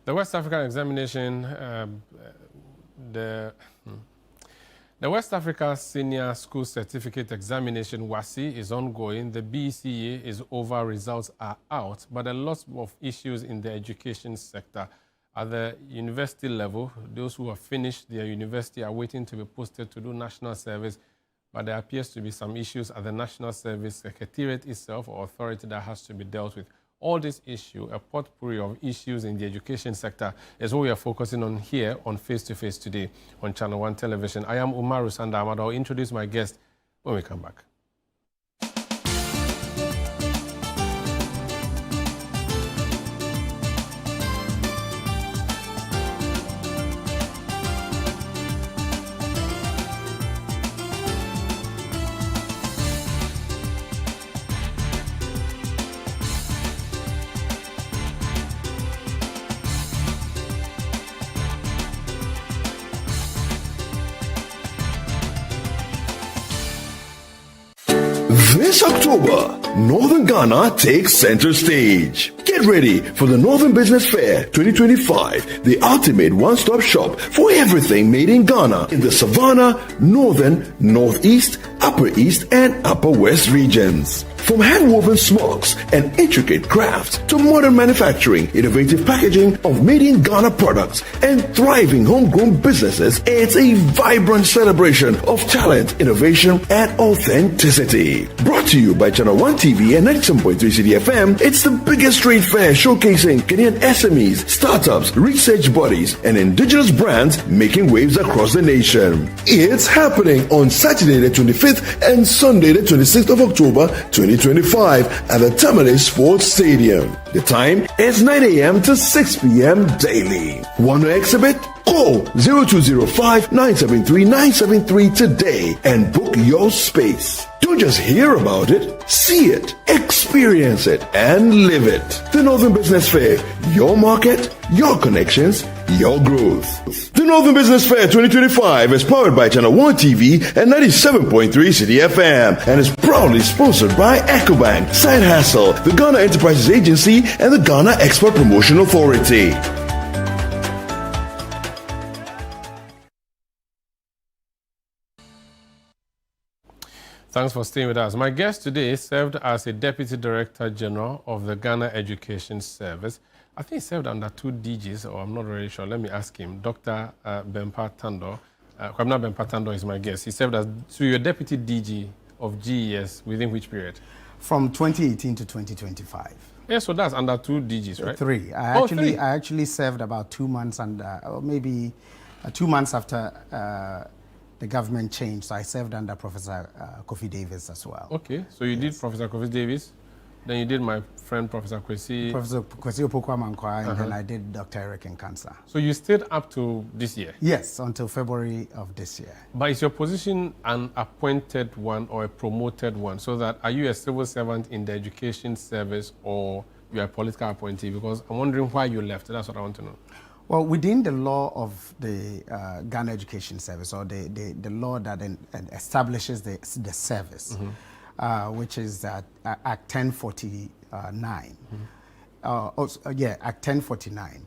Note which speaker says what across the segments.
Speaker 1: The West African examination, the West Africa Senior School Certificate Examination, WASSCE, is ongoing. The BCA is over, results are out, but a lot of issues in the education sector. At the university level, those who have finished their university are waiting to be posted to do national service, but there appears to be some issues at the National Service Secretariat itself, or authority, that has to be dealt with. All this issue, a potpourri of issues in the education sector, is what we are focusing on here on Face to Face today on Channel One Television. I am Umaru Sanda. I'll introduce my guest when we come back.
Speaker 2: This October, Northern Ghana takes center stage. Get ready for the Northern Business Fair 2025, the ultimate one-stop shop for everything made in Ghana in the Savannah, Northern, Northeast, Upper East, and Upper West regions. From hand-woven smocks and intricate crafts to modern manufacturing, innovative packaging of made-in-Ghana products, and thriving homegrown businesses, it's a vibrant celebration of talent, innovation, and authenticity. Brought to you by Channel One TV and 97.3 CDFM, it's the biggest trade fair showcasing Kenyan SMEs, startups, research bodies, and indigenous brands making waves across the nation. It's happening on Saturday the 25th and Sunday the 26th of October 2025 at the Tamale Sports Stadium. The time is 9 a.m. to 6 p.m. daily. Want to exhibit? Call 0205-973-973 today and book your space. Don't just hear about it, see it, experience it, and live it. The Northern Business Fair, your market, your connections, your growth. The Northern Business Fair 2025 is powered by Channel One TV and 97.3 City FM and is proudly sponsored by EcoBank, Side Hustle, the Ghana Enterprises Agency, and the Ghana Export Promotion Authority.
Speaker 1: Thanks for staying with us. My guest today served as a Deputy Director General of the Ghana Education Service. I think he served under two DGs, or I'm not really sure. Let me ask him. Dr. Bempah Tandor. Kwabena Bempah Tandor is my guest. He served as, so you're Deputy DG of GES within which period?
Speaker 3: From 2018 to 2025.
Speaker 1: Yeah, so that's under two DGs, right?
Speaker 3: Three. I actually served about 2 months under, or maybe 2 months after the government changed. So I served under Professor Kofi Davis as well.
Speaker 1: Okay, so you did Professor Kofi Davis, then you did my friend Professor Kwesi
Speaker 3: Opoku-Amankwah, and then I did Dr. Eric Nkansa.
Speaker 1: So you stayed up to this year?
Speaker 3: Yes, until February of this year.
Speaker 1: But is your position an appointed one or a promoted one? So that, are you a civil servant in the education service or you are a political appointee? Because I'm wondering why you left. That's what I want to know.
Speaker 3: Well, within the law of the Ghana Education Service, or the law that establishes the service, which is Act 1049. Act 1049.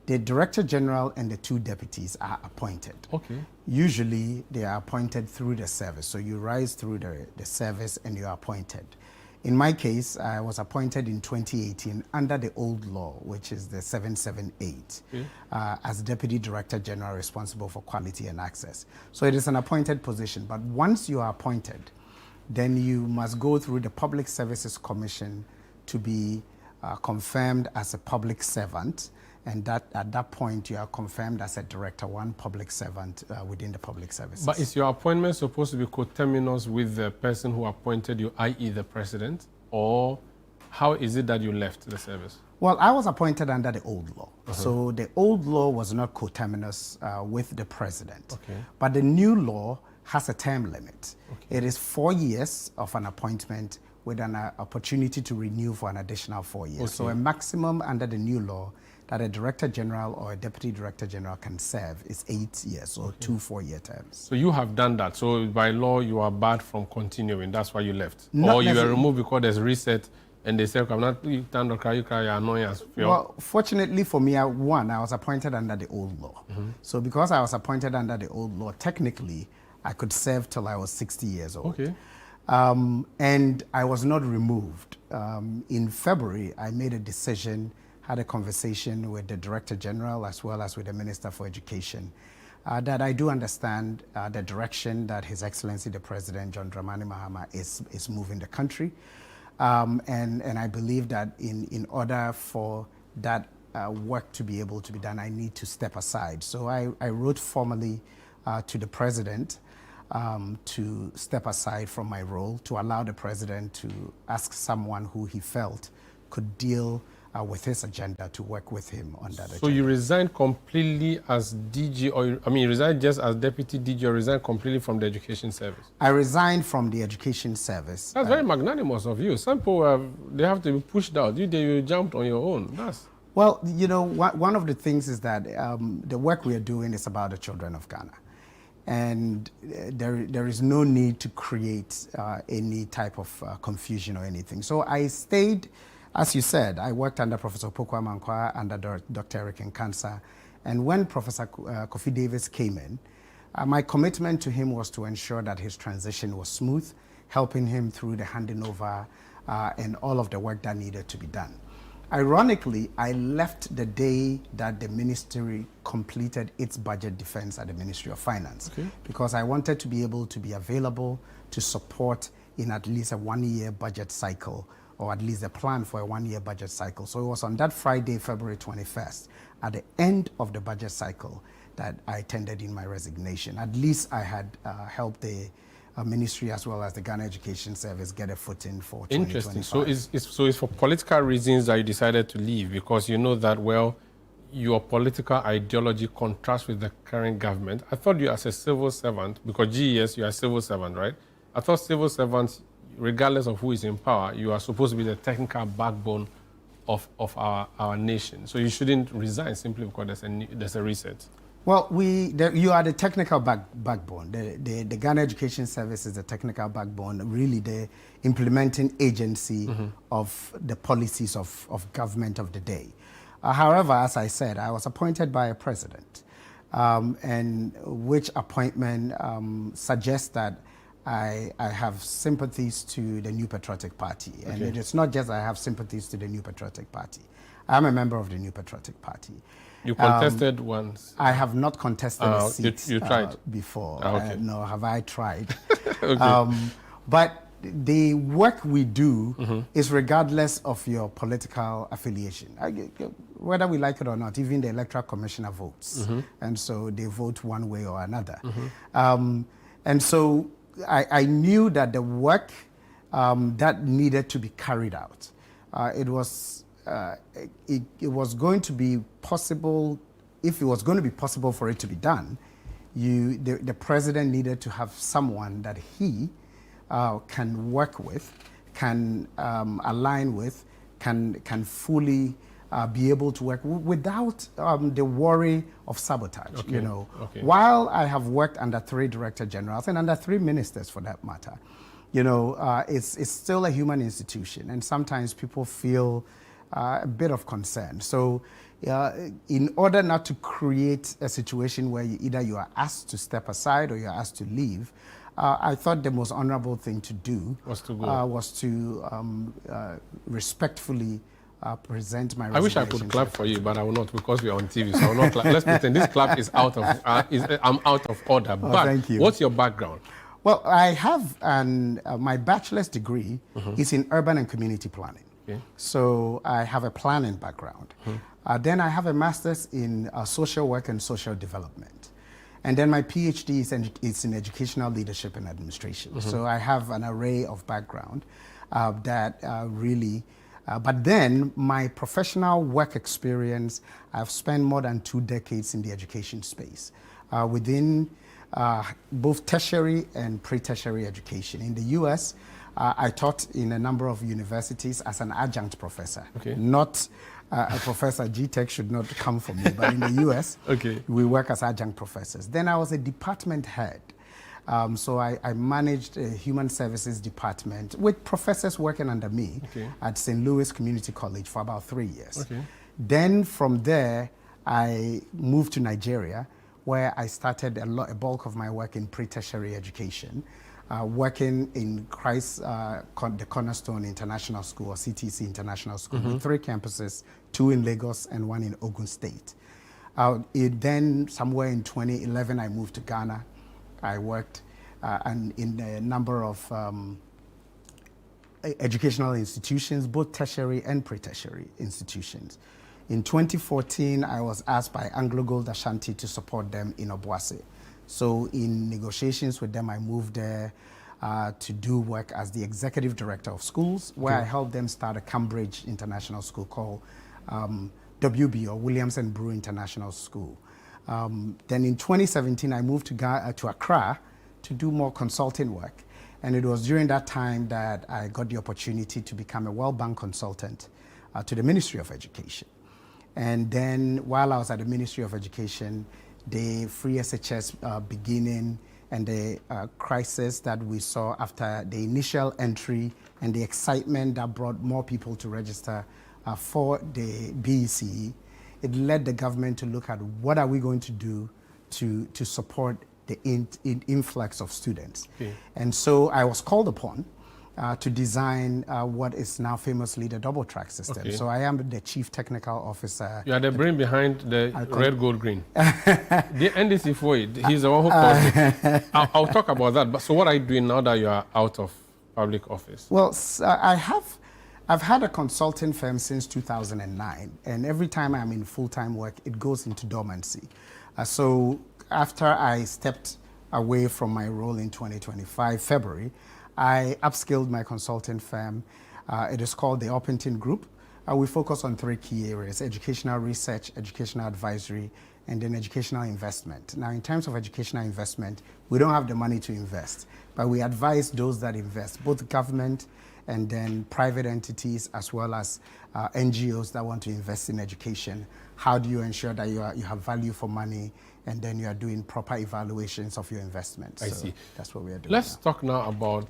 Speaker 3: The Director General and the two deputies are appointed.
Speaker 1: Okay.
Speaker 3: Usually, they are appointed through the service. So you rise through the service and you are appointed. In my case, I was appointed in 2018 under the old law, which is the 778, as Deputy Director General responsible for quality and access. So it is an appointed position, but once you are appointed, then you must go through the Public Services Commission to be confirmed as a public servant, and that at that point you are confirmed as a Director 1 public servant within the public services.
Speaker 1: But is your appointment supposed to be coterminous with the person who appointed you, i.e. the president, or how is it that you left the service?
Speaker 3: Well, I was appointed under the old law. So the old law was not coterminous with the president.
Speaker 1: Okay.
Speaker 3: But the new law has a term limit. Okay. It is 4 years of an appointment with an opportunity to renew for an additional 4 years. Okay. So a maximum under the new law that a Director General or a Deputy Director General can serve is 8 years, or 2 4-year terms.
Speaker 1: So you have done that. So by law, you are barred from continuing. That's why you left. Or you were removed because there's reset and they say, "I'm not you cry annoyance."
Speaker 3: Well, fortunately for me, I was appointed under the old law. So because I was appointed under the old law, technically, I could serve till I was 60 years old.
Speaker 1: Okay.
Speaker 3: And I was not removed. In February, I made a decision, had a conversation with the Director General as well as with the Minister for Education, that I do understand the direction that His Excellency the President, John Dramani Mahama, is moving the country. And I believe that in order for that work to be able to be done, I need to step aside. So I wrote formally to the President to step aside from my role, to allow the President to ask someone who he felt could deal with his agenda to work with him on that agenda.
Speaker 1: So you resigned completely as DG, or you resigned just as Deputy DG, or resigned completely from the Education Service?
Speaker 3: I resigned from the Education Service.
Speaker 1: That's very magnanimous of you. Some people, they have to be pushed out. You jumped on your own.
Speaker 3: Well, you know, one of the things is that the work we are doing is about the children of Ghana. And there is no need to create any type of confusion or anything. So I stayed, as you said, I worked under Professor Opoku Amankwa, under Dr. Eric Nkansa. And when Professor Kofi Davis came in, my commitment to him was to ensure that his transition was smooth, helping him through the handing over and all of the work that needed to be done. Ironically, I left the day that the ministry completed its budget defense at the Ministry of Finance, because I wanted to be able to be available to support in at least a one-year budget cycle, or at least a plan for a one-year budget cycle. So it was on that Friday, February 21st, at the end of the budget cycle, that I tendered in my resignation. At least I had helped the ministry as well as the Ghana Education Service get a footing for 2025.
Speaker 1: Interesting. So it's for political reasons that you decided to leave, because you know that, well, your political ideology contrasts with the current government. I thought you, as a civil servant, because GES, you are a civil servant, right? I thought civil servants, regardless of who is in power, you are supposed to be the technical backbone of our nation. So you shouldn't resign simply because there's a reset.
Speaker 3: Well, you are the technical backbone. The Ghana Education Service is the technical backbone, really the implementing agency of the policies of government of the day. However, as I said, I was appointed by a president, and which appointment suggests that I have sympathies to the New Patriotic Party. And it is not just I have sympathies to the New Patriotic Party. I'm a member of the New Patriotic Party.
Speaker 1: You contested once?
Speaker 3: I have not contested a seat
Speaker 1: you tried
Speaker 3: before.
Speaker 1: Okay.
Speaker 3: No, have I tried?
Speaker 1: Okay.
Speaker 3: But the work we do is regardless of your political affiliation. Whether we like it or not, even the Electoral Commissioner votes. And so they vote one way or another. And so I knew that the work that needed to be carried out, it was going to be possible. If it was going to be possible for it to be done, the president needed to have someone that he can work with, can align with, can fully be able to work without the worry of sabotage. You know, while I have worked under 3 director generals and under 3 ministers for that matter, you know, it's still a human institution, and sometimes people feel a bit of concern. So in order not to create a situation where either you are asked to step aside or you're asked to leave, I thought the most honorable thing to do was to respectfully present my resignation.
Speaker 1: I wish I could clap for you, but I will not, because we are on TV, so I will not clap. Let's pretend this clap is out of, I'm out of order. But
Speaker 3: thank you.
Speaker 1: What's your background?
Speaker 3: Well, I have my bachelor's degree is in urban and community planning. So I have a planning background. Then I have a master's in social work and social development. And then my PhD is in educational leadership and administration. So I have an array of background that really, but then my professional work experience, I've spent more than 2 decades in the education space within both tertiary and pre-tertiary education. In the US, I taught in a number of universities as an adjunct professor, not a professor. GTech should not come for me, but in the US, we work as adjunct professors. Then I was a department head So I managed a human services department with professors working under me at St. Louis Community College for about 3 years. Then from there, I moved to Nigeria, where I started a bulk of my work in pre-tertiary education, working in Christ, the Cornerstone International School, or CTC International School, with 3 campuses, 2 in Lagos and 1 in Ogun State. Then somewhere in 2011, I moved to Ghana. I worked in a number of educational institutions, both tertiary and pre-tertiary institutions. In 2014, I was asked by Anglo Gold Ashanti to support them in Obuasi. So in negotiations with them, I moved there to do work as the executive director of schools, where I helped them start a Cambridge International School called WB, or Williams and Brew International School. Then in 2017, I moved to Accra to do more consulting work. And it was during that time that I got the opportunity to become a World Bank consultant to the Ministry of Education. And then while I was at the Ministry of Education, the free SHS beginning and the crisis that we saw after the initial entry and the excitement that brought more people to register for the BECE, it led the government to look at what are we going to do to support the influx of students. And so I was called upon to design what is now famously the double track system. So I am the chief technical officer.
Speaker 1: You are the brain behind the red, gold, green. The NDC for it, he's the one who caused it. I'll talk about that. But so what are you doing now that you are out of public office?
Speaker 3: Well, I've had a consulting firm since 2009, and every time I'm in full-time work, it goes into dormancy. So after I stepped away from my role in 2025, February, I upskilled my consulting firm. It is called the Orpington Group. We focus on 3 key areas: educational research, educational advisory, and then educational investment. Now, in terms of educational investment, we don't have the money to invest, but we advise those that invest, both government and then private entities, as well as NGOs that want to invest in education. How do you ensure that you have value for money, and then you are doing proper evaluations of your investments?
Speaker 1: I see.
Speaker 3: That's what we are doing.
Speaker 1: Let's talk now about,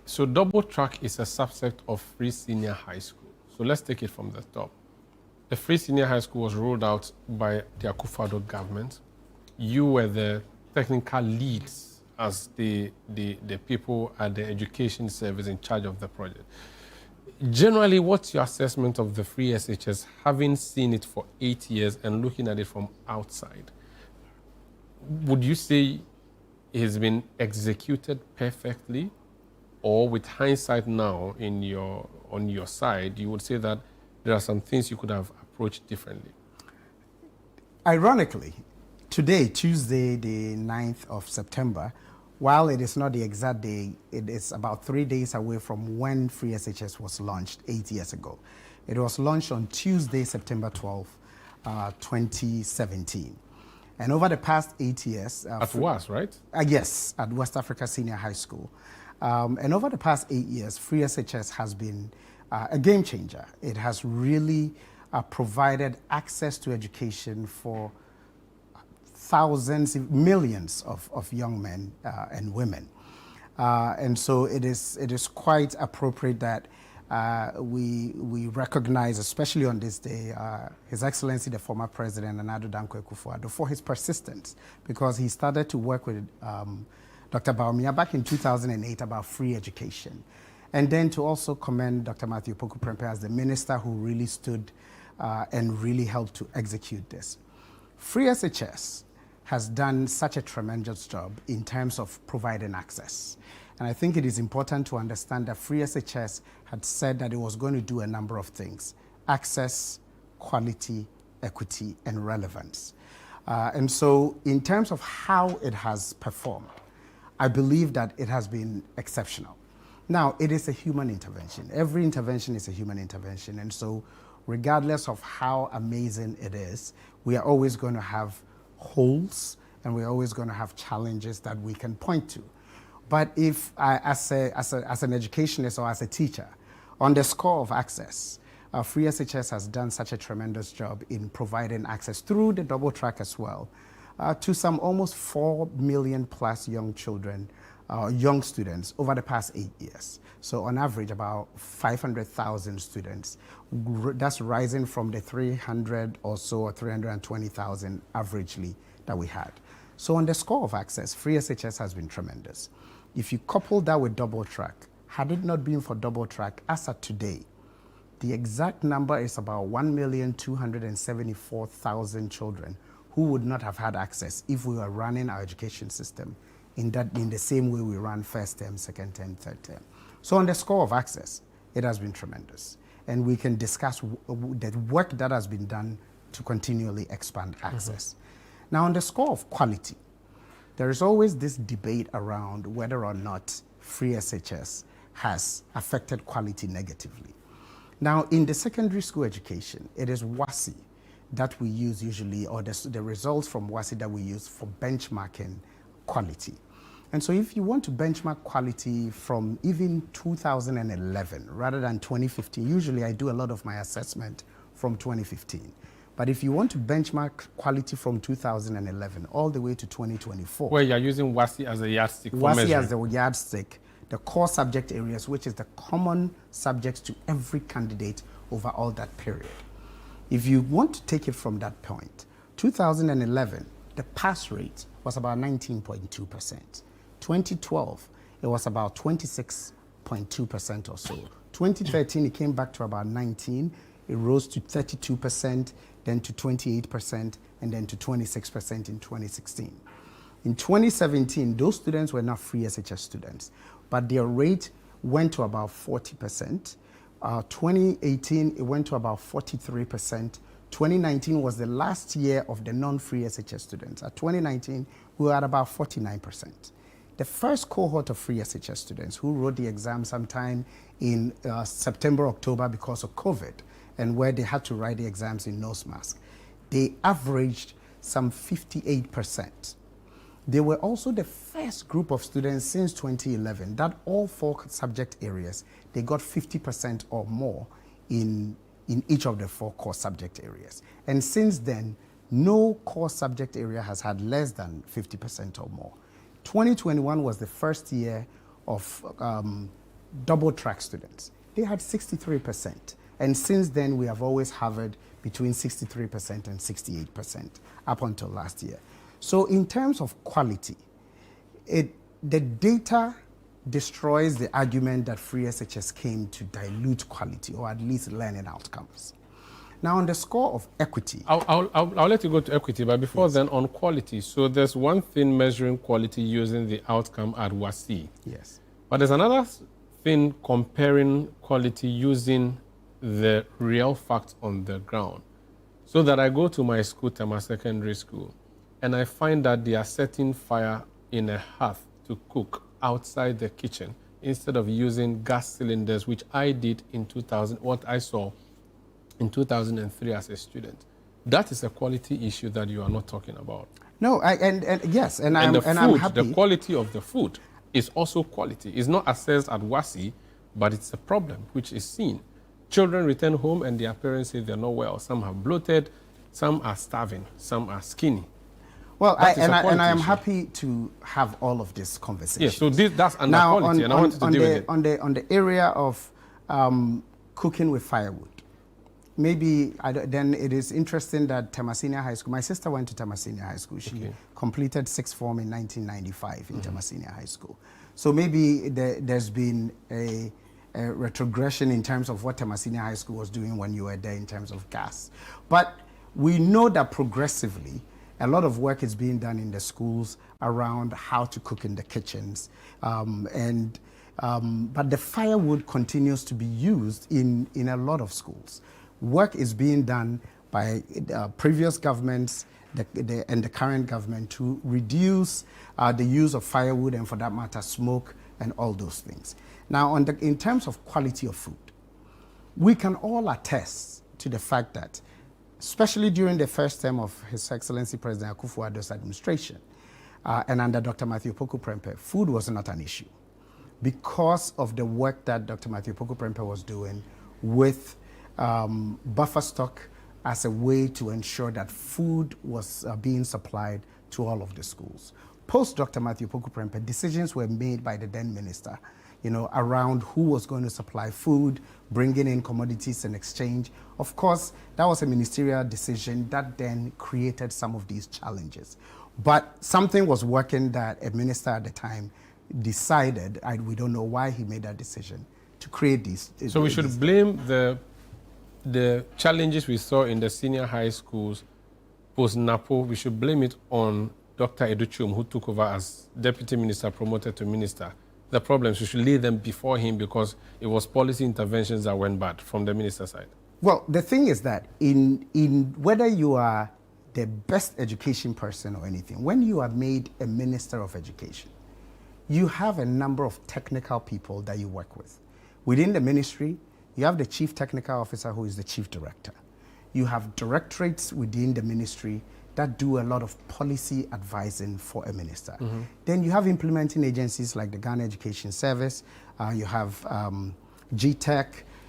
Speaker 1: so double track is a subset of Free Senior High School. So let's take it from the top. The Free Senior High School was rolled out by the Akufo-Addo government. You were the technical leads as the people at the education service in charge of the project. Generally, what's your assessment of the Free SHS, having seen it for 8 years and looking at it from outside? Would you say it has been executed perfectly, or with hindsight now on your side, you would say that there are some things you could have approached differently?
Speaker 3: Ironically, today, Tuesday, the 9th of September, while it is not the exact day, it is about 3 days away from when Free SHS was launched 8 years ago. It was launched on Tuesday, September 12th, 2017. And over the past 8 years...
Speaker 1: At WAS, right?
Speaker 3: Yes, at West Africa Senior High School. And over the past 8 years, Free SHS has been a game changer. It has really provided access to education for thousands, millions of young men and women. And so it is quite appropriate that we recognize, especially on this day, His Excellency, the former President, Nana Addo Dankwa Akufo-Addo, for his persistence, because he started to work with Dr. Bawumia back in 2008 about free education. And then to also commend Dr. Matthew Poku Prempeh as the minister who really stood and really helped to execute this. Free SHS has done such a tremendous job in terms of providing access. And I think it is important to understand that Free SHS had said that it was going to do a number of things: access, quality, equity, and relevance. And so in terms of how it has performed, I believe that it has been exceptional. Now, it is a human intervention. Every intervention is a human intervention. And so regardless of how amazing it is, we are always going to have holes, and we're always going to have challenges that we can point to. But if as an educationist or as a teacher, on the score of access, Free SHS has done such a tremendous job in providing access through the double track as well. to some almost 4 million plus young children, young students over the past 8 years. So on average, about 500,000 students. That's rising from the 300 or so, or 320,000 averagely that we had. So on the score of access, free SHS has been tremendous. If you couple that with double track, had it not been for double track, as of today, the exact number is about 1,274,000 children who would not have had access if we were running our education system in the same way we ran first term, second term, third term. So on the score of access, it has been tremendous. And we can discuss the work that has been done to continually expand access. Now on the score of quality, there is always this debate around whether or not free SHS has affected quality negatively. Now, in the secondary school education, it is WASSCE that we use usually, or the results from WASSCE that we use for benchmarking quality. And so if you want to benchmark quality from even 2011 rather than 2015, usually I do a lot of my assessment from 2015. But if you want to benchmark quality from 2011 all the way to 2024.
Speaker 1: Where you're using WASSCE as a yardstick for
Speaker 3: WASSCE
Speaker 1: measuring.
Speaker 3: as the yardstick, the core subject areas, which is the common subjects to every candidate over all that period. If you want to take it from that point, 2011, the pass rate was about 19.2%. 2012, it was about 26.2% or so. 2013, it came back to about 19. It rose to 32%, then to 28%, and then to 26% in 2016. In 2017, those students were not free SHS students, but their rate went to about 40%. 2018, it went to about 43%. 2019 was the last year of the non-free SHS students. At 2019, we were at about 49%. The first cohort of free SHS students who wrote the exam sometime in September, October because of COVID, and where they had to write the exams in nose mask, they averaged some 58%. They were also the first group of students since 2011 that all 4 subject areas, they got 50% or more in each of the 4 core subject areas. And since then, no core subject area has had less than 50% or more. 2021 was the first year of double track students. They had 63%. And since then, we have always hovered between 63% and 68% up until last year. So in terms of quality, the data destroys the argument that free SHS came to dilute quality or at least learning outcomes. Now on the score of equity.
Speaker 1: I'll let you go to equity, but before then on quality. So there's one thing measuring quality using the outcome at WASSCE.
Speaker 3: Yes.
Speaker 1: But there's another thing comparing quality using the real facts on the ground. So that I go to my school, Tema Secondary School, and I find that they are setting fire in a hearth to cook outside the kitchen instead of using gas cylinders, which I did in 2000, what I saw in 2003 as a student. That is a quality issue that you are not talking about.
Speaker 3: No, yes, and I'm happy.
Speaker 1: The quality of the food is also quality. It's not assessed at WASSCE, but it's a problem which is seen. Children return home and their parents say they're not well. Some have bloated, some are starving, some are skinny.
Speaker 3: Well, I am
Speaker 1: issue.
Speaker 3: happy to have all of this conversation.
Speaker 1: Yes, so that's under quality, and I wanted to deal with it.
Speaker 3: On the area of cooking with firewood, maybe then it is interesting that Tema Senior High School, my sister went to Tema Senior High School. She completed 6th form in 1995 in Tema Senior High School. So maybe there's been a retrogression in terms of what Tema Senior High School was doing when you were there in terms of gas. But we know that progressively, a lot of work is being done in the schools around how to cook in the kitchens. But the firewood continues to be used in a lot of schools. Work is being done by previous governments and the current government to reduce the use of firewood and, for that matter, smoke and all those things. Now, in terms of quality of food, we can all attest to the fact that especially during the first term of His Excellency President Akufo-Addo's administration and under Dr. Matthew Poku Prempeh, food was not an issue because of the work that Dr. Matthew Poku Prempeh was doing with buffer stock as a way to ensure that food was being supplied to all of the schools. Post Dr. Matthew Poku Prempeh, decisions were made by the then minister, around who was going to supply food, bringing in commodities and exchange. Of course, that was a ministerial decision that then created some of these challenges. But something was working that a minister at the time decided, we don't know why he made that decision, to create these.
Speaker 1: So we should blame the challenges we saw in the senior high schools post-NAPO, we should blame it on Dr. Educhum, who took over as deputy minister, promoted to minister. The problems, we should lay them before him because it was policy interventions that went bad from the minister's side.
Speaker 3: Well, the thing is that in whether you are the best education person or anything, when you are made a minister of education, you have a number of technical people that you work with. Within the ministry, you have the chief technical officer who is the chief director. You have directorates within the ministry that do a lot of policy advising for a minister. Then you have implementing agencies like the Ghana Education Service, you have GTEC,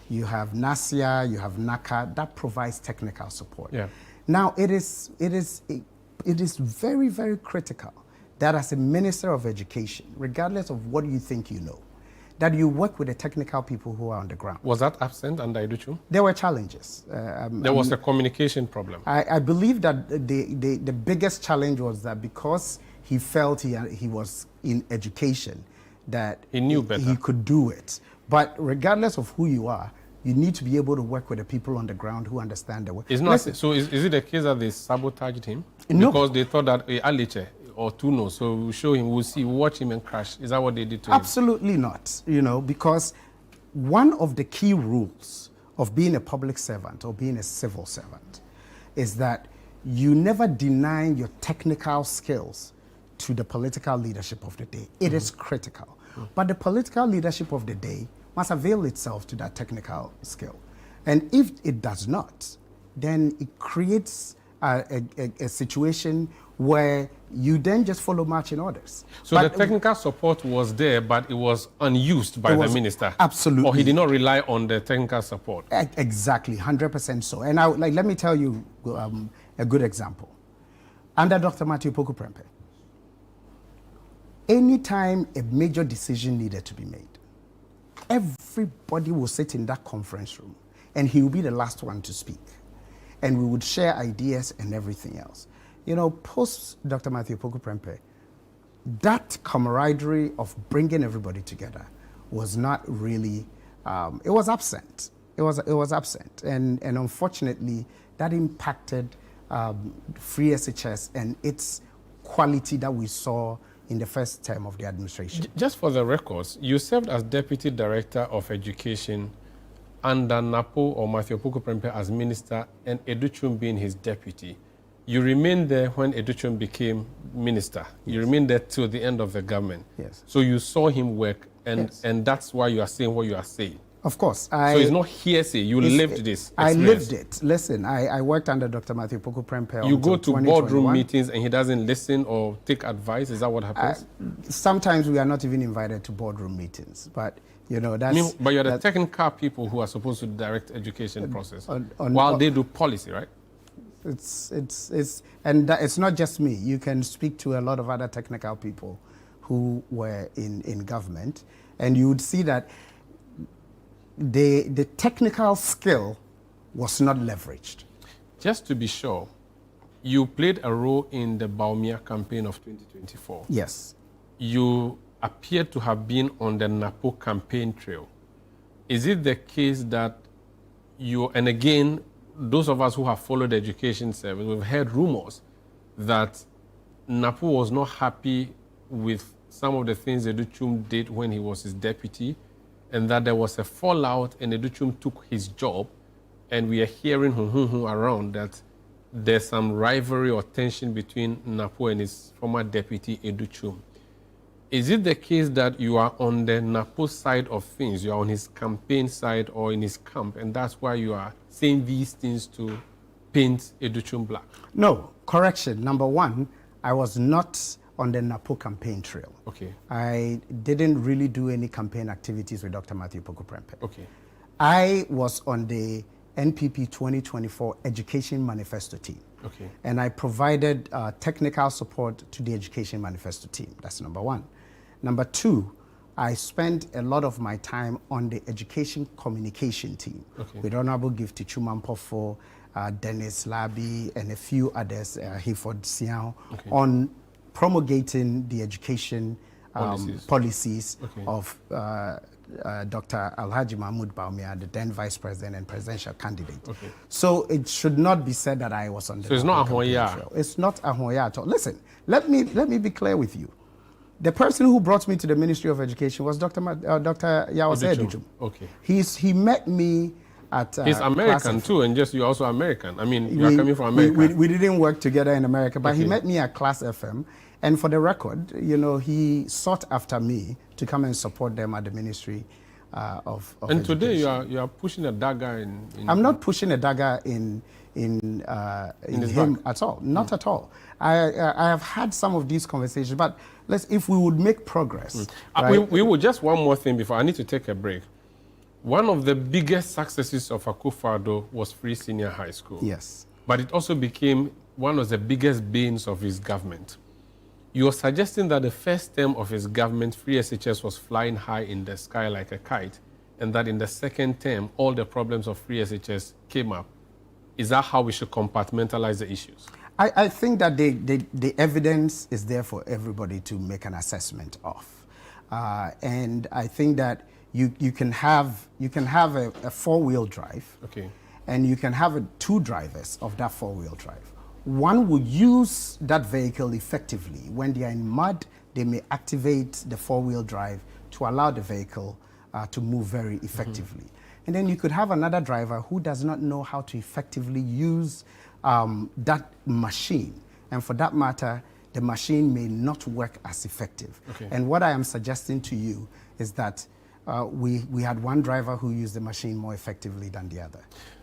Speaker 3: you have NASIA, you have NACA, that provides technical support.
Speaker 1: Yeah.
Speaker 3: Now, it is very, very critical that as a minister of education, regardless of what you think you know, that you work with the technical people who are on the ground.
Speaker 1: Was that absent under Educhum?
Speaker 3: There were challenges.
Speaker 1: There was a communication problem.
Speaker 3: I believe that the biggest challenge was that because he felt he was in education, that
Speaker 1: he knew better.
Speaker 3: He could do it. But regardless of who you are, you need to be able to work with the people on the ground who understand the work.
Speaker 1: So is it the case that they sabotaged him?
Speaker 3: No.
Speaker 1: Because they thought that Aliche or Tuno, so we'll show him, we'll see, watch him and crash. Is that what they did to him?
Speaker 3: Absolutely not, because one of the key rules of being a public servant or being a civil servant is that you never deny your technical skills to the political leadership of the day. It is critical. But the political leadership of the day must avail itself to that technical skill. And if it does not, then it creates a situation where you then just follow marching orders.
Speaker 1: So the technical support was there, but it was unused by the minister.
Speaker 3: Absolutely.
Speaker 1: Or he did not rely on the technical support.
Speaker 3: Exactly, 100% so. And let me tell you a good example. Under Dr. Matthew Poku Prempeh, anytime a major decision needed to be made, everybody will sit in that conference room and he will be the last one to speak. And we would share ideas and everything else. Post Dr. Matthew Poku Prempeh, that camaraderie of bringing everybody together was not really, it was absent. It was absent. And unfortunately, that impacted Free SHS and its quality that we saw in the first term of the administration.
Speaker 1: Just for the records, you served as Deputy Director of Education under NAPO or Matthew Poku Prempeh as minister and Educhum being his deputy. You remained there when Educhum became minister. Yes. You remained there till the end of the government.
Speaker 3: Yes.
Speaker 1: So you saw him work, and that's why you are saying what you are saying.
Speaker 3: Of course.
Speaker 1: So it's not hearsay. You lived this experience.
Speaker 3: I lived it. Listen, I worked under Dr. Matthew Poku Prempeh.
Speaker 1: You go to boardroom meetings and he doesn't listen or take advice. Is that what happens?
Speaker 3: Sometimes we are not even invited to boardroom meetings, but that's.
Speaker 1: But you're the technical people who are supposed to direct education process while they do policy, right?
Speaker 3: It's not just me. You can speak to a lot of other technical people who were in government, and you would see that the technical skill was not leveraged.
Speaker 1: Just to be sure, you played a role in the Baumia campaign of 2024.
Speaker 3: Yes.
Speaker 1: You appear to have been on the NAPO campaign trail. Is it the case that and again, those of us who have followed the education service, we've heard rumors that NAPO was not happy with some of the things Educhum did when he was his deputy, and that there was a fallout and Educhum took his job, and we are hearing around that there's some rivalry or tension between NAPO and his former deputy Educhum. Is it the case that you are on the NAPO side of things, you are on his campaign side or in his camp, and that's why you are saying these things to paint Educhum black? No,
Speaker 3: correction. Number one, I was not on the NAPO campaign trail.
Speaker 1: Okay.
Speaker 3: I didn't really do any campaign activities with Dr. Matthew Poku Prempeh.
Speaker 1: Okay.
Speaker 3: I was on the NPP 2024 Education Manifesto team.
Speaker 1: Okay.
Speaker 3: And I provided technical support to the Education Manifesto team. That's number one. Number two, I spent a lot of my time on the Education Communication team with Honorable Gifty Chumampofo, Dennis Labi, and a few others, Hayford Siao, on promulgating the education policies of Dr. Alhaji Mahmoud Bawumia, the then Vice President and presidential candidate. So it should not be said that I was on the
Speaker 1: So it's not Ahoya.
Speaker 3: It's not Ahoya at all. Listen, let me be clear with you. The person who brought me to the Ministry of Education was Dr. Yawase Adujum.
Speaker 1: Okay.
Speaker 3: He met me at
Speaker 1: he's American too, and just you're also American. I mean, you're coming from America.
Speaker 3: We didn't work together in America, but he met me at Class FM. And for the record, you know, he sought after me to come and support them at the Ministry of
Speaker 1: And
Speaker 3: Education.
Speaker 1: today you are pushing a dagger in
Speaker 3: I'm not pushing a dagger in him at all. Not at all. I have had some of these conversations, but if we would make progress. Right?
Speaker 1: We will just one more thing before I need to take a break. One of the biggest successes of Akufo-Addo was Free Senior High School.
Speaker 3: Yes.
Speaker 1: But it also became one of the biggest banes of his government. You are suggesting that the first term of his government, Free SHS, was flying high in the sky like a kite, and that in the second term, all the problems of Free SHS came up. Is that how we should compartmentalize the issues?
Speaker 3: I think that the evidence is there for everybody to make an assessment of. And I think that you can have a four-wheel drive, and you can have two drivers of that four-wheel drive. One will use that vehicle effectively. When they are in mud, they may activate the four-wheel drive to allow the vehicle to move very effectively. And then you could have another driver who does not know how to effectively use that machine. And for that matter, the machine may not work as effective. And what I am suggesting to you is that we had one driver who used the machine more effectively than the other.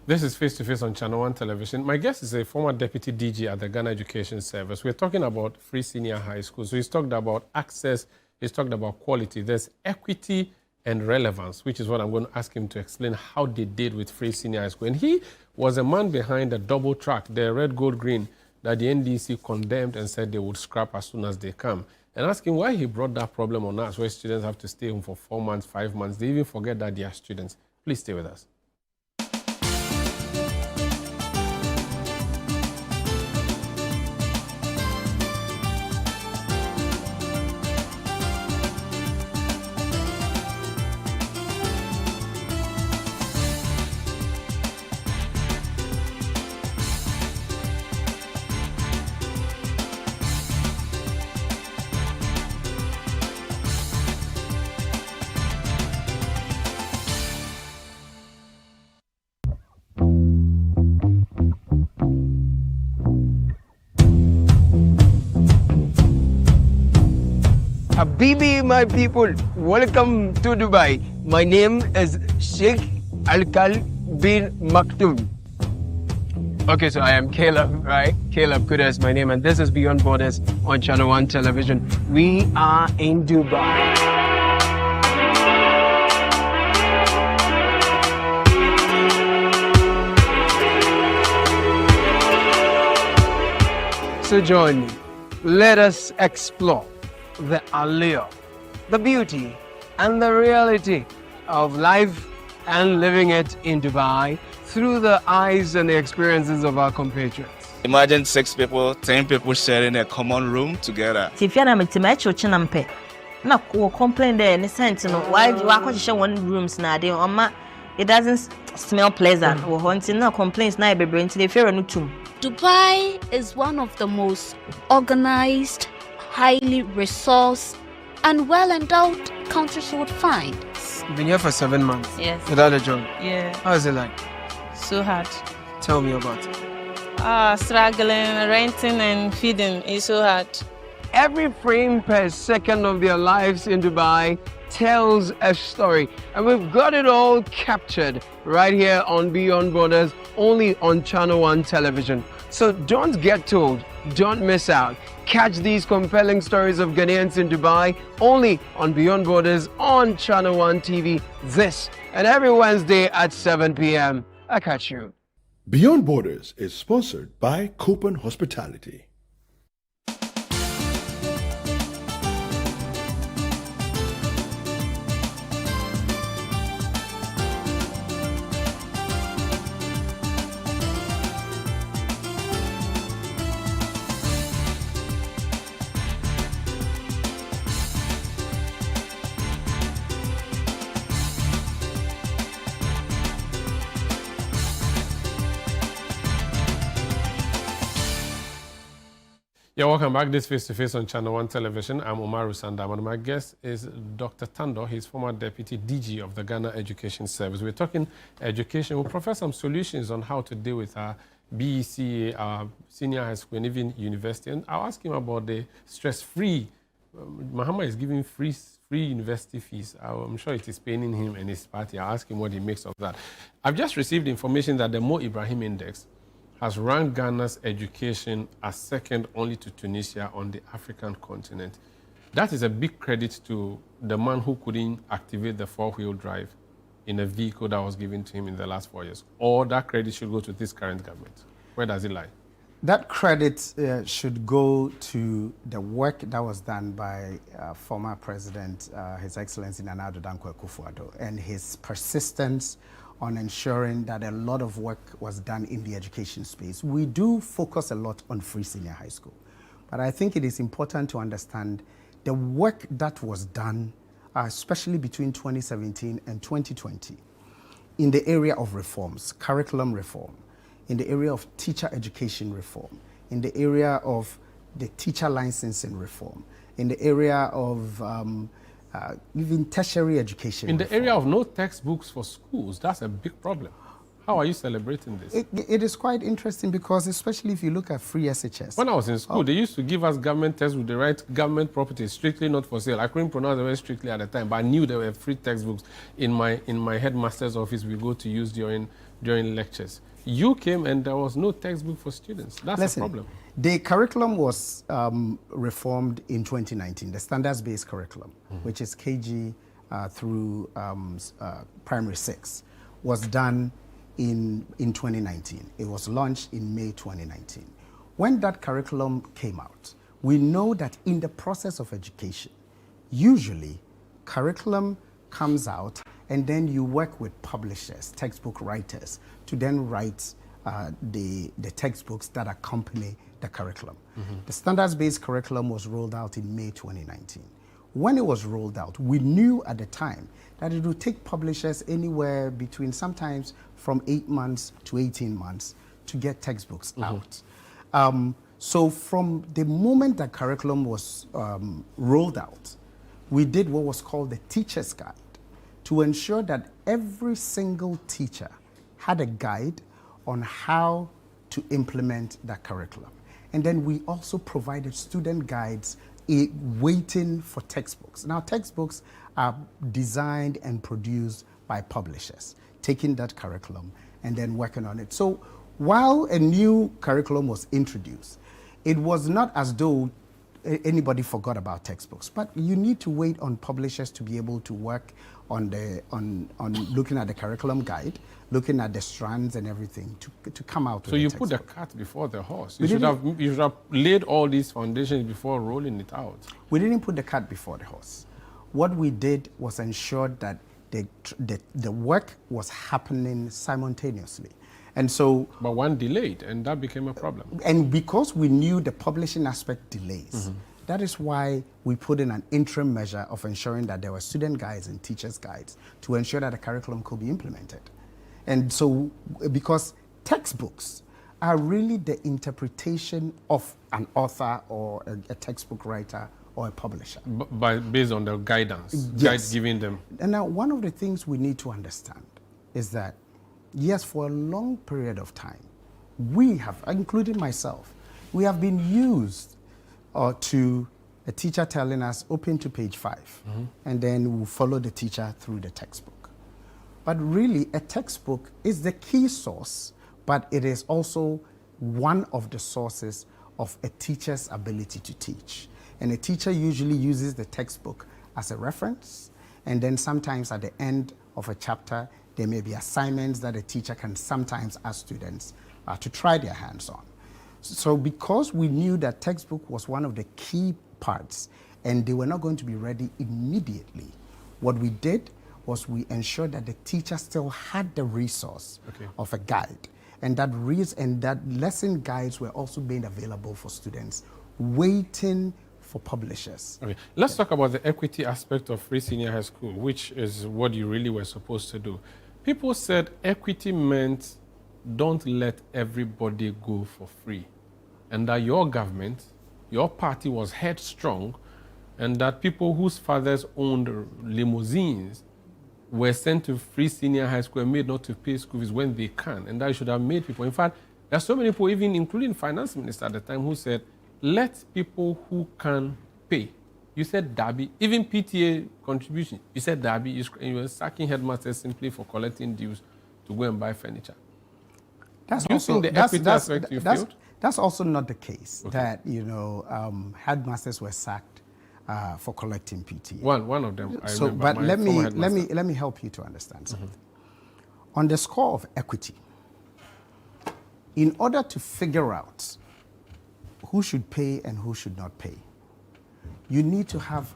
Speaker 1: This is Face to Face on Channel One Television. My guest is a former Deputy DG at the Ghana Education Service. We're talking about Free Senior High School. So he's talked about access, he's talked about quality. There's equity and relevance, which is what I'm going to ask him to explain how they did with Free Senior High School. And he was a man behind the double track, the red, gold, green, that the NDC condemned and said they would scrap as soon as they come. And ask him why he brought that problem on us, where students have to stay home for 4 months, 5 months. They even forget that they are students. Please stay with us.
Speaker 4: Habibi, my people, welcome to Dubai. My name is Sheikh Alkal bin Maktoum. Okay, so I am Caleb, right? Caleb Kuda is my name, and this is Beyond Borders on Channel One Television. We are in Dubai. So join me. Let us explore the allure, the beauty, and the reality of life and living it in Dubai through the eyes and the experiences of our compatriots.
Speaker 5: Imagine 6 people, 10 people sharing a common room together.
Speaker 6: If you're not chinampe, na complain there in the sense, why do I share one rooms now? It doesn't smell pleasant. Or haunting no complaints now, baby, until they fear no tomb.
Speaker 7: Dubai is one of the most organized, highly resourced, and well-endowed countries you would find.
Speaker 4: You've been here for 7 months.
Speaker 6: Yes.
Speaker 4: Without a job.
Speaker 6: Yeah.
Speaker 4: How is it like?
Speaker 6: So hard.
Speaker 4: Tell me about it.
Speaker 6: Struggling, renting and feeding is so hard.
Speaker 4: Every frame per second of their lives in Dubai tells a story, and we've got it all captured right here on Beyond Borders, only on Channel One Television. So don't get told, don't miss out. Catch these compelling stories of Ghanaians in Dubai only on Beyond Borders on Channel One TV this and every Wednesday at 7 p.m. I catch you.
Speaker 2: Beyond Borders is sponsored by Copen Hospitality.
Speaker 1: Yeah, welcome back. This Face to Face on Channel One Television. I'm Umaru Sandam, and my guest is Dr. Tando. He's former Deputy DG of the Ghana Education Service. We're talking education. We'll provide some solutions on how to deal with our BECA, our senior high school, and even university. And I'll ask him about the stress-free. Mahama is giving free university fees. I'm sure it is paining him and his party. I'll ask him what he makes of that. I've just received information that the Mo Ibrahim Index has ranked Ghana's education as second only to Tunisia on the African continent. That is a big credit to the man who couldn't activate the four-wheel drive in a vehicle that was given to him in the last 4 years. Or that credit should go to this current government. Where does it lie?
Speaker 3: That credit should go to the work that was done by former President, His Excellency Nana Addo Dankwa Akufo-Addo, and his persistence on ensuring that a lot of work was done in the education space. We do focus a lot on free senior high school, but I think it is important to understand the work that was done, especially between 2017 and 2020, in the area of reforms, curriculum reform, in the area of teacher education reform, in the area of the teacher licensing reform, in the area of even tertiary education.
Speaker 1: In the
Speaker 3: reform.
Speaker 1: area of no textbooks for schools, that's a big problem. How are you celebrating this?
Speaker 3: It is quite interesting because, especially if you look at free SHS.
Speaker 1: When I was in school, they used to give us government textbooks, the right government property, strictly not for sale. I couldn't pronounce the word strictly at the time, but I knew there were free textbooks in my headmaster's office we go to use during lectures. You came and there was no textbook for students. That's a problem.
Speaker 3: The curriculum was reformed in 2019, the standards-based curriculum, which is KG through primary 6, was done in 2019. It was launched in May 2019. When that curriculum came out, we know that in the process of education, usually curriculum comes out and then you work with publishers, textbook writers, to then write the textbooks that accompany the curriculum. The standards-based curriculum was rolled out in May 2019. When it was rolled out, we knew at the time that it would take publishers anywhere between sometimes from 8 months to 18 months to get textbooks out. So from the moment that curriculum was rolled out, we did what was called the Teacher's Guide to ensure that every single teacher had a guide on how to implement that curriculum. And then we also provided student guides waiting for textbooks. Now, textbooks are designed and produced by publishers, taking that curriculum and then working on it. So while a new curriculum was introduced, it was not as though anybody forgot about textbooks, but you need to wait on publishers to be able to work on looking at the curriculum guide, looking at the strands and everything to come out with
Speaker 1: So you
Speaker 3: textbook.
Speaker 1: put the cart before the horse. You should have laid all these foundations before rolling it out.
Speaker 3: We didn't put the cart before the horse. What we did was ensure that the work was happening simultaneously. And so,
Speaker 1: But one delayed, and that became a problem.
Speaker 3: and because we knew the publishing aspect delays, that is why we put in an interim measure of ensuring that there were student guides and teachers' guides to ensure that the curriculum could be implemented. And so, because textbooks are really the interpretation of an author or a textbook writer or a publisher.
Speaker 1: Based on the guidance,
Speaker 3: Yes.
Speaker 1: guides given them.
Speaker 3: And now, one of the things we need to understand is that, yes, for a long period of time, we have, including myself, we have been used to a teacher telling us, open to page 5, and then we'll follow the teacher through the textbook. But really, a textbook is the key source, but it is also one of the sources of a teacher's ability to teach. And a teacher usually uses the textbook as a reference, and then sometimes at the end of a chapter, There may be assignments that a teacher can sometimes ask students to try their hands on. So because we knew that textbook was one of the key parts and they were not going to be ready immediately, what we did was we ensured that the teacher still had the resource of a guide. And that lesson guides were also being available for students waiting for publishers.
Speaker 1: Okay, let's talk about the equity aspect of Free Senior High School, which is what you really were supposed to do. People said equity meant don't let everybody go for free, and that your government, your party was headstrong, and that people whose fathers owned limousines were sent to Free Senior High School and made not to pay school fees when they can, and that should have made people. In fact, there are so many people, even including finance minister at the time, who said, let people who can pay. You said Darby, even PTA contribution. You said Darby, you were sacking headmasters simply for collecting dues to go and buy furniture.
Speaker 3: That's
Speaker 1: Do you
Speaker 3: also,
Speaker 1: think the
Speaker 3: that's,
Speaker 1: equity
Speaker 3: that's,
Speaker 1: aspect you
Speaker 3: that's,
Speaker 1: failed?
Speaker 3: that's also not the case, that, headmasters were sacked for collecting PTA.
Speaker 1: One of them, I
Speaker 3: So,
Speaker 1: remember.
Speaker 3: but
Speaker 1: my
Speaker 3: let
Speaker 1: former
Speaker 3: me help you to understand something. On the score of equity, in order to figure out who should pay and who should not pay, you need to have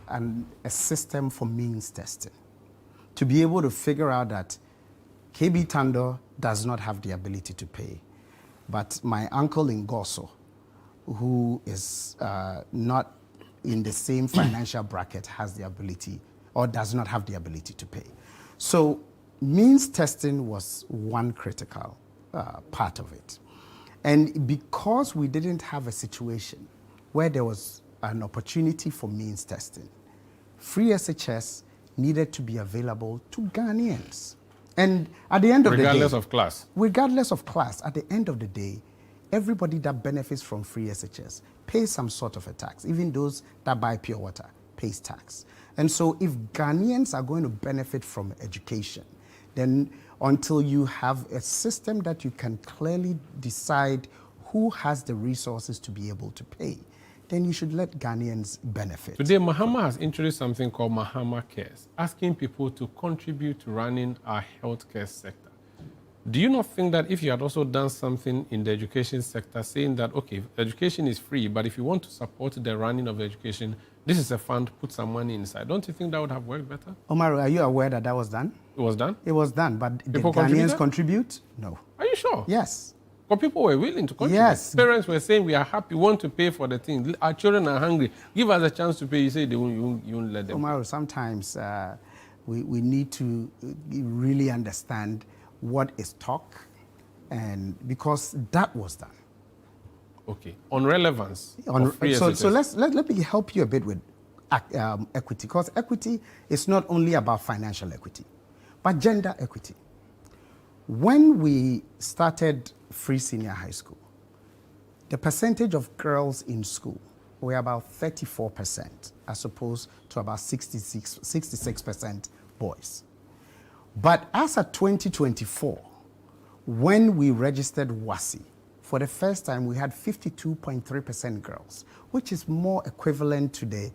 Speaker 3: a system for means testing to be able to figure out that KB Tando does not have the ability to pay, but my uncle in Goso, who is not in the same financial bracket, has the ability or does not have the ability to pay. So means testing was one critical part of it. And because we didn't have a situation where there was an opportunity for means testing, Free SHS needed to be available to Ghanaians. And at the end of the day,
Speaker 1: regardless of class.
Speaker 3: Regardless of class, at the end of the day, everybody that benefits from Free SHS pays some sort of a tax. Even those that buy pure water pays tax. And so if Ghanaians are going to benefit from education, then until you have a system that you can clearly decide who has the resources to be able to pay, then you should let Ghanaians benefit.
Speaker 1: Today, Mahama has introduced something called Mahama Cares, asking people to contribute to running our healthcare sector. Do you not think that if you had also done something in the education sector, saying that, okay, education is free, but if you want to support the running of education, this is a fund, put some money inside. Don't you think that would have worked better?
Speaker 3: Omar, are you aware that that was done?
Speaker 1: It was done?
Speaker 3: It was done, but did
Speaker 1: People
Speaker 3: Ghanaians
Speaker 1: contributed?
Speaker 3: contribute? No.
Speaker 1: Are you sure?
Speaker 3: Yes.
Speaker 1: But people were willing to contribute.
Speaker 3: Yes.
Speaker 1: Parents were saying, we are happy, we want to pay for the thing. Our children are hungry. Give us a chance to pay. You say you won't let them.
Speaker 3: Omar, sometimes we need to really understand what is talk, and because that was done.
Speaker 1: Okay. On relevance
Speaker 3: On,
Speaker 1: of free
Speaker 3: so
Speaker 1: SHS.
Speaker 3: let me help you a bit with equity, because equity is not only about financial equity, but gender equity. When we started Free Senior High School, the percentage of girls in school were about 34%, as opposed to about 66% boys. But as of 2024, when we registered WASI, for the first time we had 52.3% girls, which is more equivalent to the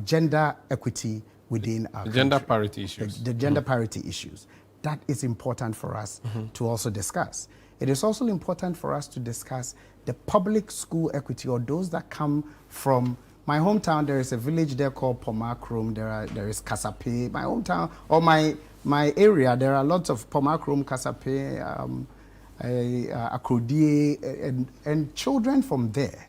Speaker 3: gender equity within our
Speaker 1: Gender
Speaker 3: country.
Speaker 1: parity issues.
Speaker 3: The gender parity issues. That is important for us to also discuss. It is also important for us to discuss the public school equity, or those that come from my hometown. There is a village there called Pomakrum. There is Kasape. My hometown, or my area, there are lots of Pomakrum, Kasape, Akrodie, and children from there,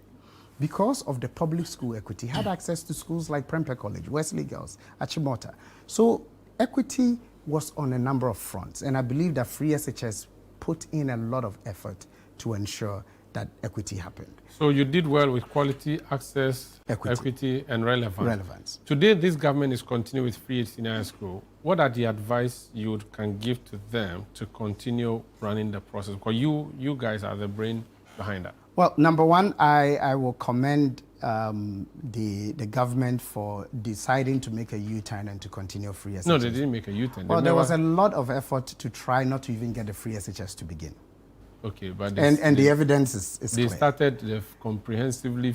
Speaker 3: because of the public school equity, had access to schools like Prempeh College, Wesley Girls, Achimota. So equity was on a number of fronts, and I believe that Free SHS put in a lot of effort to ensure that equity happened.
Speaker 1: So you did well with quality, access,
Speaker 3: Equity.
Speaker 1: equity and relevance.
Speaker 3: Relevance.
Speaker 1: Today, this government is continuing with Free Senior High School. What are the advice you can give to them to continue running the process? Because you guys are the brain behind that.
Speaker 3: Well, number one, I will commend the government for deciding to make a U-turn and to continue Free SHS.
Speaker 1: No, they didn't make a U-turn.
Speaker 3: Well, there was a lot of effort to try not to even get the Free SHS to begin.
Speaker 1: Okay, but
Speaker 3: And the evidence is
Speaker 1: they
Speaker 3: clear.
Speaker 1: started the comprehensively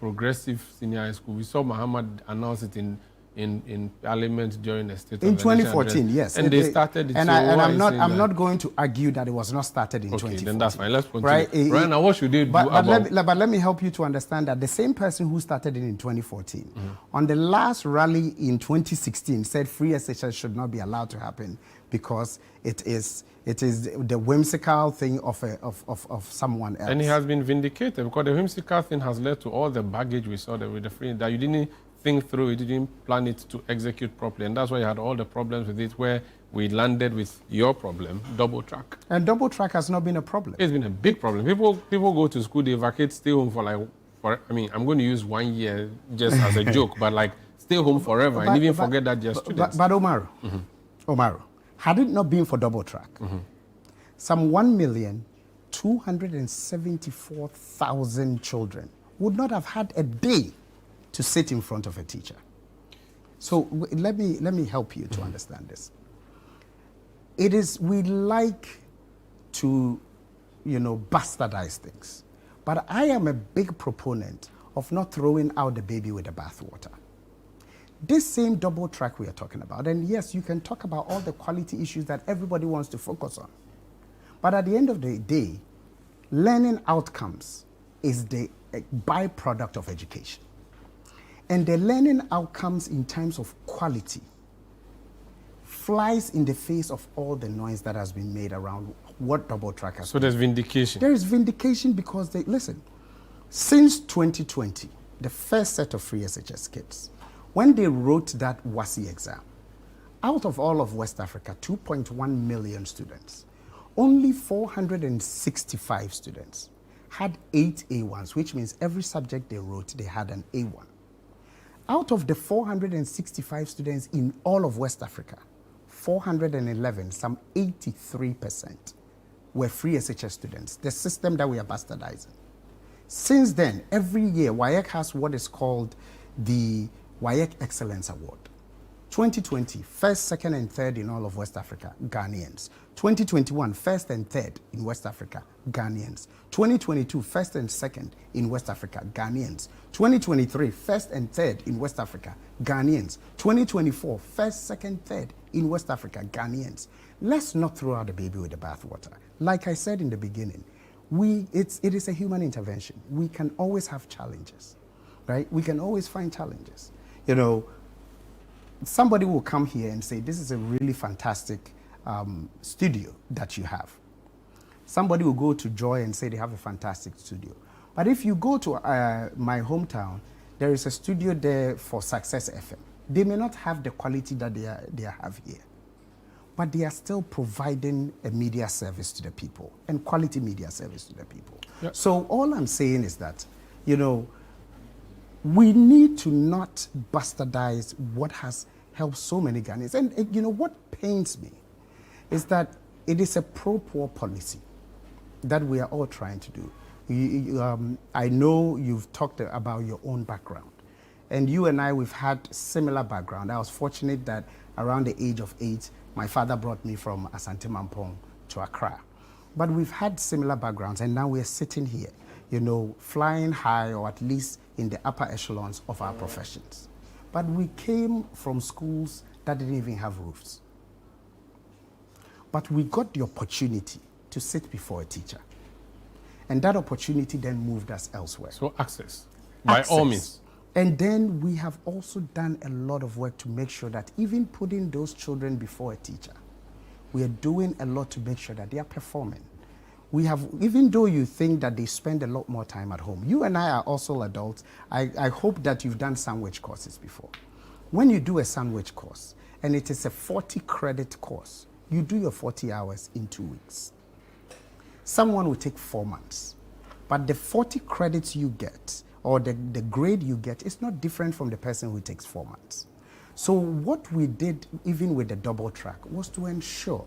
Speaker 1: progressive senior high school. We saw Muhammad announce it in in Parliament during the State
Speaker 3: In
Speaker 1: of the Nation
Speaker 3: 2014,
Speaker 1: address.
Speaker 3: yes.
Speaker 1: And they started it.
Speaker 3: And,
Speaker 1: so why
Speaker 3: I'm
Speaker 1: saying
Speaker 3: not
Speaker 1: that?
Speaker 3: not going to argue that it was not started in
Speaker 1: Okay,
Speaker 3: 2014.
Speaker 1: then that's fine. Let's continue.
Speaker 3: Right?
Speaker 1: Right now, what should they do
Speaker 3: but
Speaker 1: about...
Speaker 3: But let me help you to understand that the same person who started it in 2014, on the last rally in 2016, said free SHS should not be allowed to happen because it is the whimsical thing of someone else.
Speaker 1: And he has been vindicated because the whimsical thing has led to all the baggage we saw there with the free, that you didn't think through, you didn't plan it to execute properly. And that's why you had all the problems with it, where we landed with your problem, double track.
Speaker 3: And double track has not been a problem.
Speaker 1: It's been a big problem. People go to school, they vacate, stay home for I mean, I'm going to use 1 year just as a joke, but like stay home forever and even forget that they're students.
Speaker 3: But Omaru, had it not been for double track, some 1,274,000 children would not have had a day to sit in front of a teacher. So let me help you to understand this. We like to, bastardize things. But I am a big proponent of not throwing out the baby with the bathwater. This same double track we are talking about, and yes, you can talk about all the quality issues that everybody wants to focus on. But at the end of the day, learning outcomes is the byproduct of education. And the learning outcomes in terms of quality flies in the face of all the noise that has been made around what double track has.
Speaker 1: So there's vindication.
Speaker 3: There is vindication because since 2020, the first set of free SHS kids, when they wrote that WASSCE exam, out of all of West Africa, 2.1 million students, only 465 students had 8 A1s, which means every subject they wrote, they had an A1. Out of the 465 students in all of West Africa, 411, some 83%, were free SHS students, the system that we are bastardizing. Since then, every year, WAEC has what is called the WAEC Excellence Award. 2020, first, second, and third in all of West Africa, Ghanaians. 2021, first and third in West Africa, Ghanaians. 2022, first and second in West Africa, Ghanaians. 2023, first and third in West Africa, Ghanaians. 2024, first, second, third in West Africa, Ghanaians. Let's not throw out the baby with the bathwater. Like I said in the beginning, it is a human intervention. We can always have challenges, right? We can always find challenges. Somebody will come here and say, this is a really fantastic studio that you have. Somebody will go to Joy and say they have a fantastic studio. But if you go to my hometown, there is a studio there for Success FM. They may not have the quality that they have here, but they are still providing a media service to the people, and quality media service to the people. Yep. So all I'm saying is that, we need to not bastardize what has helped so many Ghanaians. And what pains me is that it is a pro-poor policy that we are all trying to do. I know you've talked about your own background. And you and I, we've had similar background. I was fortunate that around the age of 8, my father brought me from Asante Mampong to Accra. But we've had similar backgrounds, and now we're sitting here, flying high, or at least in the upper echelons of our professions. But we came from schools that didn't even have roofs. But we got the opportunity to sit before a teacher. And that opportunity then moved us elsewhere.
Speaker 1: So access, by all means.
Speaker 3: And then we have also done a lot of work to make sure that even putting those children before a teacher, we are doing a lot to make sure that they are performing. We have, even though you think that they spend a lot more time at home, you and I are also adults. I hope that you've done sandwich courses before. When you do a sandwich course, and it is a 40-credit course, you do your 40 hours in 2 weeks. Someone will take 4 months, but the 40 credits you get, or the grade you get, is not different from the person who takes 4 months. So what we did, even with the double track, was to ensure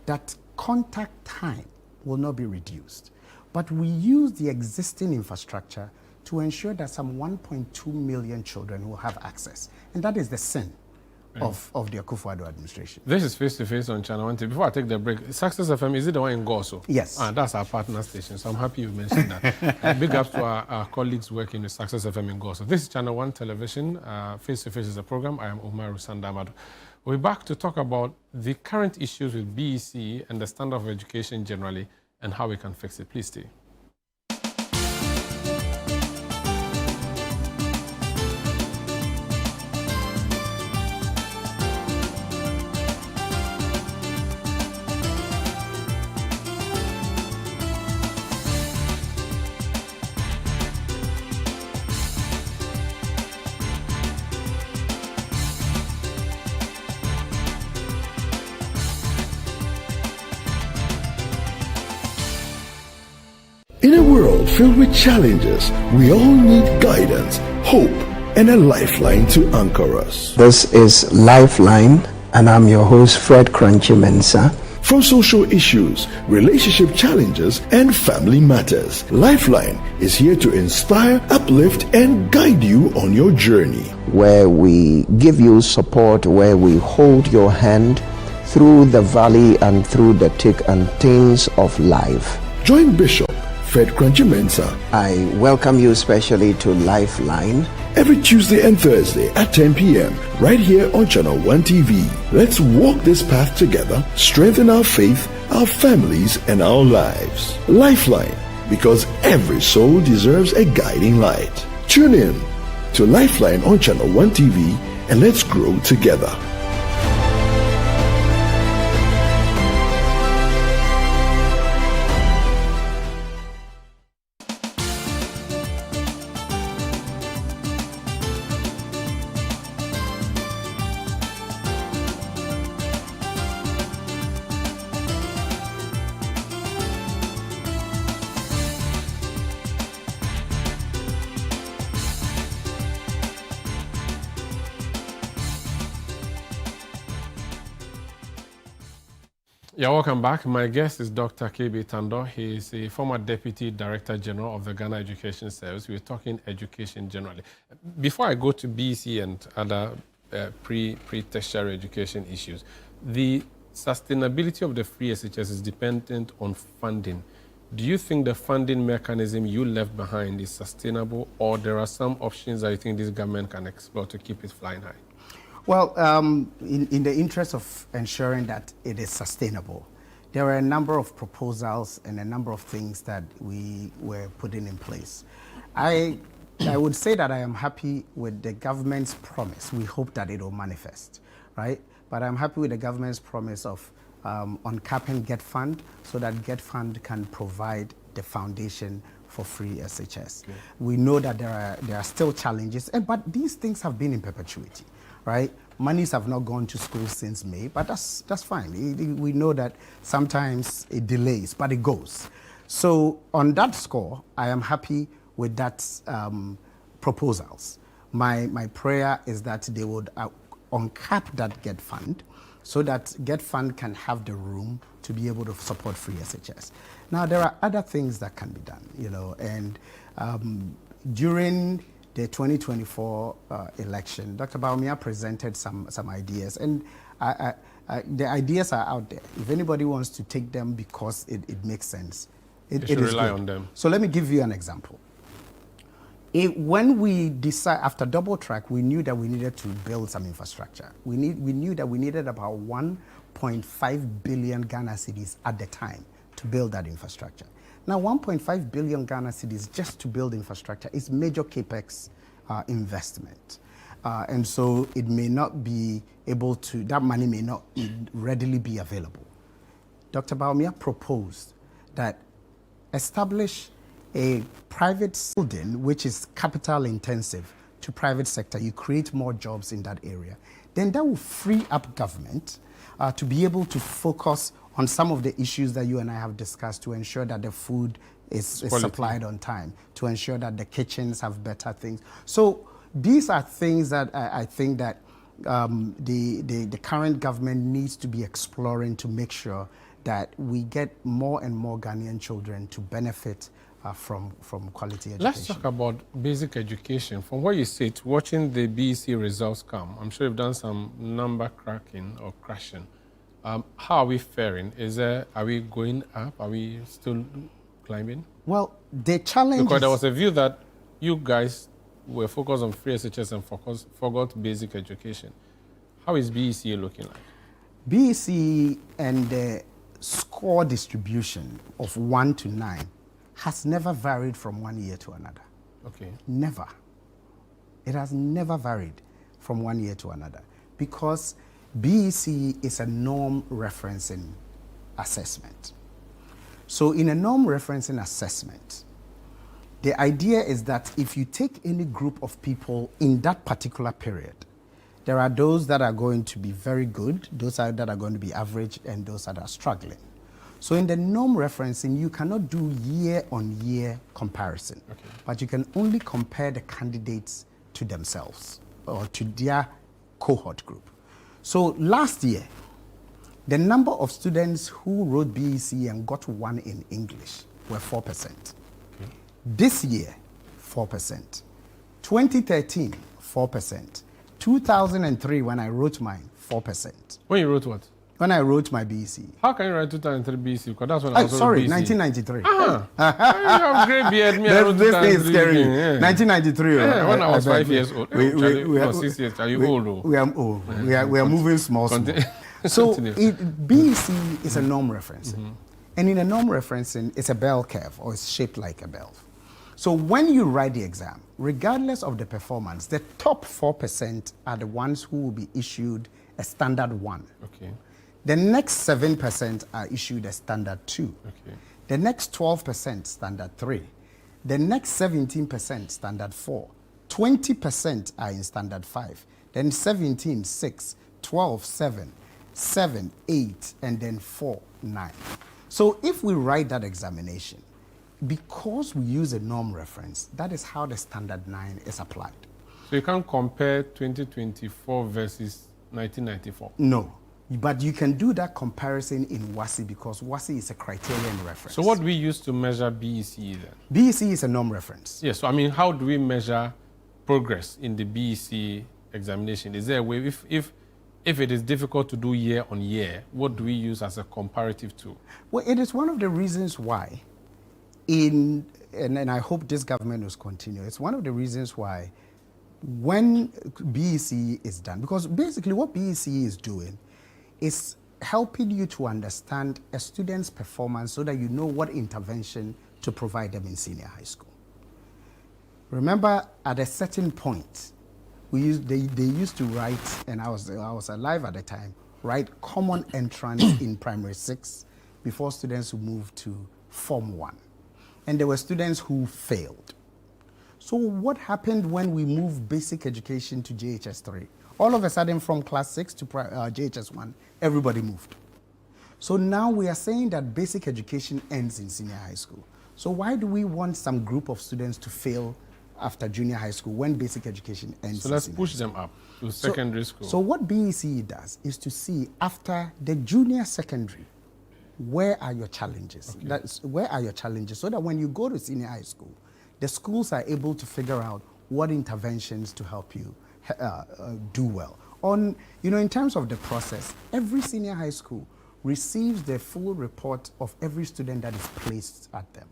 Speaker 3: that contact time will not be reduced. But we use the existing infrastructure to ensure that some 1.2 million children will have access. And that is the sin. of the Akufo-Addo administration.
Speaker 1: This is Face to Face on Channel 1. Before I take the break, Success FM, is it the one in Goso?
Speaker 3: Yes.
Speaker 1: That's our partner station, so I'm happy you mentioned that. Big ups to our colleagues working with Success FM in Goso. This is Channel 1 Television. Face to Face is a program. I am Umaru Sandamado. We're back to talk about the current issues with BEC and the standard of education generally and how we can fix it. Please stay.
Speaker 2: In a world filled with challenges, we all need guidance, hope, and a lifeline to anchor us.
Speaker 8: This is Lifeline, and I'm your host, Fred Crunchy Mensah.
Speaker 2: From social issues, relationship challenges, and family matters, Lifeline is here to inspire, uplift, and guide you on your journey.
Speaker 8: Where we give you support, where we hold your hand through the valley and through the thick and thins of life.
Speaker 2: Join Bishop Fred Crunchy Mensah
Speaker 8: I welcome you especially to Lifeline
Speaker 2: every Tuesday and Thursday at 10 p.m. right here on Channel 1 TV. Let's walk this path together, strengthen our faith, our families, and our lives. Lifeline, because every soul deserves a guiding light. Tune in to Lifeline on Channel 1 TV and let's grow together.
Speaker 1: Yeah, welcome back. My guest is Dr. KB Tando. He is a former Deputy Director General of the Ghana Education Service. We're talking education generally. Before I go to BEC and other pre-tertiary education issues, the sustainability of the free SHS is dependent on funding. Do you think the funding mechanism you left behind is sustainable, or there are some options that you think this government can explore to keep it flying high?
Speaker 3: Well, in the interest of ensuring that it is sustainable, there are a number of proposals and a number of things that we were putting in place. I would say that I am happy with the government's promise. We hope that it will manifest, right? But I'm happy with the government's promise of uncapping Get Fund so that Get Fund can provide the foundation for free SHS. Okay. We know that there are still challenges, but these things have been in perpetuity. Right? Monies have not gone to school since May, but that's fine. We know that sometimes it delays, but it goes. So on that score, I am happy with that proposals. My prayer is that they would uncap that Get Fund so that Get Fund can have the room to be able to support free SHS. Now, there are other things that can be done, and during the 2024 election, Dr. Bawumia presented some ideas, and the ideas are out there. If anybody wants to take them because it makes sense, it
Speaker 1: should
Speaker 3: is
Speaker 1: rely
Speaker 3: good
Speaker 1: on them.
Speaker 3: So let me give you an example. When we decide after double track, we knew that we needed to build some infrastructure. We knew that we needed about 1.5 billion Ghana cedis at the time to build that infrastructure. Now, 1.5 billion Ghana cedis just to build infrastructure is major capex investment. And so it may not be able to, that money may not readily be available. Dr. Bawumia proposed that establish a private building which is capital intensive to private sector. You create more jobs in that area. Then that will free up government to be able to focus on some of the issues that you and I have discussed to ensure that the food is supplied on time, to ensure that the kitchens have better things. So these are things that I think that the current government needs to be exploring to make sure that we get more and more Ghanaian children to benefit from quality education.
Speaker 1: Let's talk about basic education. From where you sit, watching the BEC results come, I'm sure you've done some number cracking or crashing. How are we faring? Are we going up? Are we still climbing?
Speaker 3: Well, the challenge
Speaker 1: Because there was a view that you guys were focused on free SHS and forgot basic education. How is BEC looking like?
Speaker 3: BEC and the score distribution of 1 to 9 has never varied from one year to another.
Speaker 1: Okay.
Speaker 3: Never. It has never varied from one year to another because BEC is a norm referencing assessment. So in a norm referencing assessment, the idea is that if you take any group of people in that particular period, there are those that are going to be very good, those that are going to be average, and those that are struggling. So in the norm referencing, you cannot do year-on-year comparison, but you can only compare the candidates to themselves or to their cohort group. So last year, the number of students who wrote BEC and got 1 in English were 4%. This year, 4%. 2013, 4%. 2003, when I wrote mine, 4%.
Speaker 1: When you wrote what?
Speaker 3: When I wrote my BEC.
Speaker 1: How can you write 2003 BEC? Because that's when I was
Speaker 3: sorry,
Speaker 1: BEC.
Speaker 3: 1993.
Speaker 1: You have grey beard. Me, I wrote
Speaker 3: This thing is
Speaker 1: 2003
Speaker 3: scary.
Speaker 1: again, yeah.
Speaker 3: 1993.
Speaker 1: When I was
Speaker 3: beg
Speaker 1: 5
Speaker 3: you.
Speaker 1: years old.
Speaker 3: We are
Speaker 1: 6 years. Are you old? Though?
Speaker 3: We are old. We are moving small. So BEC is a norm referencing. And in a norm referencing, it's a bell curve or it's shaped like a bell. So when you write the exam, regardless of the performance, the top 4% are the ones who will be issued a standard 1.
Speaker 1: Okay.
Speaker 3: The next 7% are issued a standard 2.
Speaker 1: Okay.
Speaker 3: The next 12% standard 3. The next 17% standard 4. 20% are in standard 5. Then 17, 6, 12, 7, 7, 8, and then 4, 9. So if we write that examination, because we use a norm reference, that is how the standard 9 is applied.
Speaker 1: So you can't compare 2024 versus 1994?
Speaker 3: No, but you can do that comparison in WASSCE because WASSCE is a criterion reference.
Speaker 1: So what do we use to measure BEC then?
Speaker 3: BEC is a norm reference.
Speaker 1: Yes, so I mean, how do we measure progress in the BEC examination? Is there a way, if it is difficult to do year on year, what do we use as a comparative tool? Well,
Speaker 3: it is one of the reasons why and I hope this government will continue. It's one of the reasons why when BEC is done, because basically what BEC is doing is helping you to understand a student's performance so that you know what intervention to provide them in senior high school. Remember, at a certain point, they used to write, and I was alive at the time, write common entrance in primary 6 before students would move to Form 1. And there were students who failed. So what happened when we moved basic education to JHS 3? All of a sudden from class 6 to JHS 1, everybody moved. So now we are saying that basic education ends in senior high school. So why do we want some group of students to fail after junior high school when basic education ends?
Speaker 1: So let's push them up to secondary school.
Speaker 3: So what BEC does is to see after the junior secondary, where are your challenges?
Speaker 1: Okay.
Speaker 3: Where are your challenges? So that when you go to senior high school, the schools are able to figure out what interventions to help you do well. In terms of the process, every senior high school receives the full report of every student that is placed at them.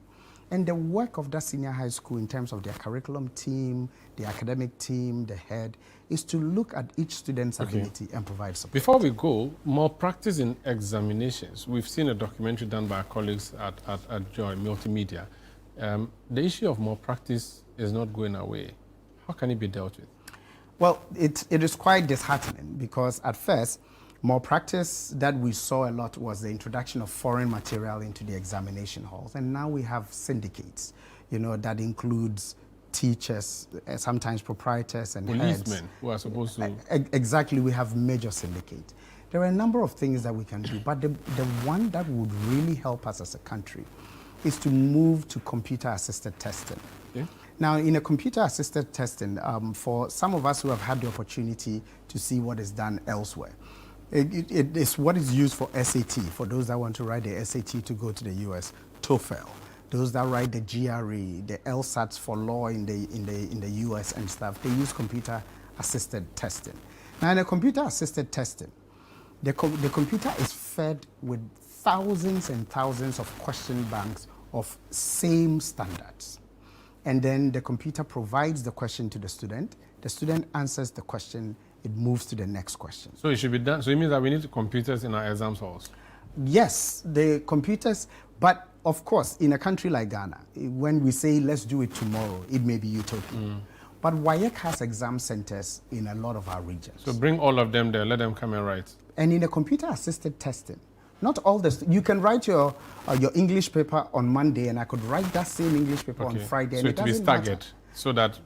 Speaker 3: And the work of that senior high school in terms of their curriculum team, the academic team, the head, is to look at each student's ability and provide support.
Speaker 1: Before we go, more practice in examinations. We've seen a documentary done by our colleagues at Joy Multimedia. The issue of more practice is not going away. How can it be dealt with?
Speaker 3: Well, it is quite disheartening because at first, more practice that we saw a lot was the introduction of foreign material into the examination halls. And now we have syndicates, that includes teachers, sometimes proprietors and
Speaker 1: policemen
Speaker 3: heads.
Speaker 1: Who are supposed to...
Speaker 3: Exactly, we have major syndicates. There are a number of things that we can do, but the one that would really help us as a country is to move to computer-assisted testing.
Speaker 1: Okay.
Speaker 3: Now, in a computer-assisted testing, for some of us who have had the opportunity to see what is done elsewhere, it is what is used for SAT, for those that want to write the SAT to go to the US, TOEFL, those that write the GRE, the LSATs for law in the US and stuff, they use computer-assisted testing. Now, in a computer-assisted testing, the computer is fed with thousands and thousands of question banks of same standards. And then the computer provides the question to the student answers the question, it moves to the next question.
Speaker 1: So it should be done. So it means that we need computers in our exam halls.
Speaker 3: Yes, the computers, but of course, in a country like Ghana, when we say let's do it tomorrow, it may be utopian. But WAEC has exam centers in a lot of our regions.
Speaker 1: So bring all of them there, let them come and write.
Speaker 3: And in a computer-assisted testing, not all you can write your English paper on Monday, and I could write that same English paper on Friday.
Speaker 1: So
Speaker 3: and
Speaker 1: it will be staggered, so that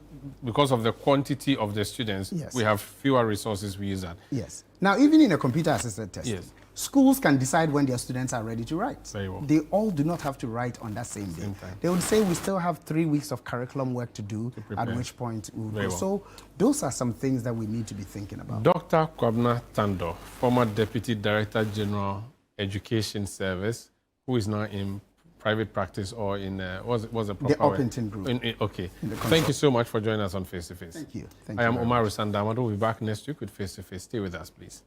Speaker 1: because of the quantity of the students, we have fewer resources, we use that.
Speaker 3: Yes. Now, even in a computer-assisted testing, schools can decide when their students are ready to write.
Speaker 1: Very well.
Speaker 3: They all do not have to write on that same day. They would say we still have 3 weeks of curriculum work to do, at which point we will go.
Speaker 1: Well.
Speaker 3: So those are some things that we need to be thinking about.
Speaker 1: Dr. Kwabena Tando, former Deputy Director General Education Service, who is now in private practice or in what's the proper
Speaker 3: the Orpington Group.
Speaker 1: Okay. Thank you so much for joining us on Face to Face.
Speaker 3: Thank you.
Speaker 1: I am Omar Sandamado. We'll be back next week with Face to Face. Stay with us, please.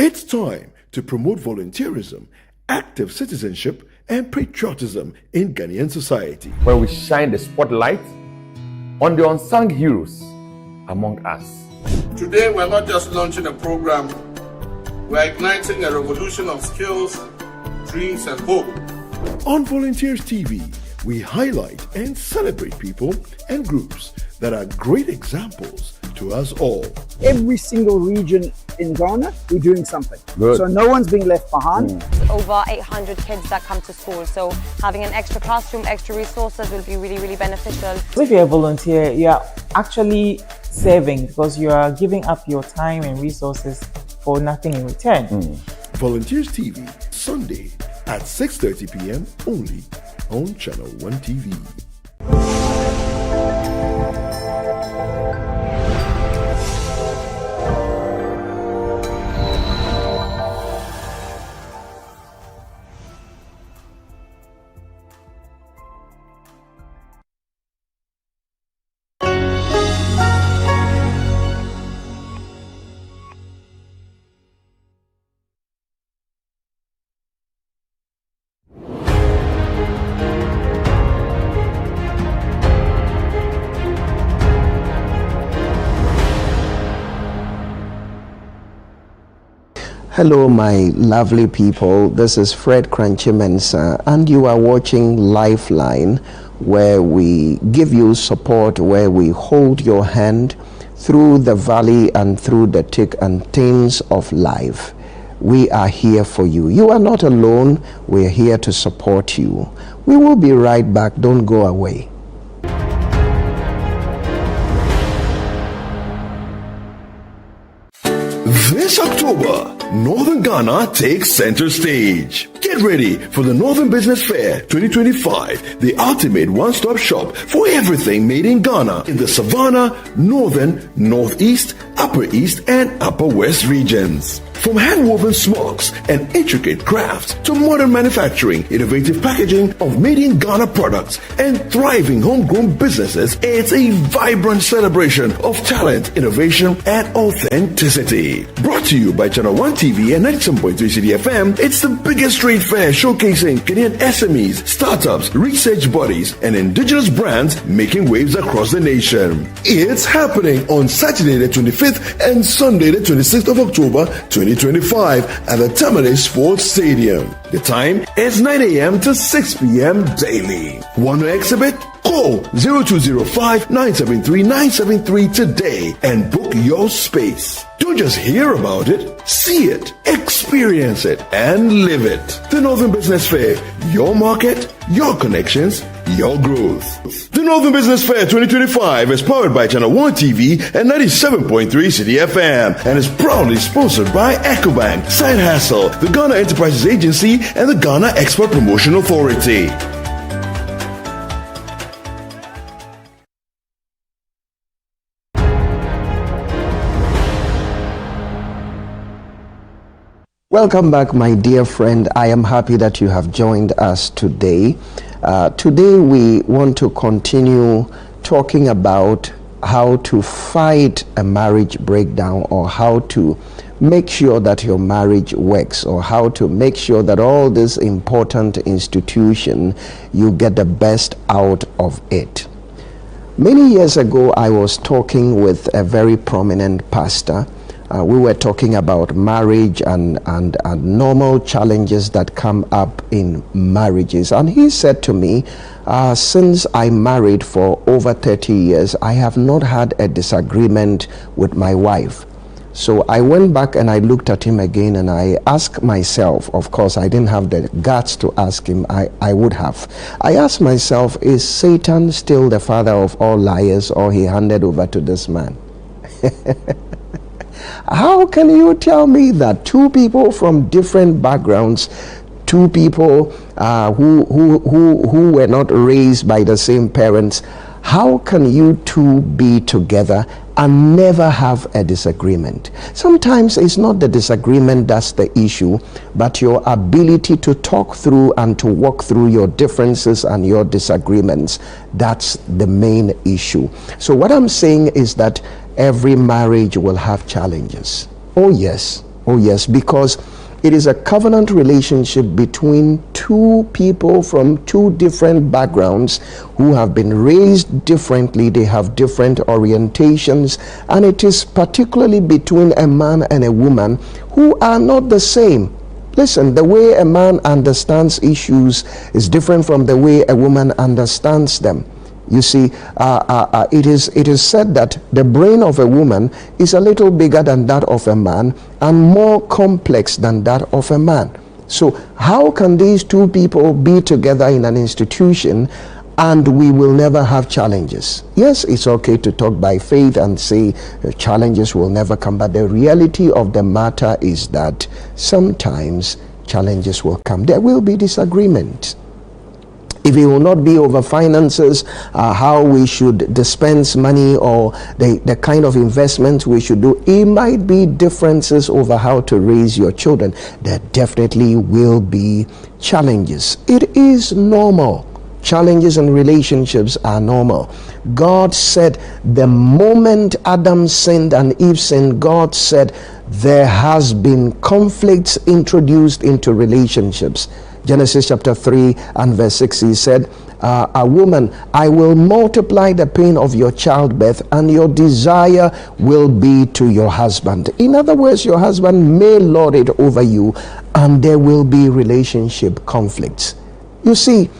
Speaker 2: It's time to promote volunteerism, active citizenship, and patriotism in Ghanaian society,
Speaker 9: where we shine the spotlight on the unsung heroes among us.
Speaker 10: Today, we're not just launching a program, we're igniting a revolution of skills, dreams, and hope.
Speaker 2: On Volunteers TV, we highlight and celebrate people and groups that are great examples to us all.
Speaker 11: Every single region in Ghana, we're doing something.
Speaker 9: Good.
Speaker 11: So no one's being left behind.
Speaker 12: Over 800 kids that come to school, so having an extra classroom, extra resources will be really, really beneficial.
Speaker 13: If you're a volunteer, you are actually serving because you are giving up your time and resources for nothing in return.
Speaker 2: Volunteers TV, Sunday at 6:30 p.m. only on Channel 1 TV.
Speaker 8: Hello, my lovely people. This is Fred Kranchi Mensah, and you are watching Lifeline, where we give you support, where we hold your hand through the valley and through the thick and thins of life. We are here for you. You are not alone. We're here to support you. We will be right back. Don't go away.
Speaker 2: This October, Northern Ghana takes center stage. Get ready for the Northern Business Fair 2025, the ultimate one-stop shop for everything made in Ghana in the Savannah, Northern, Northeast, Upper East, and Upper West regions. From hand-woven smocks and intricate crafts to modern manufacturing, innovative packaging of made-in-Ghana products, and thriving homegrown businesses, it's a vibrant celebration of talent, innovation, and authenticity. Brought to you by Channel 1 TV and 97.3 CDFM, it's the biggest trade fair showcasing Kenyan SMEs, startups, research bodies, and indigenous brands making waves across the nation. It's happening on Saturday the 25th and Sunday the 26th of October 2025 at the Tamale Sports Stadium. The time is 9 a.m. to 6 p.m. daily. Want to exhibit? Call 0205-973-973 today and book your space. Don't just hear about it, see it, experience it, and live it. The Northern Business Fair, your market, your connections, your growth. The Northern Business Fair 2025 is powered by Channel One TV and 97.3 City FM and is proudly sponsored by EcoBank, Side Hustle, the Ghana Enterprises Agency, and the Ghana Export Promotion Authority.
Speaker 8: Welcome back, my dear friend. I am happy that you have joined us today. Today we want to continue talking about how to fight a marriage breakdown, or how to make sure that your marriage works, or how to make sure that all this important institution, you get the best out of it. Many years ago, I was talking with a very prominent pastor. We were talking about marriage and normal challenges that come up in marriages. And he said to me, since I married for over 30 years, I have not had a disagreement with my wife. So I went back and I looked at him again and I asked myself, of course I didn't have the guts to ask him, I would have. I asked myself, is Satan still the father of all liars, or he handed over to this man? How can you tell me that two people from different backgrounds, two people who were not raised by the same parents, how can you two be together and never have a disagreement? Sometimes it's not the disagreement that's the issue, but your ability to talk through and to walk through your differences and your disagreements. That's the main issue. So what I'm saying is that every marriage will have challenges. Oh yes, because it is a covenant relationship between two people from two different backgrounds who have been raised differently. They have different orientations, and it is particularly between a man and a woman who are not the same. Listen, the way a man understands issues is different from the way a woman understands them. You see, it is said that the brain of a woman is a little bigger than that of a man and more complex than that of a man. So how can these two people be together in an institution and we will never have challenges? Yes, it's okay to talk by faith and say challenges will never come, but the reality of the matter is that sometimes challenges will come. There will be disagreement. If it will not be over finances, how we should dispense money, or the kind of investment we should do, it might be differences over how to raise your children. There definitely will be challenges. It is normal. Challenges in relationships are normal. God said the moment Adam sinned and Eve sinned, God said there has been conflicts introduced into relationships. Genesis chapter 3 and verse 6, he said, a woman, I will multiply the pain of your childbirth, and your desire will be to your husband. In other words, your husband may lord it over you, and there will be relationship conflicts. You see,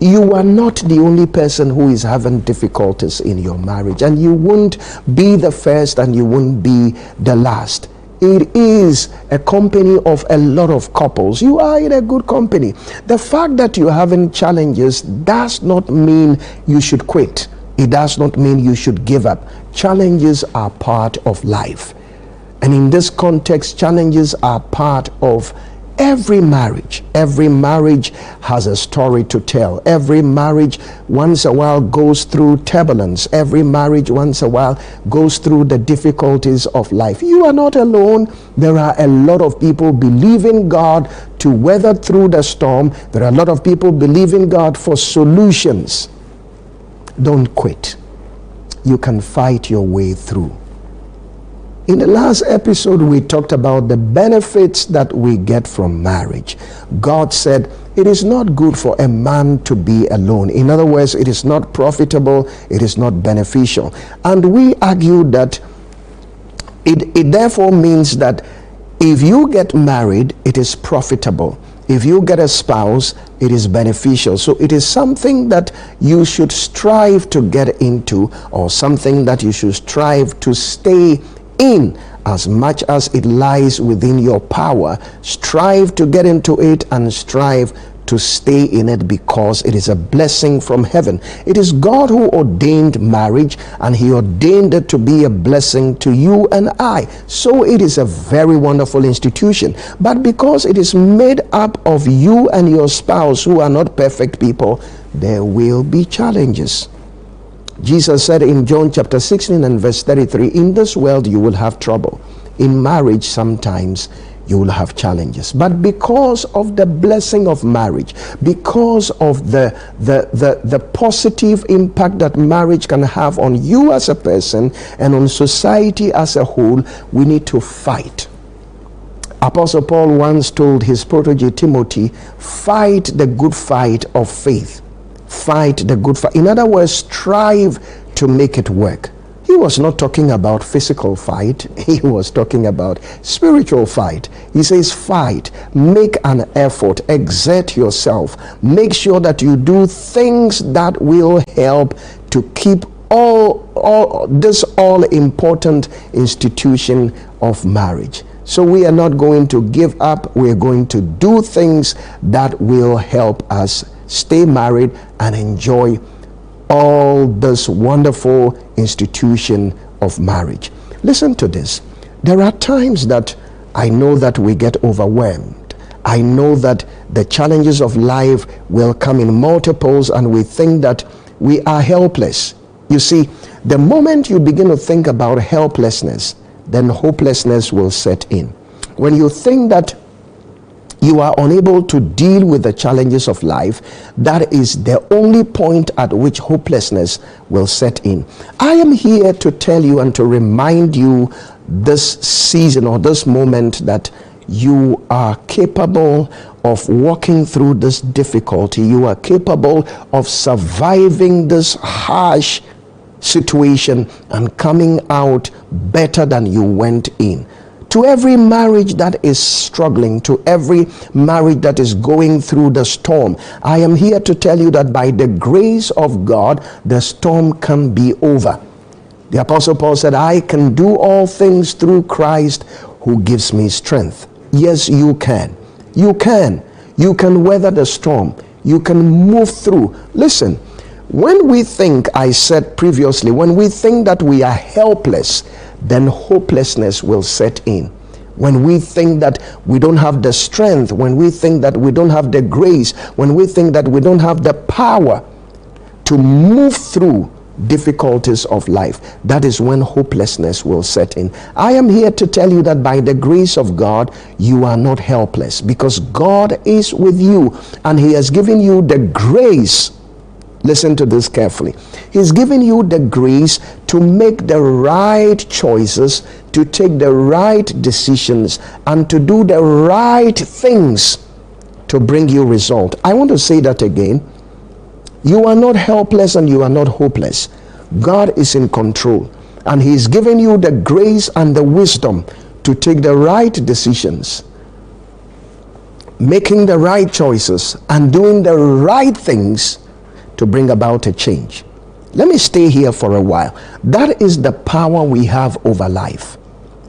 Speaker 8: you are not the only person who is having difficulties in your marriage, and you won't be the first and you won't be the last. It is a company of a lot of couples. You are in a good company. The fact that you're having challenges does not mean you should quit. It does not mean you should give up. Challenges are part of life. And in this context, challenges are part of every marriage. Every marriage has a story to tell. Every marriage once a while goes through turbulence. Every marriage once a while goes through the difficulties of life. You are not alone. There are a lot of people believing God to weather through the storm. There are a lot of people believing God for solutions. Don't quit. You can fight your way through. In the last episode, we talked about the benefits that we get from marriage. God said it is not good for a man to be alone. In other words, it is not profitable, it is not beneficial. And we argued that it therefore means that if you get married, it is profitable. If you get a spouse, it is beneficial. So it is something that you should strive to get into, or something that you should strive to stay in. As much as it lies within your power, strive to get into it and strive to stay in it, because it is a blessing from heaven. It is God who ordained marriage, and he ordained it to be a blessing to you and I. So it is a very wonderful institution. But because it is made up of you and your spouse, who are not perfect people, there will be challenges. Jesus said in John chapter 16 and verse 33, in this world you will have trouble. In marriage sometimes you will have challenges. But because of the blessing of marriage, because of the positive impact that marriage can have on you as a person and on society as a whole, we need to fight. Apostle Paul once told his protege Timothy, fight the good fight of faith. Fight the good fight. In other words, strive to make it work. He was not talking about physical fight. He was talking about spiritual fight. He says, fight, make an effort, exert yourself, make sure that you do things that will help to keep this all important institution of marriage. So we are not going to give up. We are going to do things that will help us stay married and enjoy all this wonderful institution of marriage. Listen to this. There are times that I know that we get overwhelmed. I know that the challenges of life will come in multiples, and we think that we are helpless. You see, the moment you begin to think about helplessness, then hopelessness will set in. When you think that you are unable to deal with the challenges of life, that is the only point at which hopelessness will set in. I am here to tell you and to remind you this season or this moment that you are capable of walking through this difficulty. You are capable of surviving this harsh situation and coming out better than you went in. To every marriage that is struggling, to every marriage that is going through the storm, I am here to tell you that by the grace of God, the storm can be over. The Apostle Paul said, I can do all things through Christ who gives me strength. Yes, you can. You can. You can weather the storm. You can move through. Listen, when we think, I said previously, when we think that we are helpless, then hopelessness will set in. When we think that we don't have the strength, when we think that we don't have the grace, when we think that we don't have the power to move through difficulties of life, that is when hopelessness will set in. I am here to tell you that by the grace of God, you are not helpless, because God is with you and he has given you the grace. Listen to this carefully. He's given you the grace to make the right choices, to take the right decisions, and to do the right things to bring you result. I want to say that again. You are not helpless and you are not hopeless. God is in control, and he's given you the grace and the wisdom to take the right decisions, making the right choices, and doing the right things to bring about a change. Let me stay here for a while. That is the power we have over life.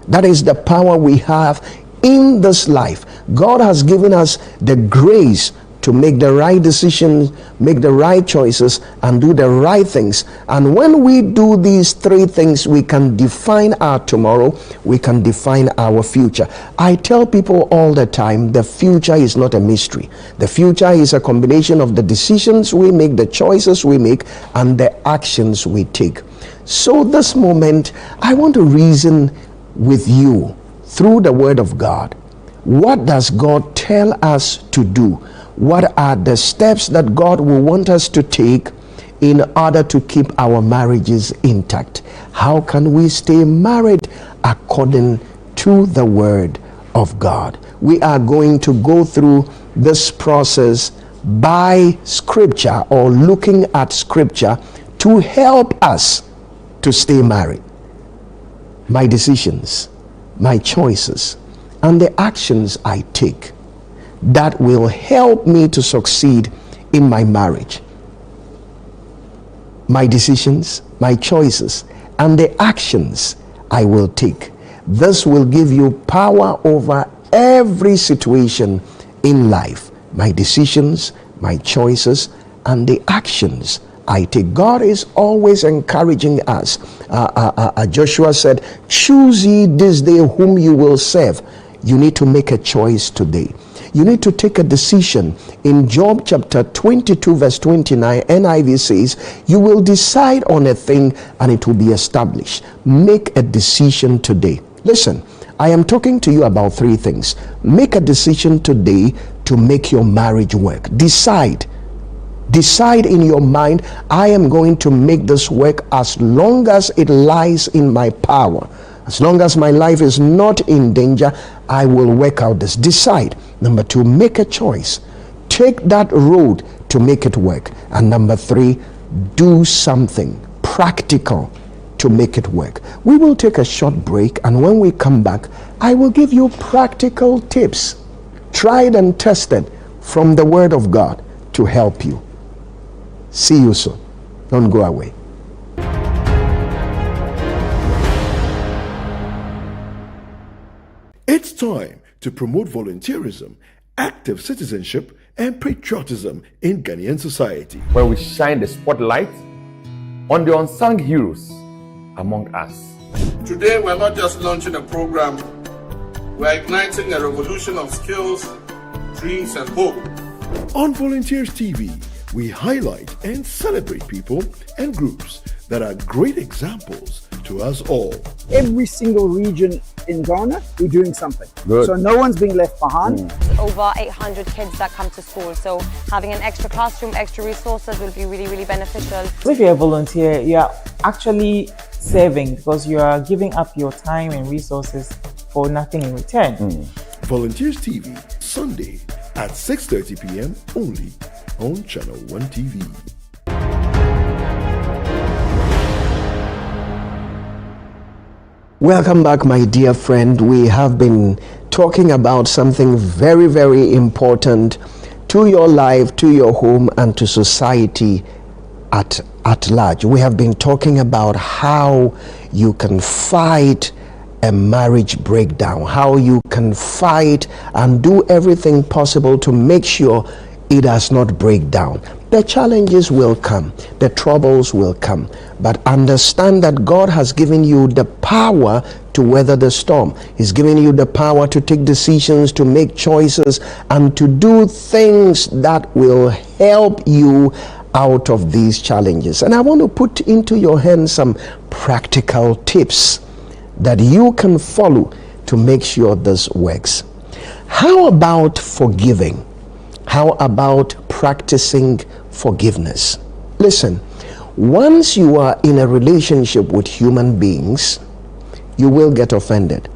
Speaker 8: That is the power we have in this life. God has given us the grace to make the right decisions, make the right choices, and do the right things. And when we do these three things, we can define our tomorrow, we can define our future. I tell people all the time, the future is not a mystery. The future is a combination of the decisions we make, the choices we make, and the actions we take. So this moment, I want to reason with you through the Word of God. What does God tell us to do? What are the steps that God will want us to take in order to keep our marriages intact? How can we stay married according to the Word of God? We are going to go through this process by Scripture, or looking at Scripture to help us to stay married. My decisions, my choices, and the actions I take that will help me to succeed in my marriage. My decisions, my choices, and the actions I will take. This will give you power over every situation in life. My decisions, my choices, and the actions I take. God is always encouraging us. Joshua said, choose ye this day whom you will serve. You need to make a choice today. You need to take a decision. In Job chapter 22 verse 29, NIV says, you will decide on a thing and it will be established. Make a decision today. Listen, I am talking to you about three things. Make a decision today to make your marriage work. Decide in your mind, I am going to make this work as long as it lies in my power. As long as my life is not in danger, I will work out this. Decide. Number two, make a choice. Take that road to make it work. And number three, do something practical to make it work. We will take a short break, and when we come back, I will give you practical tips, tried and tested from the Word of God to help you. See you soon. Don't go away.
Speaker 2: It's time to promote volunteerism, active citizenship, and patriotism in Ghanaian society,
Speaker 9: where we shine the spotlight on the unsung heroes among us.
Speaker 10: Today, we're not just launching a program, we're igniting a revolution of skills, dreams, and hope.
Speaker 2: On Volunteers TV, we highlight and celebrate people and groups that are great examples to us all.
Speaker 11: Every single region in Ghana, we're doing something.
Speaker 9: Good.
Speaker 11: So no one's being left behind.
Speaker 12: Over 800 kids that come to school, so having an extra classroom, extra resources will be really, really beneficial.
Speaker 13: If you're a volunteer, you're actually serving because you are giving up your time and resources for nothing in return.
Speaker 2: Volunteers TV, Sunday at 6:30 p.m. only on Channel 1 TV.
Speaker 8: Welcome back, my dear friend. We have been talking about something very, very important to your life, to your home, and to society at large. We have been talking about how you can fight a marriage breakdown, how you can fight and do everything possible to make sure it does not break down. The challenges will come, the troubles will come, but understand that God has given you the power to weather the storm. He's given you the power to take decisions, to make choices, and to do things that will help you out of these challenges. And I want to put into your hands some practical tips that you can follow to make sure this works. How about forgiving? How about practicing forgiveness? Listen, once you are in a relationship with human beings, you will get offended.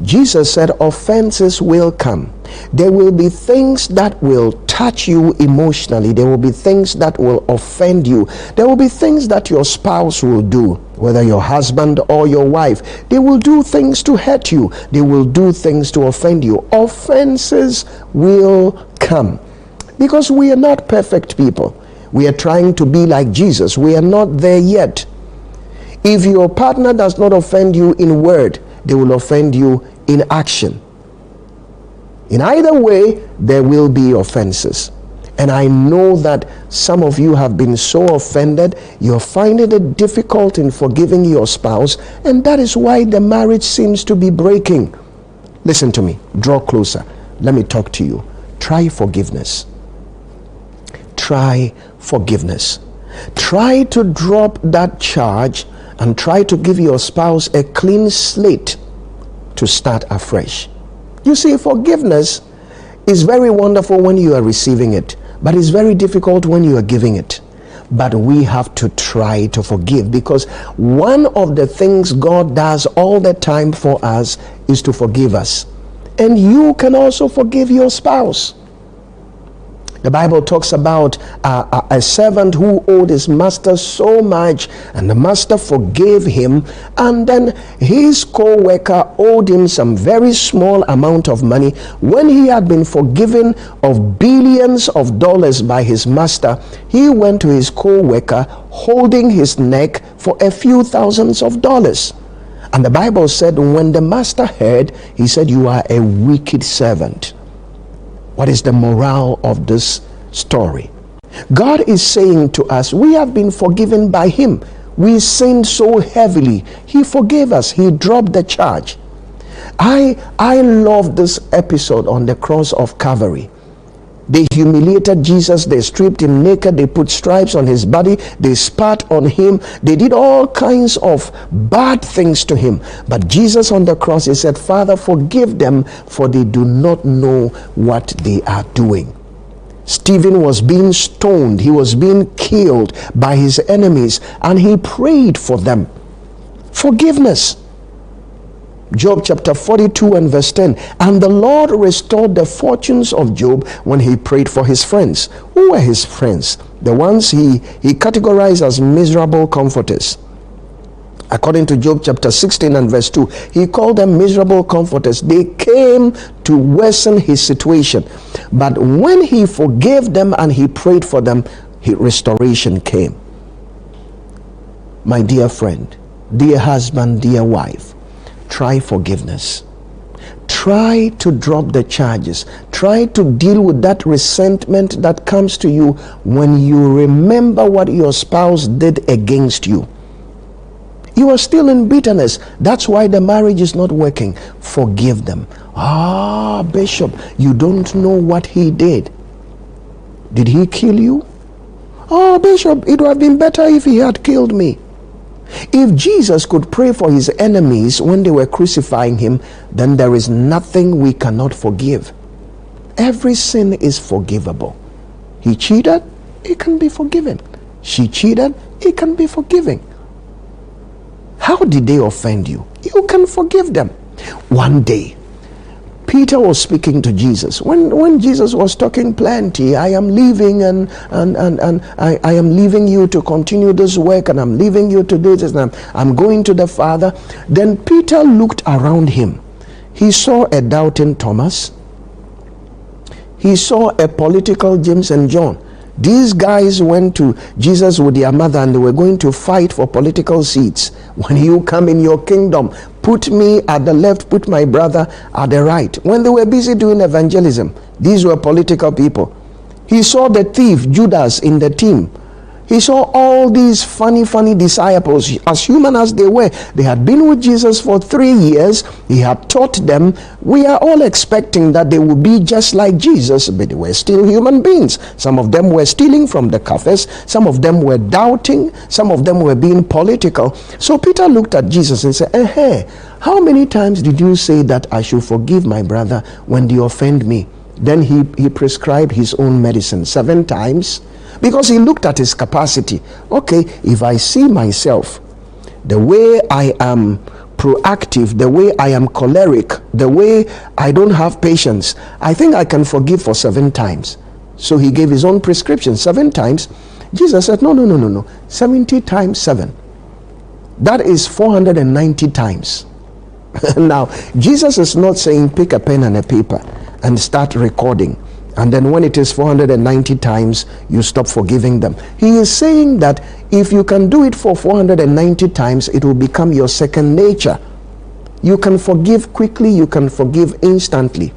Speaker 8: Jesus said offenses will come. There will be things that will touch you emotionally. There will be things that will offend you. There will be things that your spouse will do, whether your husband or your wife. They will do things to hurt you. They will do things to offend you. Offenses will come because we are not perfect people. We are trying to be like Jesus. We are not there yet. If your partner does not offend you in word, they will offend you in action. In either way, there will be offenses. And I know that some of you have been so offended, you're finding it difficult in forgiving your spouse, and that is why the marriage seems to be breaking. Listen to me. Draw closer. Let me talk to you. Try forgiveness. Try forgiveness. Try to drop that charge and try to give your spouse a clean slate to start afresh. You see, forgiveness is very wonderful when you are receiving it, but it's very difficult when you are giving it. But we have to try to forgive, because one of the things God does all the time for us is to forgive us. And you can also forgive your spouse. The Bible talks about a servant who owed his master so much, and the master forgave him, and then his co-worker owed him some very small amount of money. When he had been forgiven of billions of dollars by his master, he went to his co-worker holding his neck for a few thousands of dollars. And the Bible said when the master heard, he said, "You are a wicked servant." What is the morale of this story? God is saying to us, we have been forgiven by him. We sinned so heavily. He forgave us. He dropped the charge. I love this episode on the cross of Calvary. They humiliated Jesus, they stripped him naked, they put stripes on his body, they spat on him, they did all kinds of bad things to him. But Jesus on the cross, he said, "Father, forgive them, for they do not know what they are doing." Stephen was being stoned, he was being killed by his enemies, and he prayed for them. Forgiveness. Job chapter 42 and verse 10. And the Lord restored the fortunes of Job when he prayed for his friends. Who were his friends? The ones he categorized as miserable comforters. According to Job chapter 16 and verse 2, he called them miserable comforters. They came to worsen his situation. But when he forgave them and he prayed for them, restoration came. My dear friend, dear husband, dear wife, try forgiveness. Try to drop the charges. Try to deal with that resentment that comes to you when you remember what your spouse did against you. You are still in bitterness. That's why the marriage is not working. Forgive them. Ah, Bishop, you don't know what he did. Did he kill you? Oh, Bishop, it would have been better if he had killed me. If Jesus could pray for his enemies when they were crucifying him, then there is nothing we cannot forgive. Every sin is forgivable. He cheated, it can be forgiven. She cheated, it can be forgiven. How did they offend you? You can forgive them. One day, Peter was speaking to Jesus. When Jesus was talking plenty, I am leaving and I am leaving you to continue this work, and I'm leaving you to do this, and I'm going to the Father. Then Peter looked around him. He saw a doubting Thomas. He saw a political James and John. These guys went to Jesus with their mother and they were going to fight for political seats. When you come in your kingdom, put me at the left, put my brother at the right. When they were busy doing evangelism, these were political people. He saw the thief Judas in the team. He saw all these funny disciples, as human as they were. They had been with Jesus for 3 years. He had taught them. We are all expecting that they would be just like Jesus, but they were still human beings. Some of them were stealing from the cafes. Some of them were doubting. Some of them were being political. So Peter looked at Jesus and said, how many times did you say that I should forgive my brother when they offend me? Then he prescribed his own medicine 7 times. Because he looked at his capacity. Okay, if I see myself, the way I am proactive, the way I am choleric, the way I don't have patience, I think I can forgive for 7 times. So he gave his own prescription 7 times. Jesus said, no. 70 times 7. That is 490 times. Now, Jesus is not saying pick a pen and a paper and start recording. And then when it is 490 times, you stop forgiving them. He is saying that if you can do it for 490 times, it will become your second nature. You can forgive quickly, you can forgive instantly.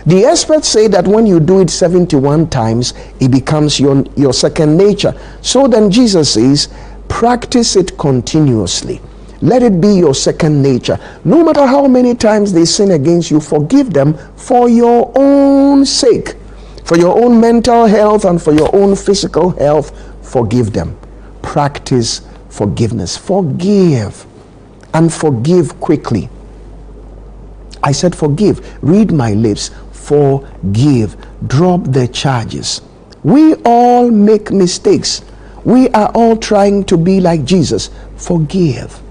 Speaker 8: The experts say that when you do it 71 times, it becomes your second nature. So then Jesus says, practice it continuously. Let it be your second nature. No matter how many times they sin against you, forgive them for your own sake. For your own mental health and for your own physical health, forgive them. Practice forgiveness. Forgive. And forgive quickly. I said forgive. Read my lips. Forgive. Drop the charges. We all make mistakes. We are all trying to be like Jesus. Forgive.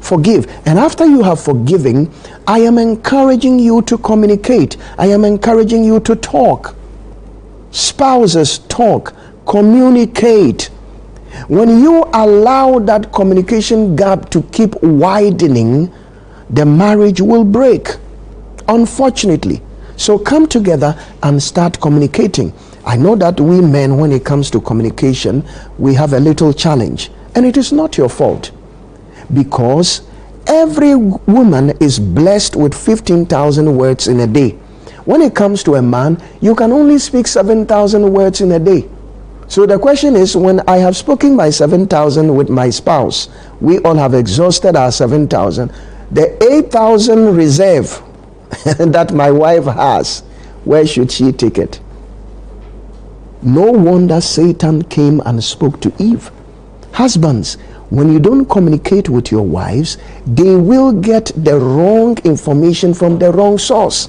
Speaker 8: Forgive. And after you have forgiven, I am encouraging you to communicate. I am encouraging you to talk. Spouses, talk, communicate. When you allow that communication gap to keep widening, the marriage will break, unfortunately. So come together and start communicating. I know that we men, when it comes to communication, we have a little challenge, and it is not your fault, because every woman is blessed with 15,000 words in a day. When it comes to a man, you can only speak 7,000 words in a day. So the question is, when I have spoken my 7,000 with my spouse, we all have exhausted our 7,000. The 8,000 reserve that my wife has, where should she take it? No wonder Satan came and spoke to Eve. Husbands, when you don't communicate with your wives, they will get the wrong information from the wrong source.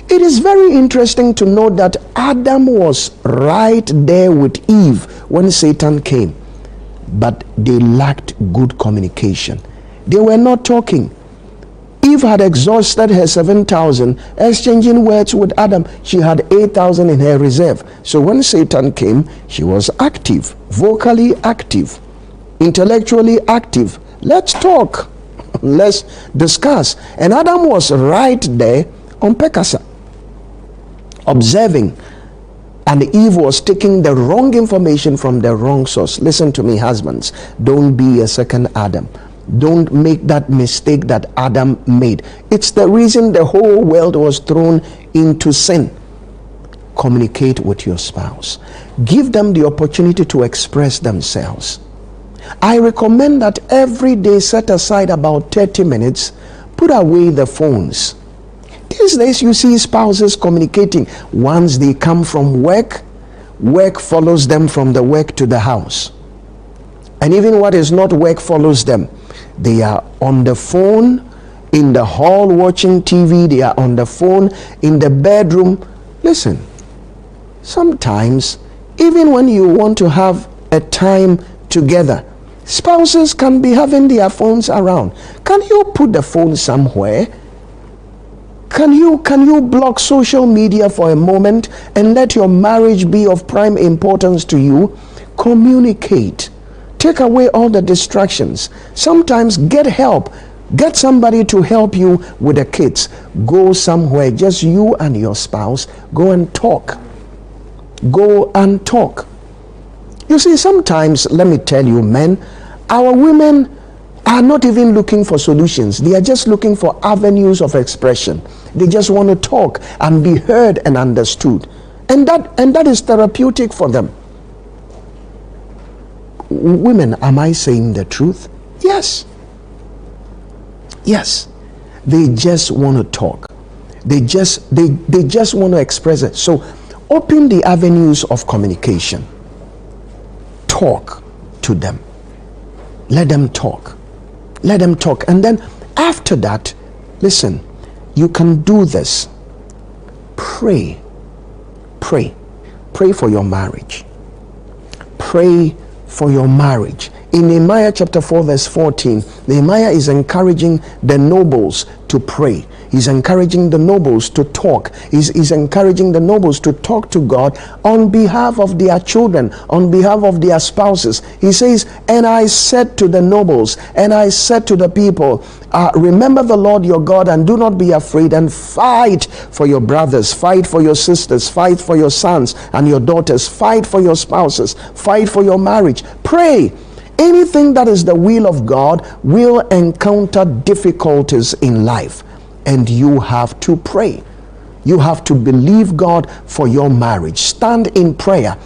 Speaker 8: It is very interesting to know that Adam was right there with Eve when Satan came, but they lacked good communication. They were not talking. Eve had exhausted her 7,000 exchanging words with Adam. She had 8,000 in her reserve. So when Satan came, she was active, vocally active, intellectually active. Let's talk. Let's discuss. And Adam was right there on Pekasa, observing, and Eve was taking the wrong information from the wrong source. Listen to me, husbands. Don't be a second Adam. Don't make that mistake that Adam made. It's the reason the whole world was thrown into sin. Communicate with your spouse. Give them the opportunity to express themselves. I recommend that every day set aside about 30 minutes. Put away the phones. These days you see spouses communicating. Once they come from work, work follows them from the work to the house. And even what is not work follows them. They are on the phone, in the hall watching TV. They are on the phone, in the bedroom. Listen, sometimes, even when you want to have a time together, spouses can be having their phones around. Can you put the phone somewhere? Can you block social media for a moment and let your marriage be of prime importance to you? Communicate. Take away all the distractions. Sometimes get help. Get somebody to help you with the kids. Go somewhere, just you and your spouse. Go and talk. Go and talk. You see, sometimes, let me tell you, men, our women are not even looking for solutions. They are just looking for avenues of expression. They just want to talk and be heard and understood. And that is therapeutic for them. Women, am I saying the truth? Yes. Yes. They just want to talk. They just want to express it. So open the avenues of communication. Talk to them. Let them talk. Let them talk. And then after that, listen, you can do this. Pray. Pray. Pray for your marriage. Pray for your marriage. In Nehemiah chapter 4 verse 14, Nehemiah is encouraging the nobles to pray. He's encouraging the nobles to talk. He's encouraging the nobles to talk to God on behalf of their children, on behalf of their spouses. He says, and I said to the nobles, and I said to the people, remember the Lord your God and do not be afraid, and fight for your brothers, fight for your sisters, fight for your sons and your daughters, fight for your spouses, fight for your marriage. Pray. Anything that is the will of God will encounter difficulties in life, and you have to pray. You have to believe God for your marriage. Stand in prayer.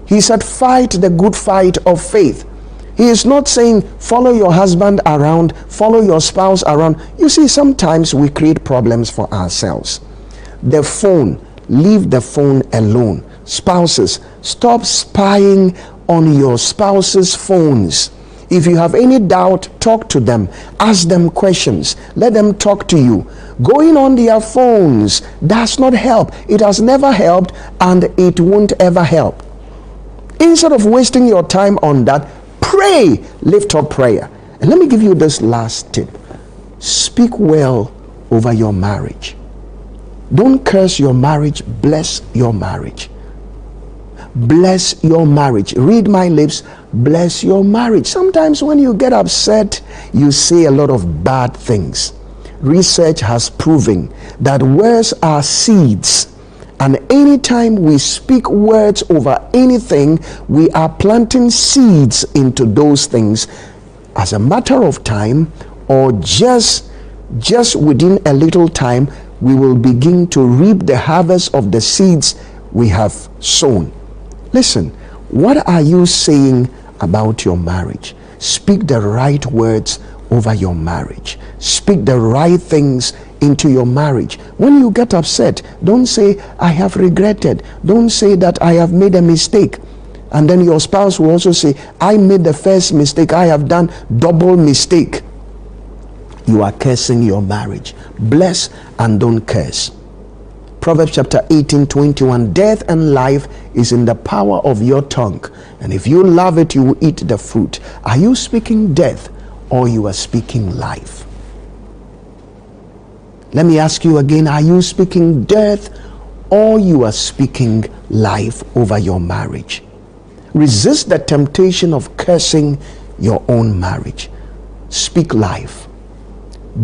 Speaker 8: He said, fight the good fight of faith. He is not saying follow your husband around, follow your spouse around. You see, sometimes we create problems for ourselves. The phone, leave the phone alone. Spouses, stop spying on your spouse's phones. If you have any doubt, talk to them. Ask them questions. Let them talk to you. Going on their phones does not help. It has never helped, and it won't ever help. Instead of wasting your time on that, pray. Lift up prayer. And let me give you this last tip. Speak well over your marriage. Don't curse your marriage. Bless your marriage. bless your marriage. Read my lips, bless your marriage. Sometimes when you get upset, you say a lot of bad things. Research has proven that words are seeds, and anytime we speak words over anything, we are planting seeds into those things. As a matter of time, or just within a little time, we will begin to reap the harvest of the seeds we have sown. Listen, what are you saying about your marriage? Speak the right words over your marriage. Speak the right things into your marriage. When you get upset, don't say, I have regretted. Don't say that I have made a mistake. And then your spouse will also say, I made the first mistake. I have done double mistake. You are cursing your marriage. Bless and don't curse. Proverbs chapter 18:21, death and life is in the power of your tongue, and if you love it, you will eat the fruit. Are you speaking death or you are speaking life? Let me ask you again, are you speaking death or you are speaking life over your marriage? Resist the temptation of cursing your own marriage. Speak life.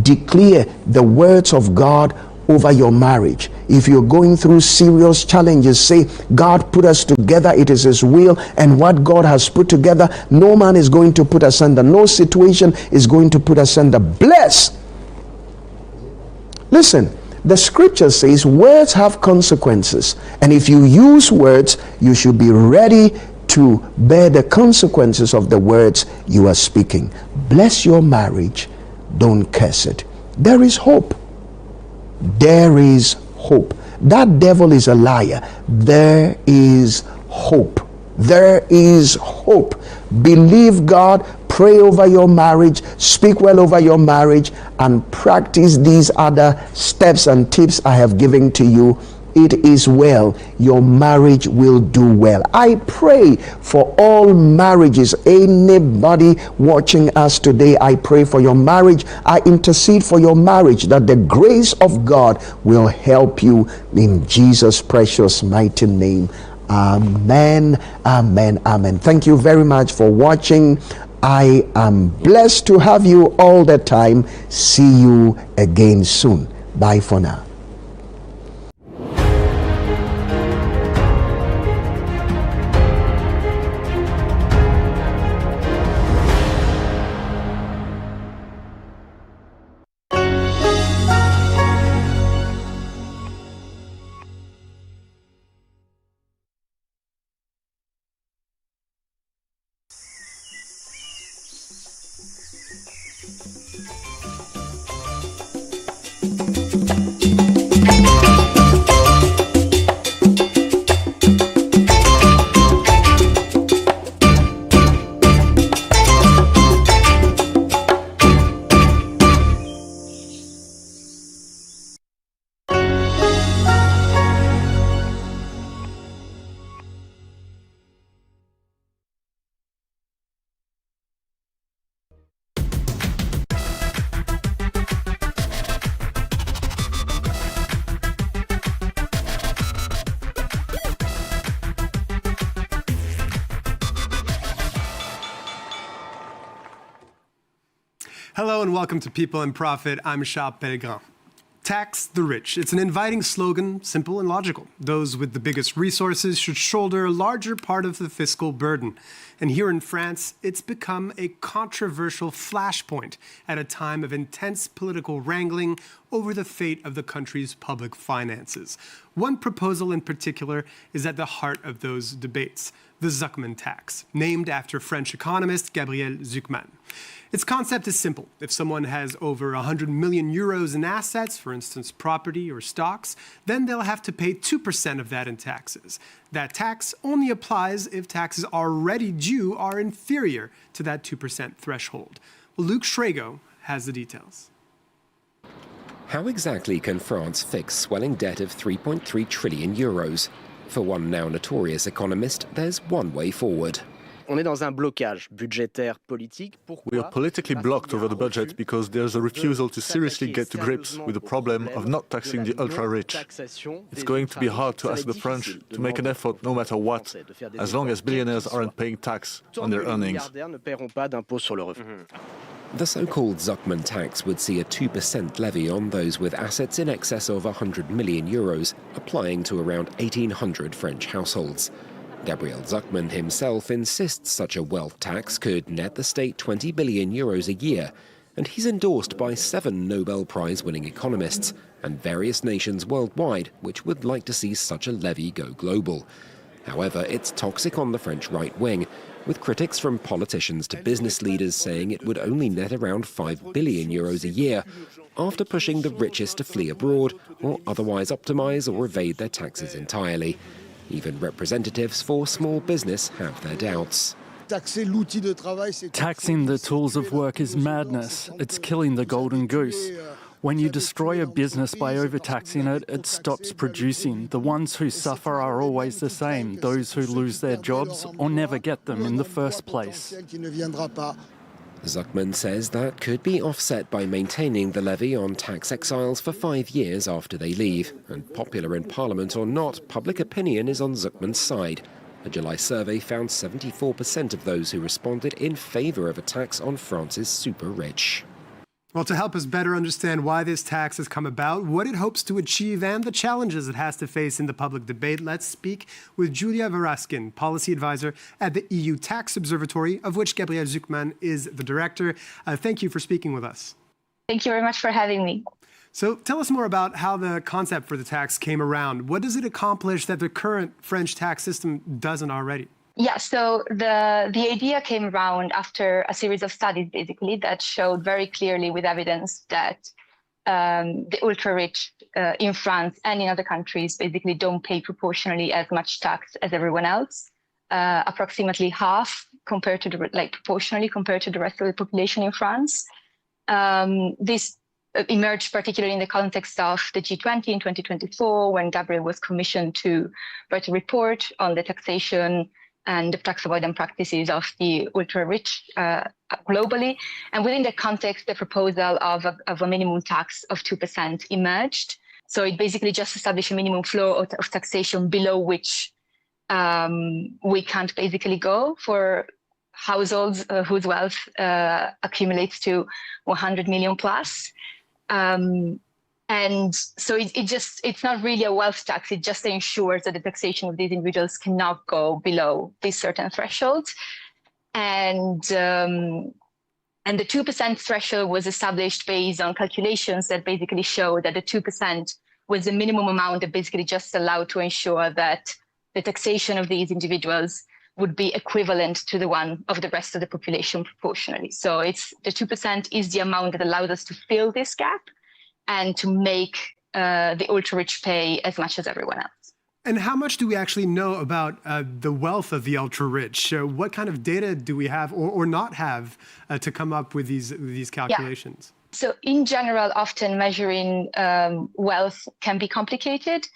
Speaker 8: Declare the words of God over your marriage. If you're going through serious challenges, say, God put us together, it is His will, and what God has put together, no man is going to put asunder. No situation is going to put asunder. Bless. Listen, the scripture says words have consequences, and if you use words, you should be ready to bear the consequences of the words you are speaking. Bless your marriage, don't curse it. There is hope. There is hope. That devil is a liar. There is hope. There is hope. Believe God, pray over your marriage, speak well over your marriage, and practice these other steps and tips I have given to you. It is well. Your marriage will do well. I pray for all marriages. Anybody watching us today, I pray for your marriage. I intercede for your marriage, that the grace of God will help you in Jesus' precious mighty name. Amen, amen, amen. Thank you very much for watching. I am blessed to have you all the time. See you again soon. Bye for now.
Speaker 14: Hello and welcome to People and Profit. I'm Charles Pellegrin. Tax the rich. It's an inviting slogan, simple and logical. Those with the biggest resources should shoulder a larger part of the fiscal burden. And here in France, it's become a controversial flashpoint at a time of intense political wrangling over the fate of the country's public finances. One proposal in particular is at the heart of those debates, the Zuckman tax, named after French economist Gabriel Zucman. Its concept is simple. If someone has over 100 million euros in assets, for instance, property or stocks, then they'll have to pay 2% of that in taxes. That tax only applies if taxes already due are inferior to that 2% threshold. Well, Luc Schrago has the details.
Speaker 15: How exactly can France fix swelling debt of 3.3 trillion euros? For one now notorious economist, there's one way forward.
Speaker 16: On est dans un blocage budgétaire politique.
Speaker 17: We are politically blocked over the budget because there's a refusal to seriously get to grips with the problem of not taxing the ultra-rich. It's going to be hard to ask the French to make an effort no matter what, as long as billionaires aren't paying tax on their earnings.
Speaker 15: The so-called Zuckman tax would see a 2% levy on those with assets in excess of 100 million euros, applying to around 1,800 French households. Gabriel Zuckman himself insists such a wealth tax could net the state 20 billion euros a year, and he's endorsed by 7 Nobel Prize-winning economists and various nations worldwide which would like to see such a levy go global. However, it's toxic on the French right wing, with critics from politicians to business leaders saying it would only net around 5 billion euros a year, after pushing the richest to flee abroad or otherwise optimize or evade their taxes entirely. Even representatives for small business have their doubts.
Speaker 18: Taxing the tools of work is madness. It's killing the golden goose. When you destroy a business by overtaxing it, it stops producing. The ones who suffer are always the same, those who lose their jobs or never get them in the first place.
Speaker 15: Zuckman says that could be offset by maintaining the levy on tax exiles for 5 years after they leave. And popular in Parliament or not, public opinion is on Zuckman's side. A July survey found 74% of those who responded in favour of a tax on France's super-rich.
Speaker 14: Well, to help us better understand why this tax has come about, what it hopes to achieve, and the challenges it has to face in the public debate, let's speak with Julia Veraskin, policy advisor at the EU Tax Observatory, of which Gabriel Zuckman is the director. Thank you for speaking with us.
Speaker 19: Thank you very much for having me.
Speaker 14: So tell us more about how the concept for the tax came around. What does it accomplish that the current French tax system doesn't already?
Speaker 19: Yeah, so the idea came around after a series of studies, basically, that showed very clearly with evidence that the ultra-rich in France and in other countries basically don't pay proportionally as much tax as everyone else, approximately half compared to proportionally compared to the rest of the population in France. This emerged particularly in the context of the G20 in 2024, when Gabriel was commissioned to write a report on the taxation and the tax avoidance practices of the ultra-rich globally. And within that context, the proposal of a minimum tax of 2% emerged. So it basically just established a minimum floor of taxation below which we can't basically go for households whose wealth accumulates to 100 million plus. And so it's not really a wealth tax. It just ensures that the taxation of these individuals cannot go below this certain threshold. And the 2% threshold was established based on calculations that basically show that the 2% was the minimum amount that basically just allowed to ensure that the taxation of these individuals would be equivalent to the one of the rest of the population proportionally. So the 2% is the amount that allows us to fill this gap and to make the ultra-rich pay as much as everyone else.
Speaker 14: And how much do we actually know about the wealth of the ultra-rich? What kind of data do we have or not have to come up with these calculations?
Speaker 19: Yeah. So in general, often measuring wealth can be complicated.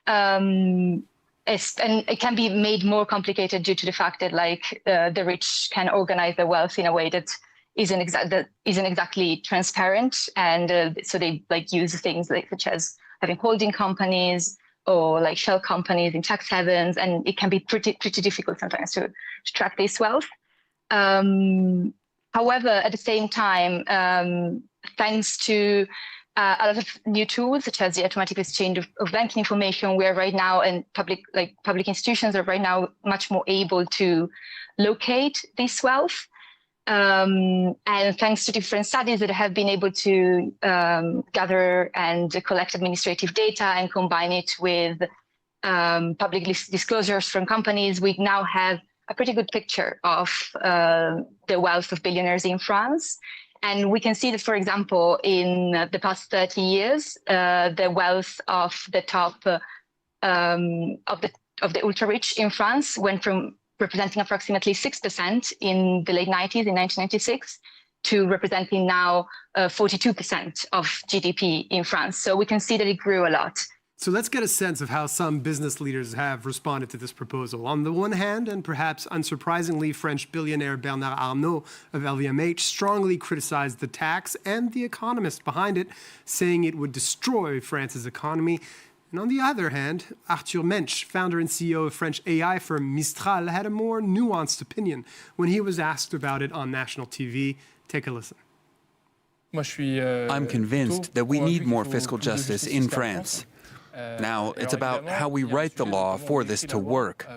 Speaker 19: And it can be made more complicated due to the fact that the rich can organize their wealth in a way that isn't exactly transparent, and so they use things such as having holding companies or shell companies in tax havens, and it can be pretty difficult sometimes to track this wealth. However, at the same time, thanks to a lot of new tools such as the automatic exchange of banking information, we are right now, and public institutions are right now much more able to locate this wealth. And thanks to different studies that have been able to gather and collect administrative data and combine it with public disclosures from companies, we now have a pretty good picture of the wealth of billionaires in France. And we can see that, for example, in the past 30 years, the wealth of the top of the ultra-rich in France went from representing approximately 6% in the late 90s, in 1996, to representing now 42% of GDP in France. So we can see that it grew a lot.
Speaker 14: So let's get a sense of how some business leaders have responded to this proposal. On the one hand, and perhaps unsurprisingly, French billionaire Bernard Arnault of LVMH strongly criticized the tax and the economists behind it, saying it would destroy France's economy. And on the other hand, Arthur Mensch, founder and CEO of French AI firm Mistral, had a more nuanced opinion when he was asked about it on national TV. Take a listen.
Speaker 20: I'm convinced that we need more fiscal justice in France. Now, it's about how we write the law for this to work.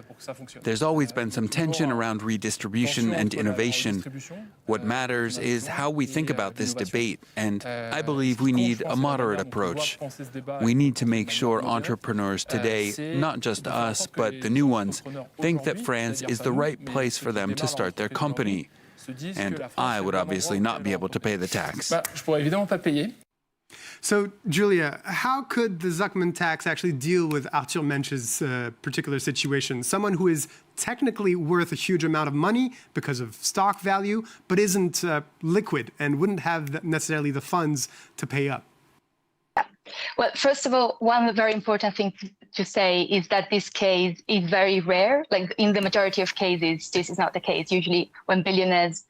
Speaker 20: There's always been some tension around redistribution and innovation. What matters is how we think about this debate, and I believe we need a moderate approach. We need to make sure entrepreneurs today, not just us, but the new ones, think that France is the right place for them to start their company. And I would obviously not be able to pay the tax.
Speaker 14: So, Julia, how could the Zucman tax actually deal with Arthur Mensch's particular situation? Someone who is technically worth a huge amount of money because of stock value, but isn't liquid and wouldn't have necessarily the funds to pay up.
Speaker 19: Well, first of all, one very important thing to say is that this case is very rare. Like in the majority of cases, this is not the case. Usually when billionaires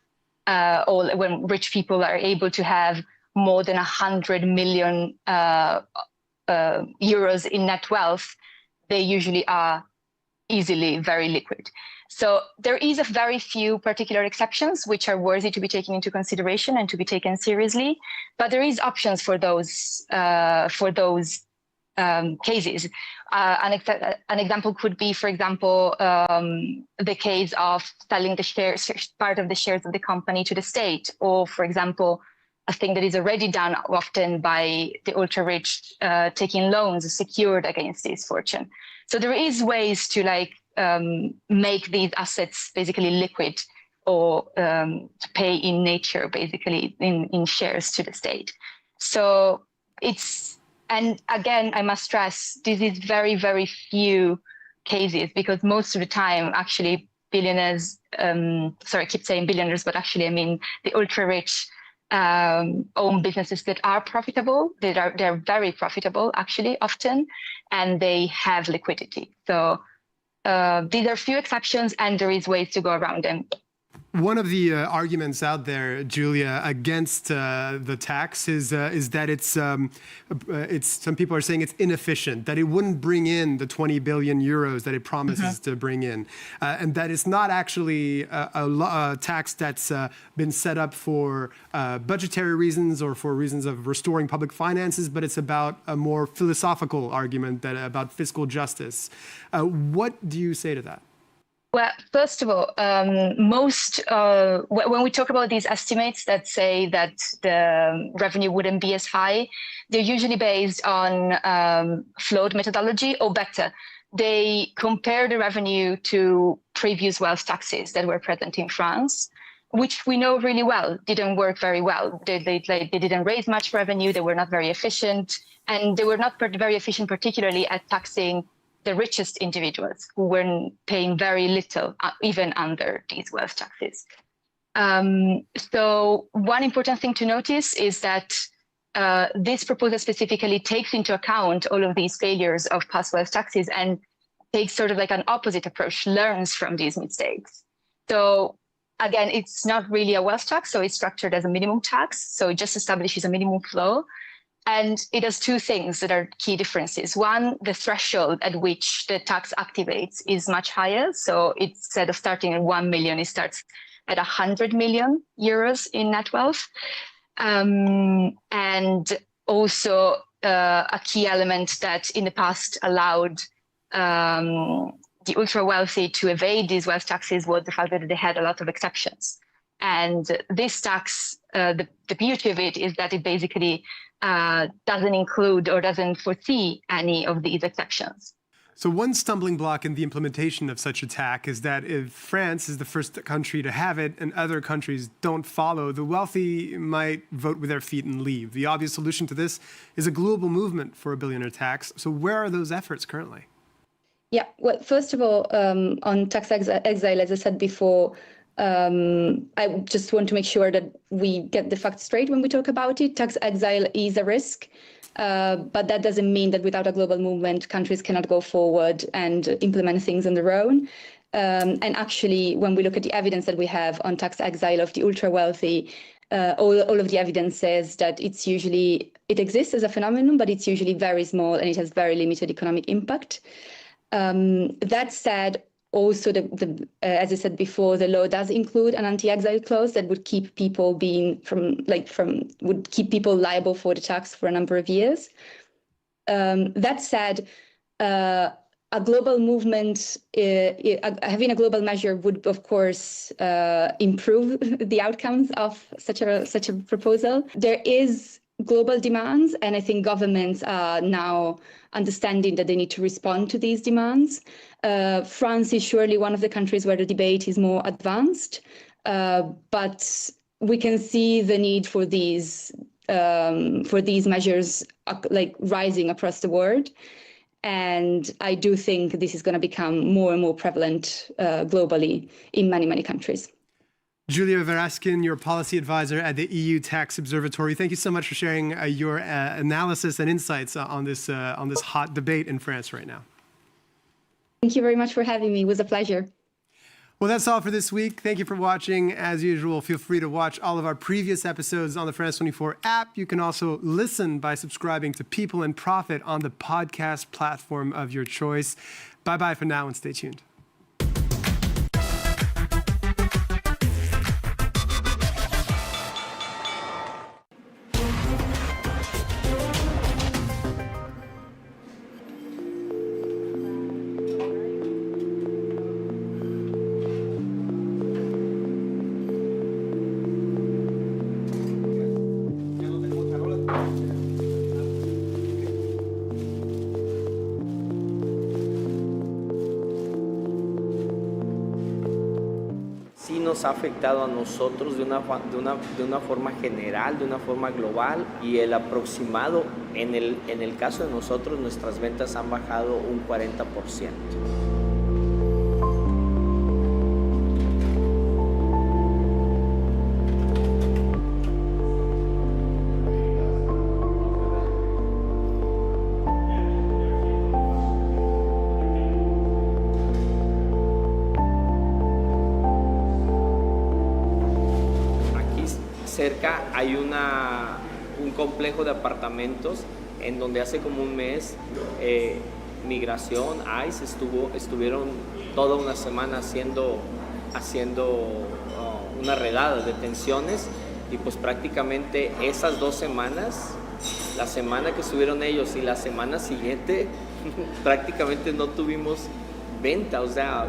Speaker 19: or when rich people are able to have more than 100 million euros in net wealth, they usually are easily very liquid. So there is a very few particular exceptions which are worthy to be taken into consideration and to be taken seriously, but there is options for those cases. An example could be, for example, the case of selling the shares, part of the shares of the company to the state, or, for example, a thing that is already done often by the ultra-rich, taking loans secured against this fortune. So there is ways to make these assets basically liquid or to pay in nature, basically in shares to the state. So and again, I must stress, this is very, very few cases because most of the time, actually, billionaires, sorry, I keep saying billionaires, but actually I mean the ultra-rich own businesses that are profitable. They're very profitable, actually, often, and they have liquidity. So these are few exceptions, and there is ways to go around them.
Speaker 14: One of the arguments out there, Julia, against the tax is that it's some people are saying it's inefficient, that it wouldn't bring in the 20 billion euros that it promises to bring in, and that it's not actually a tax that's been set up for budgetary reasons or for reasons of restoring public finances, but it's about a more philosophical argument about fiscal justice. What do you say to that?
Speaker 19: Well, first of all, when we talk about these estimates that say that the revenue wouldn't be as high, they're usually based on flawed methodology, or better, they compare the revenue to previous wealth taxes that were present in France, which we know really well didn't work very well. They didn't raise much revenue, they were not very efficient, and they were not very efficient particularly at taxing the richest individuals who were paying very little, even under these wealth taxes. So one important thing to notice is that this proposal specifically takes into account all of these failures of past wealth taxes and takes sort of like an opposite approach, learns from these mistakes. So again, it's not really a wealth tax, so it's structured as a minimum tax. So it just establishes a minimum flow. And it does two things that are key differences. One, the threshold at which the tax activates is much higher. So instead of starting at 1 million, it starts at 100 million euros in net wealth. And also a key element that in the past allowed the ultra wealthy to evade these wealth taxes was the fact that they had a lot of exceptions. And this tax, the beauty of it is that it basically doesn't include or doesn't foresee any of these exceptions.
Speaker 14: So one stumbling block in the implementation of such a tax is that if France is the first country to have it and other countries don't follow, the wealthy might vote with their feet and leave. The obvious solution to this is a global movement for a billionaire tax. So where are those efforts currently?
Speaker 21: Yeah, well, first of all, on tax exile, as I said before,
Speaker 19: I just want to make sure that we get the facts straight when we talk about it. Tax exile is a risk, but that doesn't mean that without a global movement, countries cannot go forward and implement things on their own. And actually, when we look at the evidence that we have on tax exile of the ultra wealthy, all of the evidence says that it exists as a phenomenon, but it's usually very small and it has very limited economic impact. That said, also, as I said before, the law does include an anti-exile clause that would keep people would keep people liable for the tax for a number of years. That said, a global movement, having a global measure would, of course, improve the outcomes of such a proposal. There is global demands, and I think governments are now understanding that they need to respond to these demands. France is surely one of the countries where the debate is more advanced, but we can see the need for these measures rising across the world. And I do think this is going to become more and more prevalent globally in many, many countries.
Speaker 14: Julia Veraskin, your policy advisor at the EU Tax Observatory. Thank you so much for sharing your analysis and insights on this hot debate in France right now.
Speaker 19: Thank you very much for having me. It was a pleasure.
Speaker 14: Well, that's all for this week. Thank you for watching. As usual, feel free to watch all of our previous episodes on the France 24 app. You can also listen by subscribing to People and Profit on the podcast platform of your choice. Bye-bye for now and stay tuned.
Speaker 21: Nos ha afectado a nosotros de una forma general, de una forma global, y el aproximado, en el caso de nosotros, nuestras ventas han bajado un 40%. Cerca hay un complejo de apartamentos en donde hace como un mes Migración, ICE estuvieron toda una semana haciendo una redada de detenciones, y pues prácticamente esas 2 semanas, la semana que estuvieron ellos y la semana siguiente prácticamente no tuvimos venta, o sea.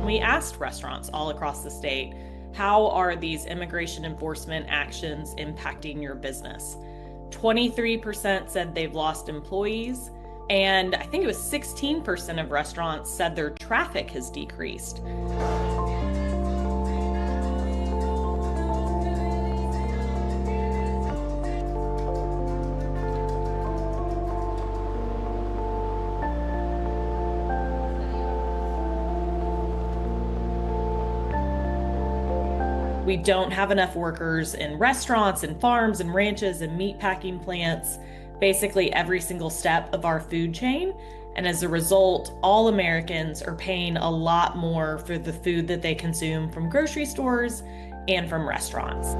Speaker 22: We asked restaurants all across the state, how are these immigration enforcement actions impacting your business? 23% said they've lost employees, and I think it was 16% of restaurants said their traffic has decreased. We don't have enough workers in restaurants and farms and ranches and meat packing plants, basically every single step of our food chain. And as a result, all Americans are paying a lot more for the food that they consume from grocery stores and from restaurants.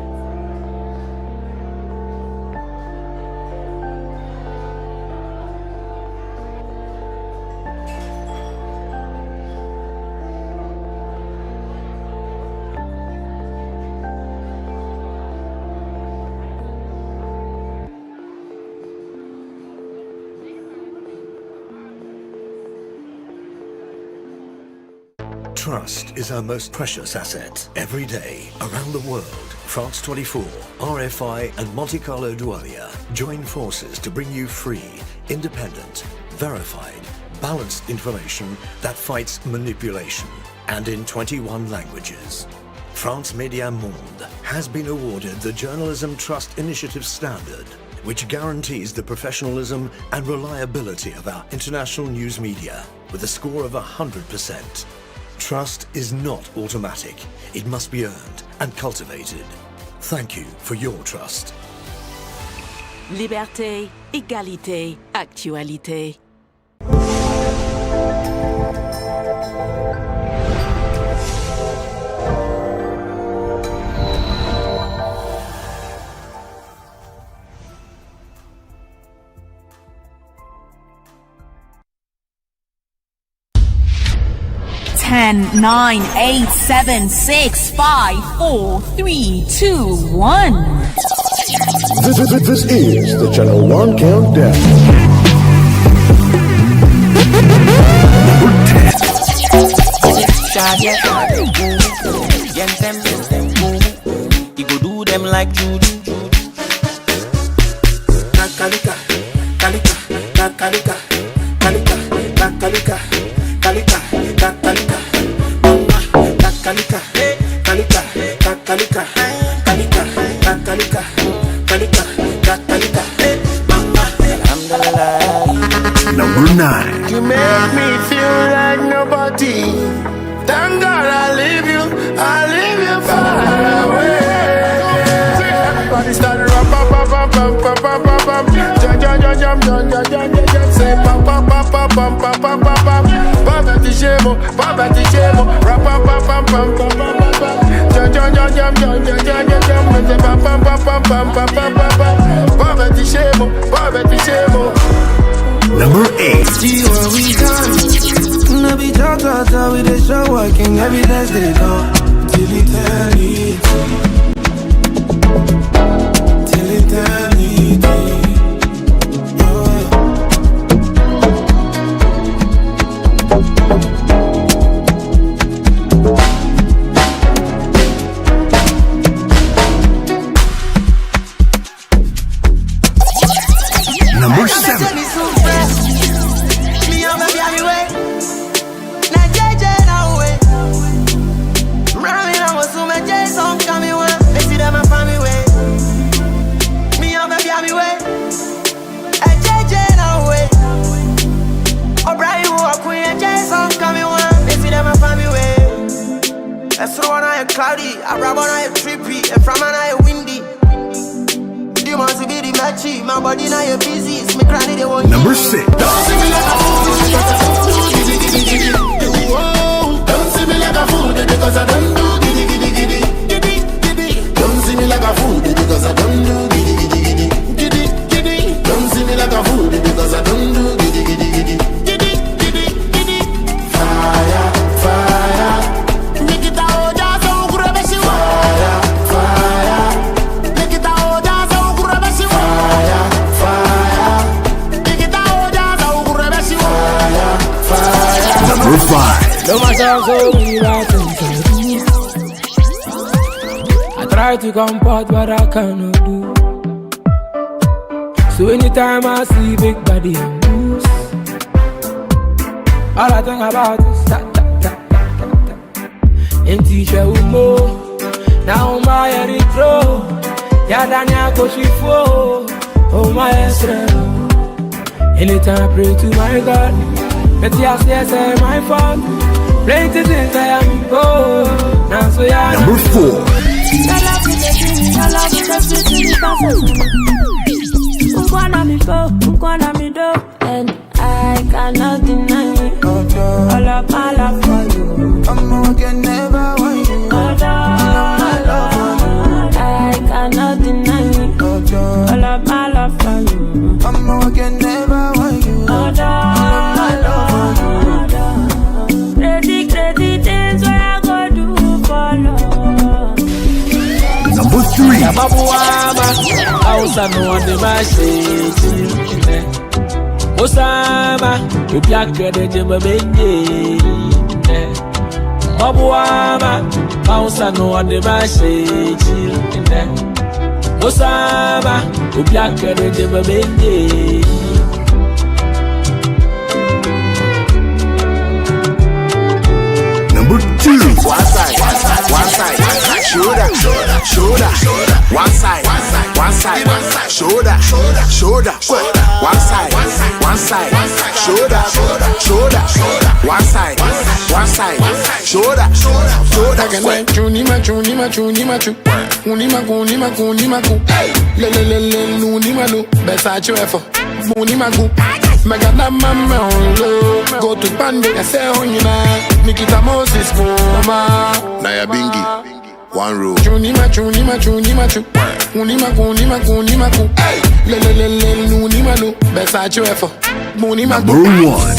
Speaker 23: Trust is our most precious asset. Every day, around the world, France 24, RFI and Monte Carlo Doualiya join forces to bring you free, independent, verified, balanced information that fights manipulation, and in 21 languages. France Média Monde has been awarded the Journalism Trust Initiative Standard, which guarantees the professionalism and reliability of our international news media with a score of 100%. Trust is not automatic. It must be earned and cultivated. Thank you for your trust.
Speaker 5: Liberté, égalité, actualité.
Speaker 6: Ten, 9, 8, 7, 6, 5, 4, 3, 2, 1.
Speaker 2: This is the Channel 1 Countdown.
Speaker 7: You go do them like juju. Kalika, kalika, kalika, kalika, kalika, kalika, kalika, mama, kalika, kalika, kalika, kalika, kalika, kalika, kalika, mama. Alhamdulillah.
Speaker 2: Number 9.
Speaker 7: You make me feel like nobody. Thank God I leave you far away. Everybody start to rap, pam, pam, pam, pam, pam, pam, pam, jam, jam, jam, jam, jam, jam, jam, jam, jam, say pam, pam, pam, pam, pam, pam, pam, pam, pam, poverty shame, rap, pam, pam, pam, pam, pam, pam, pam, jam, jam, jam, jam, jam, jam, jam, jam, jam, say pam, pam, pam, pam, pam, pam, pam, pam, pam, poverty shame.
Speaker 2: Number 8.
Speaker 7: See what we done. No be talk, we dey show working evidence they go till eternity. Till eternity.
Speaker 2: Number 7.
Speaker 7: Cloudy, I rap on I trippy, and from an I windy. You want to be the matchy, my body now you busy, it's me crying they want.
Speaker 2: Number 6.
Speaker 7: Don't see me like a fool, don't see me like a fool, because I don't do giddy giddy giddy giddy. Don't see me like a fool, because I don't do giddy giddy giddy giddy. Don't see me like a fool, because I don't do giddy giddy giddy giddy giddy. Fire, fire.
Speaker 2: Number 5.
Speaker 24: No matter so many things I try to comport what I cannot do. So anytime I see big body and moves, all I think about is that. And teacher will more. Now my erythro, Yadanya Koshifo, oh my Israel. Anytime I pray to my God, but yes, yes, my fault. Plenty things I am go. Now so yeah.
Speaker 2: Number 4.
Speaker 6: And I cannot deny it. All of my love for you.
Speaker 7: I can never want you.
Speaker 6: I cannot deny it. All of my love for you.
Speaker 7: I can never want you.
Speaker 6: Crazy things where I go do for love.
Speaker 2: Number 3.
Speaker 24: Osama, you black credit in my bendy. Babuama, Mausa no one the message. Osama, you black credit in my bendy.
Speaker 2: Number 2.
Speaker 7: One side. shoulder, shoulder, one side, one side, shoulder, shoulder, one side, shoulder, shoulder, one side, shoulder, shoulder. Chunima, chunima, chunima, chu, unima, unima, unima, ku, le, unima, lu, besa chuefo, unima, ku. Megada mama onlo, go to Pando, I say onina, Nikita Moses Moma, Naya Bingi, one row. Chunima, chunima, chunima, chu, unima, unima, unima, ku, le, unima, lu, besa chuefo, unima, ku.
Speaker 2: Number 1.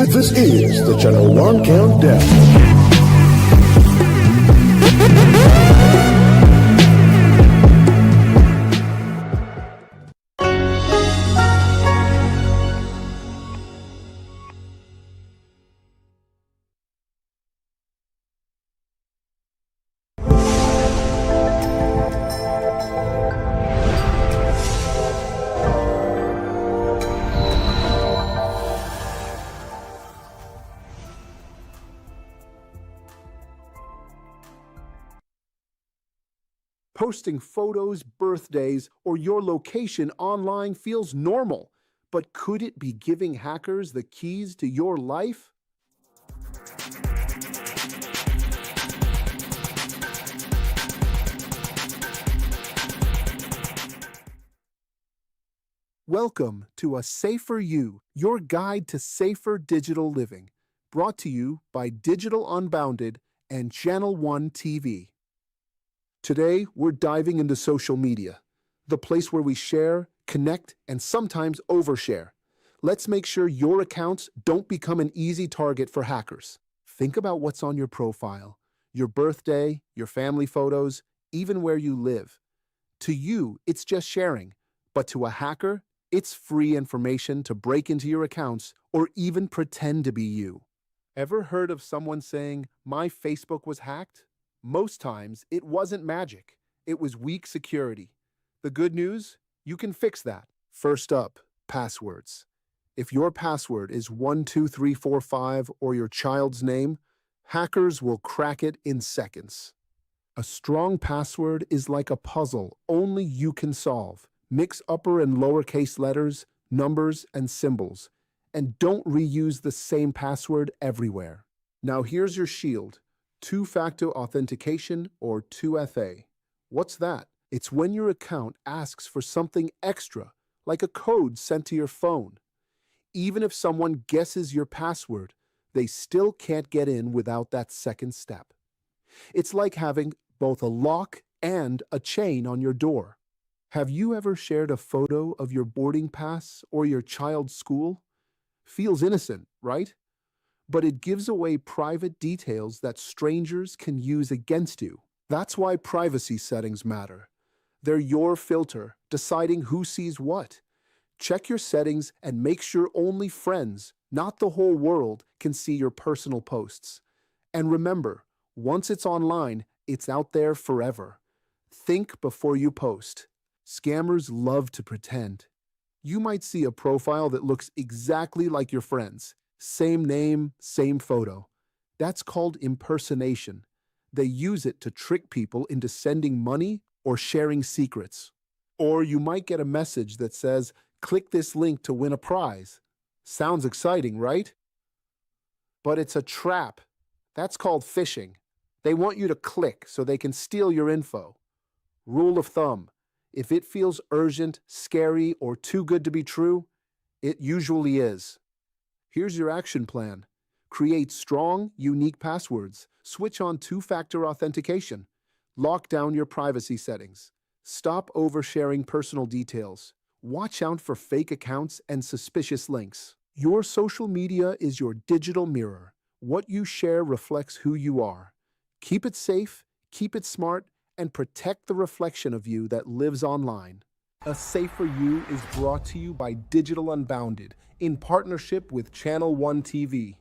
Speaker 2: This is the Channel 1 Countdown.
Speaker 1: Posting photos, birthdays, or your location online feels normal, but could it be giving hackers the keys to your life? Welcome to A Safer You, your guide to safer digital living, brought to you by Digital Unbounded and Channel 1 TV. Today, we're diving into social media, the place where we share, connect, and sometimes overshare. Let's make sure your accounts don't become an easy target for hackers. Think about what's on your profile, your birthday, your family photos, even where you live. To you, it's just sharing, but to a hacker, it's free information to break into your accounts or even pretend to be you. Ever heard of someone saying, "My Facebook was hacked"? Most times, it wasn't magic. It was weak security. The good news? You can fix that. First up, passwords. If your password is 12345 or your child's name, hackers will crack it in seconds. A strong password is like a puzzle only you can solve. Mix upper and lowercase letters, numbers, and symbols, and don't reuse the same password everywhere. Now here's your shield. Two-factor authentication, or 2FA. What's that? It's when your account asks for something extra, like a code sent to your phone. Even if someone guesses your password, they still can't get in without that second step. It's like having both a lock and a chain on your door. Have you ever shared a photo of your boarding pass or your child's school? Feels innocent, right? But it gives away private details that strangers can use against you. That's why privacy settings matter. They're your filter, deciding who sees what. Check your settings and make sure only friends, not the whole world, can see your personal posts. And remember, once it's online, it's out there forever. Think before you post. Scammers love to pretend. You might see a profile that looks exactly like your friends. Same name, same photo. That's called impersonation. They use it to trick people into sending money or sharing secrets. Or you might get a message that says, "Click this link to win a prize." Sounds exciting, right? But it's a trap. That's called phishing. They want you to click so they can steal your info. Rule of thumb: if it feels urgent, scary, or too good to be true, it usually is. Here's your action plan. Create strong, unique passwords. Switch on two-factor authentication. Lock down your privacy settings. Stop oversharing personal details. Watch out for fake accounts and suspicious links. Your social media is your digital mirror. What you share reflects who you are. Keep it safe, keep it smart, and protect the reflection of you that lives online. A Safer You is brought to you by Digital Unbounded in partnership with Channel One TV.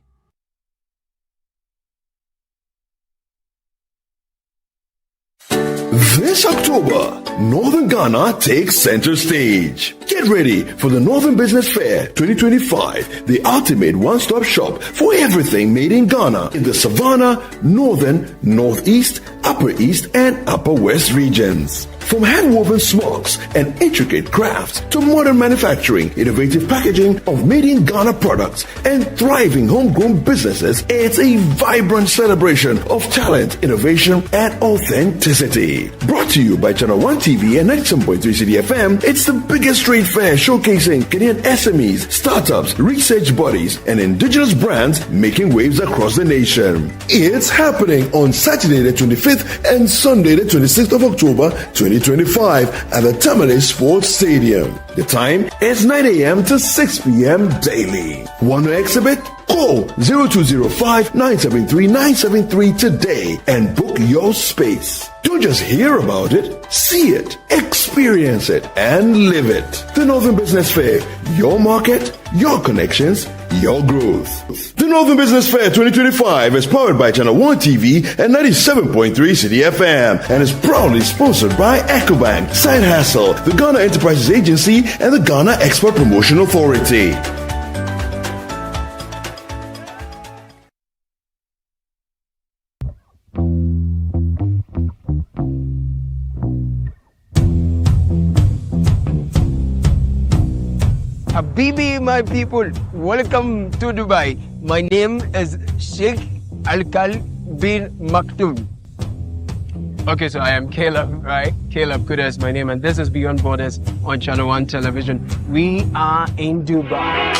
Speaker 2: This October, Northern Ghana takes center stage. Get ready for the Northern Business Fair 2025, the ultimate one-stop shop for everything made in Ghana in the Savannah, Northern, Northeast, Upper East, and Upper West regions. From hand-woven smocks and intricate crafts to modern manufacturing, innovative packaging of made-in-Ghana products, and thriving homegrown businesses, it's a vibrant celebration of talent, innovation, and authenticity. Brought to you by Channel One TV and 97.3 CDFM, it's the biggest trade fair showcasing Kenyan SMEs, startups, research bodies, and indigenous brands making waves across the nation. It's happening on Saturday the 25th and Sunday the 26th of October 2025 at the Tamale Sports Stadium. The time is 9 a.m. to 6 p.m. daily. Want to exhibit? Call 0205-973-973 today and book your space. Don't just hear about it, see it, experience it, and live it. The Northern Business Fair, your market, your connections, your growth. The Northern Business Fair 2025 is powered by Channel One TV and 97.3 City FM and is proudly sponsored by EcoBank, Side Hustle, the Ghana Enterprises Agency, and the Ghana Export Promotion Authority.
Speaker 24: Habibi, my people, welcome to Dubai. My name is Sheikh Alkal bin Maktoum. Okay, so I am Caleb, right? Caleb Kuda is my name, and this is Beyond Borders on Channel One Television. We are in Dubai.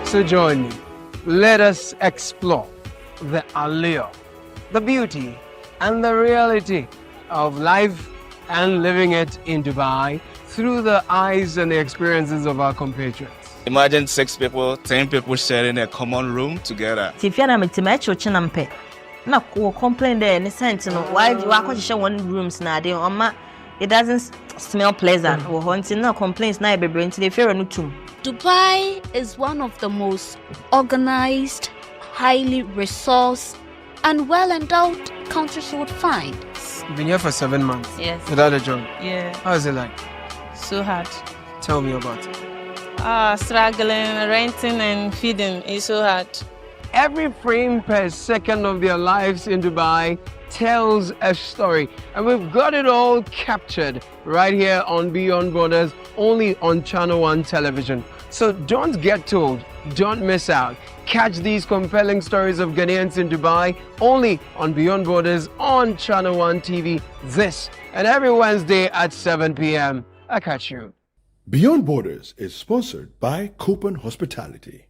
Speaker 24: So join me. Let us explore the allure, the beauty, and the reality of life and living it in Dubai through the eyes and the experiences of our compatriots.
Speaker 3: Imagine 6 people, 10 people sharing a common room together.
Speaker 4: If you're not chinampe, na complain there in the sense, why you are share one rooms now? It doesn't smell pleasant. Or haunting no complaints now, baby, into the fair and
Speaker 9: Dubai is one of the most organized, highly resourced, and well-endowed countries you would find.
Speaker 24: You've been here for 7 months.
Speaker 4: Yes.
Speaker 24: Without a job.
Speaker 4: Yeah.
Speaker 24: How is it like?
Speaker 4: So hard.
Speaker 24: Tell me about it.
Speaker 4: Struggling, renting and feeding is so hard.
Speaker 24: Every frame per second of their lives in Dubai tells a story. And we've got it all captured right here on Beyond Borders, only on Channel One Television. So don't get told, don't miss out. Catch these compelling stories of Ghanaians in Dubai only on Beyond Borders on Channel One TV this and every Wednesday at 7 p.m. I catch you.
Speaker 2: Beyond Borders is sponsored by Copen Hospitality.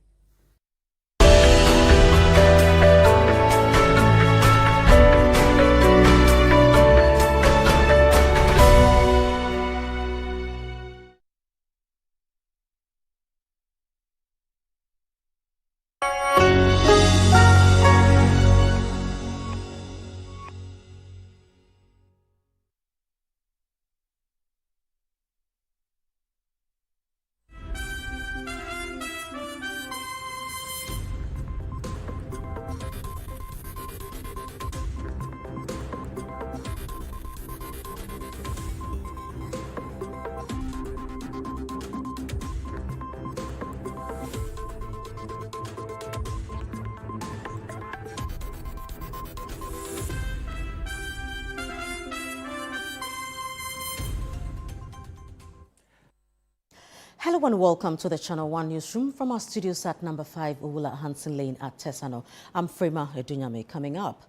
Speaker 10: Hello and welcome to the Channel One newsroom from our studios at number 5 Owula Hansen Lane at Tesano. I'm Frema Edunyame. Coming up,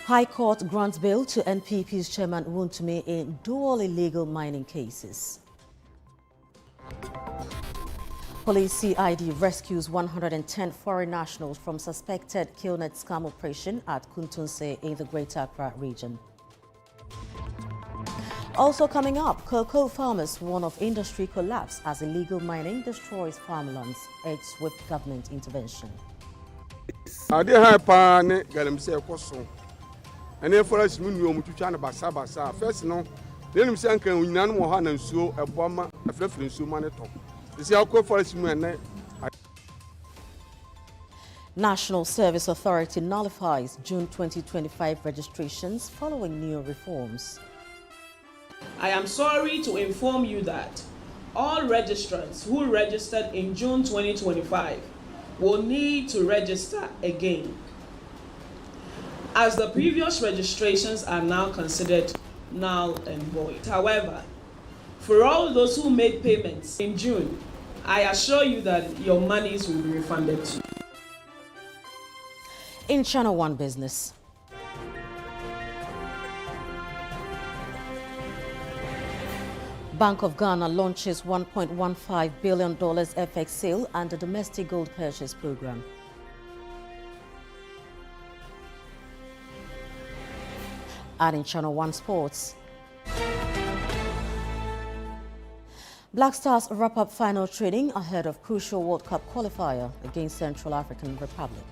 Speaker 10: High Court grants bail to NPP's chairman Wontumi in dual illegal mining cases. Police CID rescues 110 foreign nationals from suspected killnet scam operation at Kuntunse in the Greater Accra region. Also coming up, cocoa farmers warn of industry collapse as illegal mining destroys farmlands. It's with government intervention. National Service Authority nullifies June 2025 registrations following new reforms.
Speaker 8: I am sorry to inform you that all registrants who registered in June 2025 will need to register again, as the previous registrations are now considered null and void. However, for all those who made payments in June, I assure you that your monies will be refunded to you.
Speaker 10: In Channel One Business. Bank of Ghana launches $1.15 billion FX sale and the domestic gold purchase program. And in Channel One Sports. Black Stars wrap up final training ahead of crucial World Cup qualifier against Central African Republic.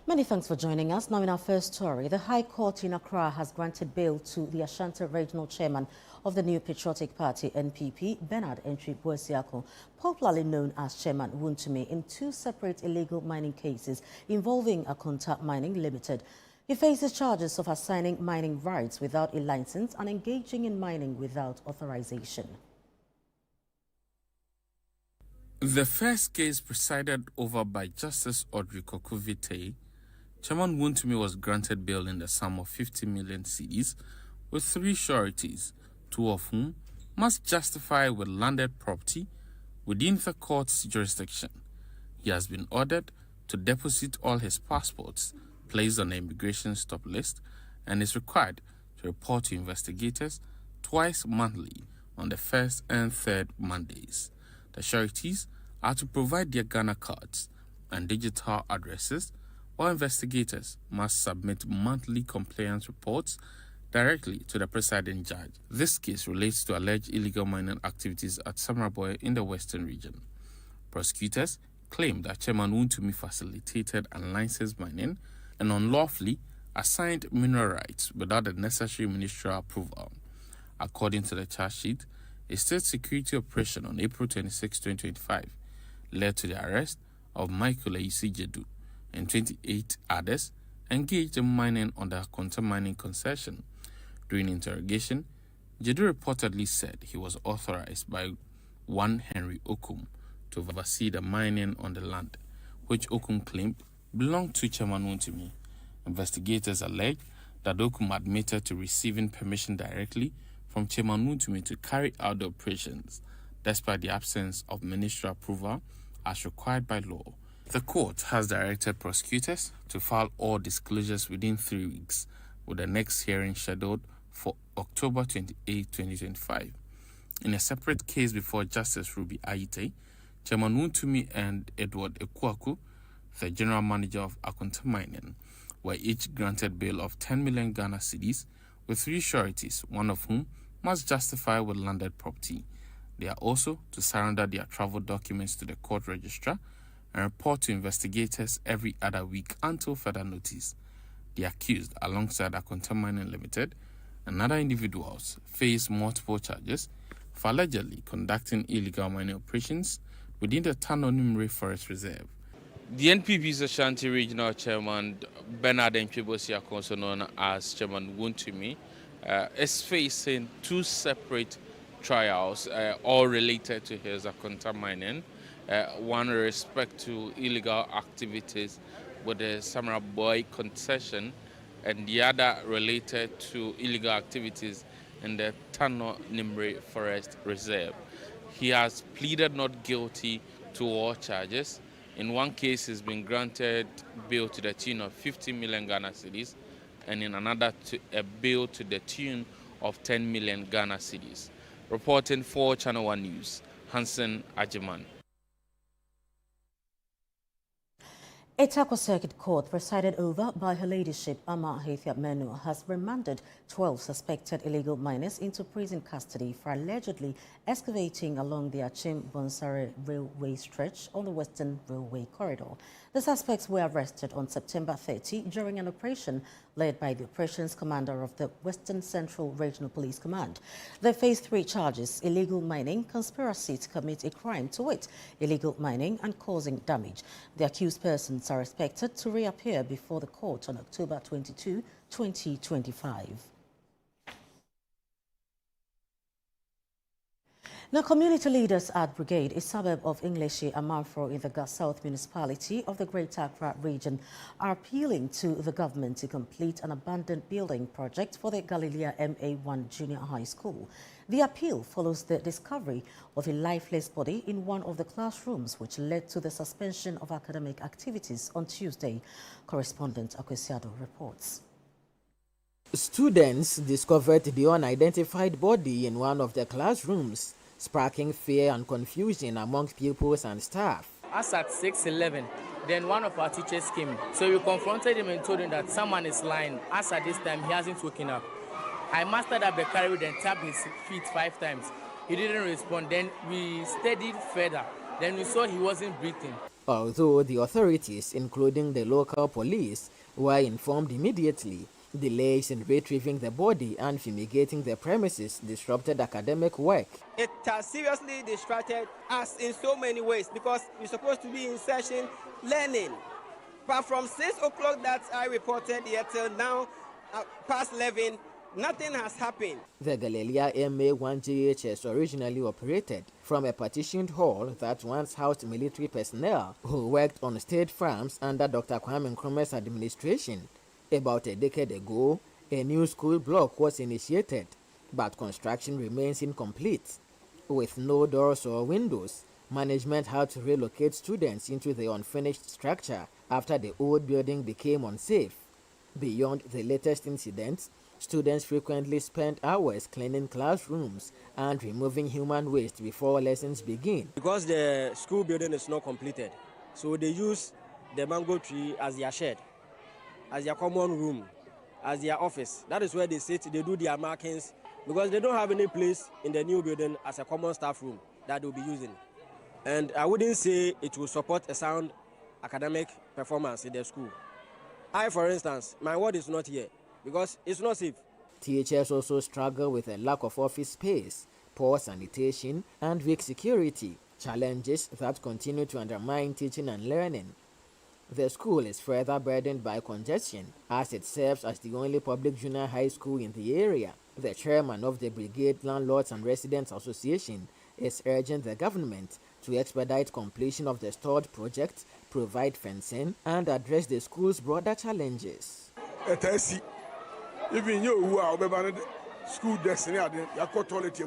Speaker 10: Many thanks for joining us. Now in our first story, the High Court in Accra has granted bail to the Ashanti Regional Chairman of the New Patriotic Party, NPP, Bernard Entry Boesiako, popularly known as Chairman Wontumi, in two separate illegal mining cases involving Akonta Mining Limited. He faces charges of assigning mining rights without a license and engaging in mining without authorization.
Speaker 11: The first case presided over by Justice Audrey Kokuvite, Chairman Wontumi was granted bail in the sum of 50 million cedis with 3 sureties, 2 of whom must justify with landed property within the court's jurisdiction. He has been ordered to deposit all his passports placed on the immigration stop list and is required to report to investigators twice monthly on the first and third Mondays. The sureties are to provide their Ghana cards and digital addresses, while investigators must submit monthly compliance reports directly to the presiding judge. This case relates to alleged illegal mining activities at Samraboy in the Western region. Prosecutors claim that Chairman Wontumi facilitated unlicensed mining and unlawfully assigned mineral rights without the necessary ministerial approval. According to the charge sheet, a state security operation on April 26, 2025 led to the arrest of Michael Ayisi Jedu and 28 others engaged in mining under a Akonta mining concession. During interrogation, Jedu reportedly said he was authorized by one Henry Okum to oversee the mining on the land, which Okum claimed belonged to Chairman Wontumi. Investigators allege that Okum admitted to receiving permission directly from Chairman Wontumi to carry out the operations, despite the absence of ministerial approval as required by law. The court has directed prosecutors to file all disclosures within 3 weeks, with the next hearing scheduled for October 28, 2025. In a separate case before Justice Ruby Ayite, Chairman Wontumi and Edward Ekwaku, the general manager of Akonta Mining, were each granted bail of 10 million Ghana cedis with 3 sureties, one of whom must justify with landed property. They are also to surrender their travel documents to the court registrar and report to investigators every other week until further notice. The accused, alongside Akonta Mining Limited and other individuals, face multiple charges for allegedly conducting illegal mining operations within the Tanonimre Forest Reserve.
Speaker 3: The NPP's Ashanti Regional Chairman, Bernard Entry, also known as Chairman Wontumi, is facing 2 separate trials, all related to his Akonta mining. One with respect to illegal activities with the Samra Boy concession, and the other related to illegal activities in the Tano Nimri Forest Reserve. He has pleaded not guilty to all charges. In one case, he's been granted bail to the tune of 50 million Ghana cedis, and in another, a bail to the tune of 10 million Ghana cedis. Reporting for Channel 1 News, Hansen Ajiman.
Speaker 10: A Tako Circuit Court presided over by Her Ladyship Ama Haithia Menu has remanded 12 suspected illegal miners into prison custody for allegedly excavating along the Achim-Bonsare railway stretch on the Western Railway corridor. The suspects were arrested on September 30 during an operation led by the operations commander of the Western Central Regional Police Command. They face 3 charges: illegal mining, conspiracy to commit a crime, to wit, illegal mining and causing damage. The accused persons are expected to reappear before the court on October 22, 2025. Now, community leaders at Brigade, a suburb of English Amanfro in the South Municipality of the Greater Accra region, are appealing to the government to complete an abandoned building project for the Galilea MA1 Junior High School. The appeal follows the discovery of a lifeless body in one of the classrooms, which led to the suspension of academic activities on Tuesday. Correspondent Akwesiado reports.
Speaker 12: Students discovered the unidentified body in one of the classrooms, sparking fear and confusion among pupils and staff.
Speaker 13: As at 6:11, then one of our teachers came. So we confronted him and told him that someone is lying. As at this time, he hasn't woken up. I mastered up the carriage and tapped his feet 5 times. He didn't respond. Then we studied further. Then we saw he wasn't breathing.
Speaker 12: Although the authorities, including the local police, were informed immediately, delays in retrieving the body and fumigating the premises disrupted academic work.
Speaker 16: It has seriously distracted us in so many ways because we're supposed to be in session learning. But from 6 o'clock that I reported here till now, past 11, nothing has happened.
Speaker 12: The Galilea MA1 GHS originally operated from a partitioned hall that once housed military personnel who worked on state farms under Dr. Kwame Nkrumah's administration. About a decade ago, a new school block was initiated, but construction remains incomplete. With no doors or windows, management had to relocate students into the unfinished structure after the old building became unsafe. Beyond the latest incidents, students frequently spend hours cleaning classrooms and removing human waste before lessons begin.
Speaker 16: Because the school building is not completed, so they use the mango tree as their shed, as their common room, as their office. That is where they sit, they do their markings, because they don't have any place in the new building as a common staff room that they'll be using. And I wouldn't say it will support a sound academic performance in the school. I, for instance, my ward is not here because it's not safe.
Speaker 12: Teachers also struggle with a lack of office space, poor sanitation, and weak security, challenges that continue to undermine teaching and learning. The school is further burdened by congestion, as it serves as the only public junior high school in the area. The chairman of the Brigade Landlords and Residents Association is urging the government to expedite completion of the stalled project, provide fencing, and address the school's broader challenges.
Speaker 17: Even you are school destiny, you got toilet.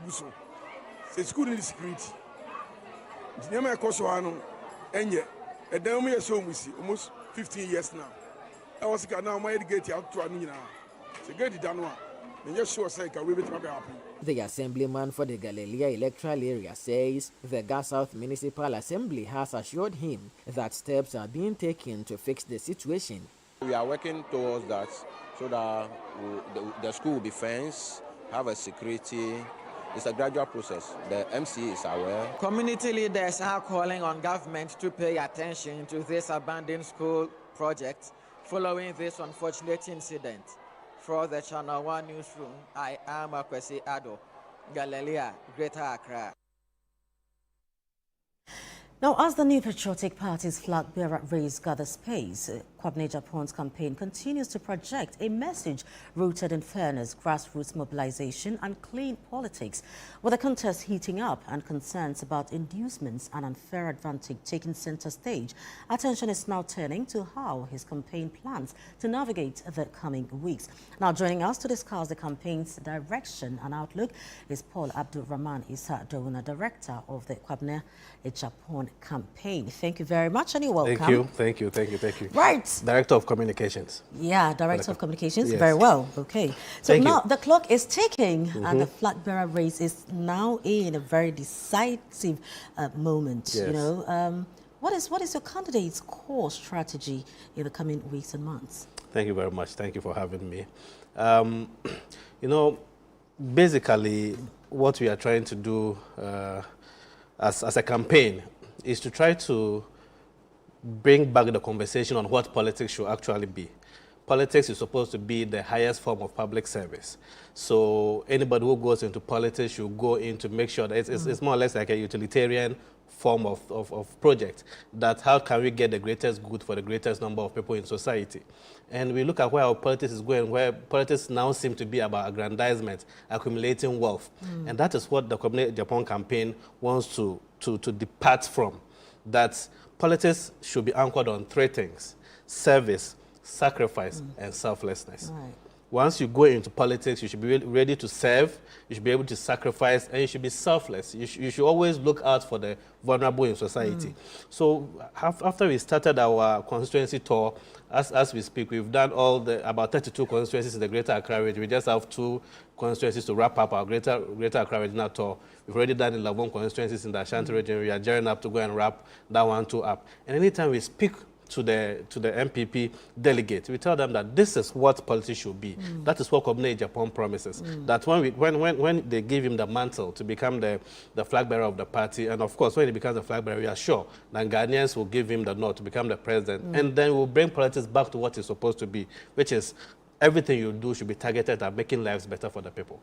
Speaker 17: The school needs security. The name of Kosoano, and yet. And then we are so we see almost 15 years now. I was now my gate out to Anina. So get it done. And just sure say we will be happy.
Speaker 12: The assemblyman for the Galilea electoral area says the Ga South Municipal Assembly has assured him that steps are being taken to fix the situation.
Speaker 25: We are working towards that so that the school will be fenced, have a security. It's a gradual process. The MC is aware.
Speaker 12: Community leaders are calling on government to pay attention to this abandoned school project following this unfortunate incident. For the Channel 1 newsroom, I am Akwesiado, Galilea, Greater Accra.
Speaker 10: Now, as the New Patriotic Party's flag bearer race gathers pace, Kwabena Agyapong's campaign continues to project a message rooted in fairness, grassroots mobilization and clean politics. With the contest heating up and concerns about inducements and unfair advantage taking center stage, attention is now turning to how his campaign plans to navigate the coming weeks. Now joining us to discuss the campaign's direction and outlook is Paul Abdul Rahman Issa Dawuna, Director of the Kwabena Agyapong campaign. Thank you very much and you're welcome.
Speaker 14: Thank you.
Speaker 10: Right.
Speaker 14: Director of Communications.
Speaker 10: Yeah, Director of Communications.
Speaker 14: Yes.
Speaker 10: Very well. Okay. So
Speaker 14: Thank
Speaker 10: now
Speaker 14: you.
Speaker 10: the clock is ticking and the flag bearer race is now in a very decisive moment.
Speaker 14: Yes.
Speaker 10: You know, what is your candidate's core strategy in the coming weeks and months?
Speaker 14: Thank you very much. Thank you for having me. You know, basically what we are trying to do as a campaign is to try to bring back the conversation on what politics should actually be. Politics is supposed to be the highest form of public service. So anybody who goes into politics should go in to make sure that it's more or less like a utilitarian form of project, that how can we get the greatest good for the greatest number of people in society. And we look at where our politics is going, where politics now seem to be about aggrandizement, accumulating wealth. And that is what the Kwabena Agyapong campaign wants to depart from, that politics should be anchored on three things: service, sacrifice, and selflessness.
Speaker 10: Right.
Speaker 14: Once you go into politics, you should be ready to serve, you should be able to sacrifice, and you should be selfless. You should always look out for the vulnerable in society. So after we started our constituency tour, as we speak, we've done about 32 constituencies in the Greater Accra region. We just have 2 constituencies to wrap up our Greater Accra regional tour. We've already done 11 constituencies in the Ashanti region. We are gearing up to go and wrap that one too up. And anytime we speak to the MPP delegate, we tell them that this is what politics should be. That is what Kwabena Agyapong promises. That when they give him the mantle to become the flag bearer of the party, and of course when he becomes the flag bearer, we are sure that Ghanaians will give him the nod to become the president, and then we'll bring politics back to what it's supposed to be, which is everything you do should be targeted at making lives better for the people.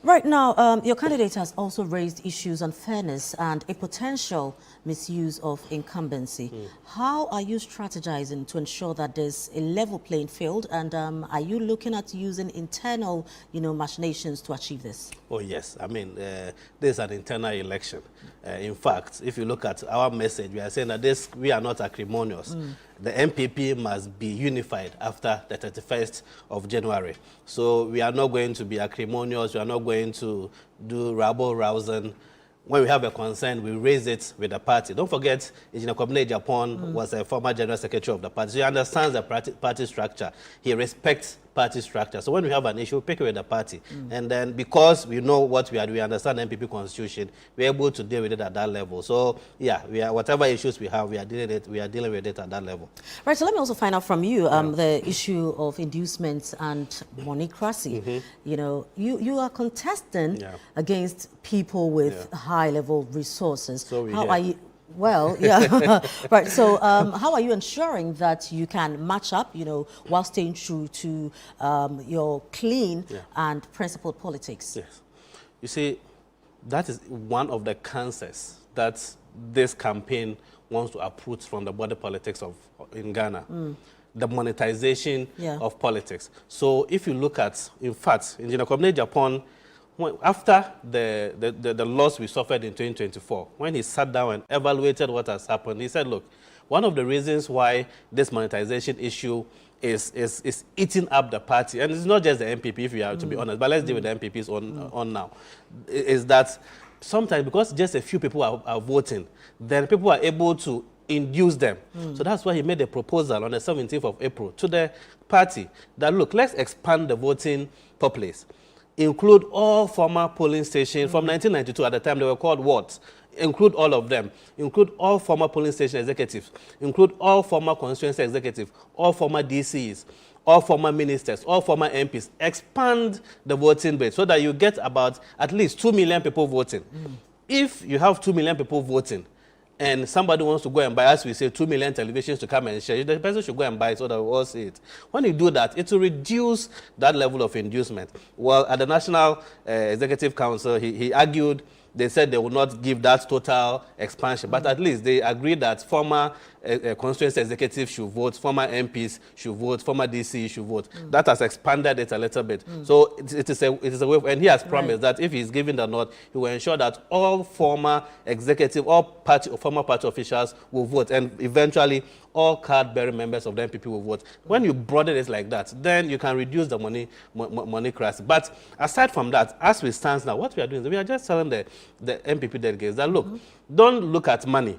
Speaker 10: Right now, your candidate has also raised issues on fairness and a potential misuse of incumbency. How are you strategizing to ensure that there's a level playing field, and are you looking at using internal, machinations to achieve this?
Speaker 14: Oh yes, I mean, this is an internal election. In fact, if you look at our message, we are saying that we are not acrimonious. The MPP must be unified after the 31st of January. So we are not going to be acrimonious, we are not going to do rabble-rousing. When we have a concern, we raise it with the party. Don't forget, Engineer Kwabena Agyapong was a former general secretary of the party, so he understands the party structure. He respects party structure. So when we have an issue, we pick it with the party. And then because we know what we are doing, we understand the MPP constitution, we're able to deal with it at that level. So yeah, whatever issues we have, we are dealing with it at that level.
Speaker 10: Right, so let me also find out from you the issue of inducements and moneycracy. You are contesting against people with high-level resources.
Speaker 14: So
Speaker 10: how are you? Well, yeah, right. So, how are you ensuring that you can match up, while staying true to your clean and principled politics?
Speaker 14: Yes. You see, that is one of the cancers that this campaign wants to uproot from the body politics in Ghana. The monetization of politics. So, if you look at, in fact, Engineer Kwabena Agyapong, after the loss we suffered in 2024, when he sat down and evaluated what has happened, he said, look, one of the reasons why this monetization issue is eating up the party, and it's not just the MPP, if you are to be honest, but let's deal with the MPPs on now, is that sometimes because just a few people are voting, then people are able to induce them. So that's why he made a proposal on the 17th of April to the party that, look, let's expand the voting populace. Include all former polling stations from 1992, at the time they were called wards. Include all of them. Include all former polling station executives. Include all former constituency executives, all former DCs, all former ministers, all former MPs. Expand the voting base so that you get about at least 2 million people voting. If you have 2 million people voting, and somebody wants to go and buy, as we say, 2 million televisions to come and share, the person should go and buy it so that we all see it. When you do that, it will reduce that level of inducement. Well, at the National Executive Council, he argued, they said they would not give that total expansion, but at least they agreed that former constituency executives should vote, former MPs should vote, former DC should vote. That has expanded it a little bit. So it is a way, and he has promised that if he's given the nod, he will ensure that all former executive, former party officials will vote, and eventually all card-bearing members of the NPP will vote. When you broaden it like that, then you can reduce the money crisis. But aside from that, as we stand now, what we are doing is we are just telling the NPP delegates that, look, don't look at money.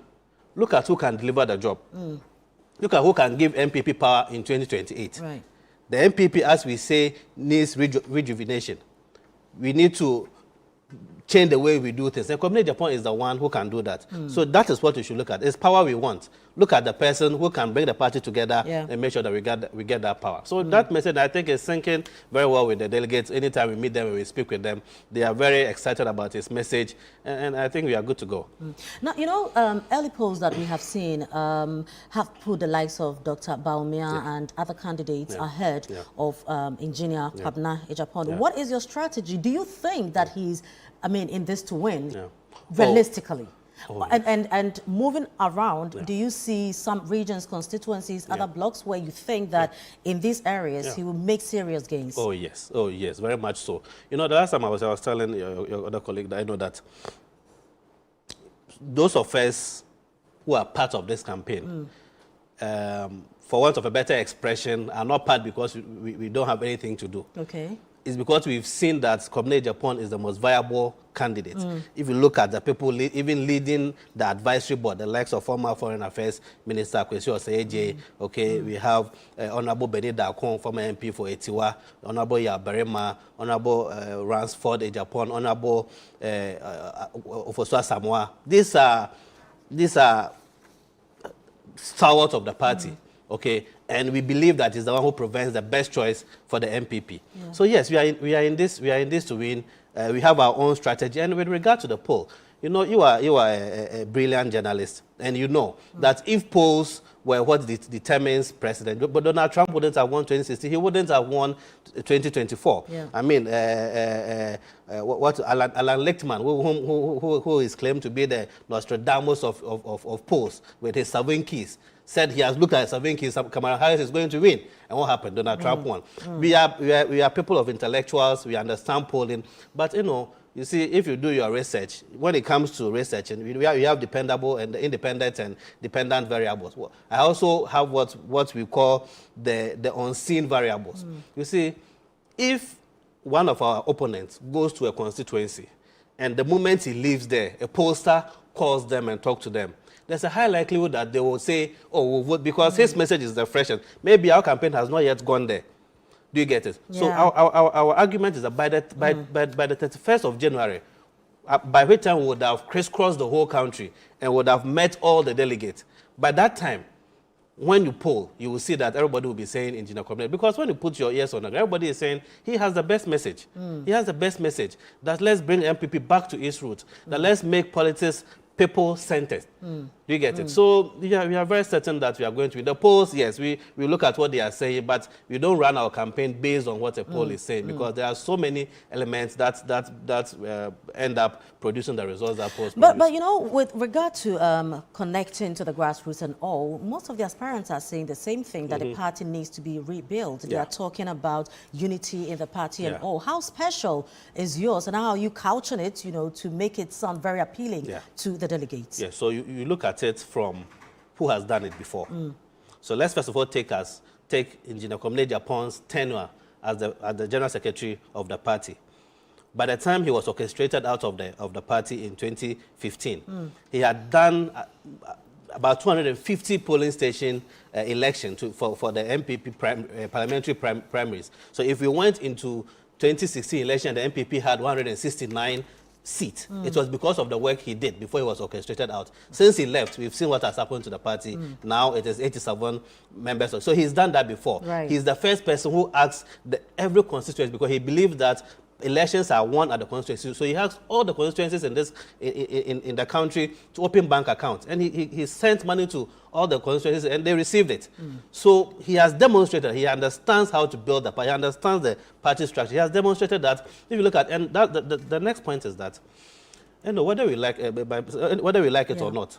Speaker 14: Look at who can deliver the job. Look at who can give NPP power in 2028. Right. The NPP, as we say, needs rejuvenation. We need to change the way we do things. And Kwabena Agyapong is the one who can do that. So that is what we should look at. It's power we want. Look at the person who can bring the party together and make sure that we get that power. So that message, I think, is sinking very well with the delegates. Anytime we meet them and we speak with them, they are very excited about his message, and I think we are good to go.
Speaker 10: Now, you know, early polls that we have seen have put the likes of Dr. Bawumia and other candidates ahead of Engineer Kwabena Agyapong. What is your strategy? Do you think that he's, in this to win, realistically? And moving around, do you see some regions, constituencies, other blocks where you think that in these areas he will make serious gains? Oh yes, very much so. You know, the last time I was telling your other colleague that I know that those of us who are part of this campaign, for want of a better expression, are not part because we don't have anything to do. Okay. It's because we've seen that Kwabena Agyapong is the most viable candidate. If you look at the people even leading the advisory board, the likes of former Foreign Affairs Minister Kwesi Osei-Agye, we have Honorable Benny Darkong, former MP for Etiwa, Honorable Yabarima, Honorable Ransford Agyapong, Honorable Ofosu Asamoah. These are stalwarts of the party. Okay, and we believe that is the one who provides the best choice for the MPP. So yes, we are in this to win. We have our own strategy, and with regard to the poll, you know, you are a brilliant journalist, and you know that if polls were what determines president, but Donald Trump wouldn't have won 2016. He wouldn't have won 2024. I mean, what Alan Lichtman, who is claimed to be the Nostradamus of polls with his 7 keys, said he has looked at 7 keys. Kamala Harris is going to win, and what happened? Donald Trump won. We are people of intellectuals. We understand polling, but you know. You see, if you do your research, when it comes to research, and we have dependable and independent and dependent variables. Well, I also have what we call the unseen variables. You see, if one of our opponents goes to a constituency, and the moment he leaves there, a pollster calls them and talks to them, there's a high likelihood that they will say, oh, we'll vote because his message is the freshest. Maybe our campaign has not yet gone there. Do you get it? Yeah. So our argument is that by the 31st of January, by which time we would have crisscrossed the whole country and would have met all the delegates. By that time, when you poll, you will see that everybody will be saying Engineer Kwabena. Because when you put your ears on it, everybody is saying he has the best message. He has the best message. That let's bring MPP back to its roots. That let's make politics people-centered. Do you get it? So we are very certain that we are going to win. The polls, yes, we look at what they are saying, but we don't run our campaign based on what a poll is saying, because there are so many elements that end up producing the results that polls produce. But you know, with regard to connecting to the grassroots and all, most of the aspirants are saying the same thing, that the party needs to be rebuilt. They are talking about unity in the party and all. How special is yours, and how are you couching it, you know, to make it sound very appealing to the delegates?
Speaker 14: Yeah, so you look at it from who has done it before. So let's first of all take Engineer Kwabena Agyapong's tenure as the General Secretary of the party. By the time he was orchestrated out of the party in 2015, he had done about 250 polling station elections for the MPP parliamentary primaries. So if we went into 2016 election, the MPP had 169 seat. It was because of the work he did before he was orchestrated out. Since he left, we've seen what has happened to the party. Now it is 87 members. So he's done that before. He's the first person who asked every constituency, because he believed that elections are won at the constituency. So he asked all the constituencies in the country to open bank accounts. And he sent money to all the constituencies, and they received it. So he has demonstrated he understands how to build the party. He understands the party structure. He has demonstrated that. If you look at, and the next point is that, you know, whether we like it or not,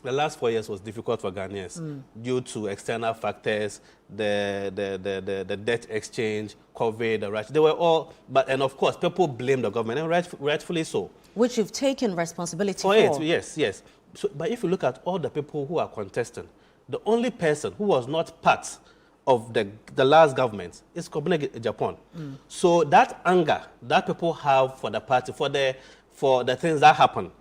Speaker 14: the last 4 years was difficult for Ghanaians due to external factors, the debt exchange, COVID, the rush. They were all, and of course, people blame the government, and rightfully so.
Speaker 10: Which you've taken responsibility for.
Speaker 14: Yes. So, but if you look at all the people who are contesting, the only person who was not part of the last government is Kobene Japan. So that anger that people have for the party, for the things that happen,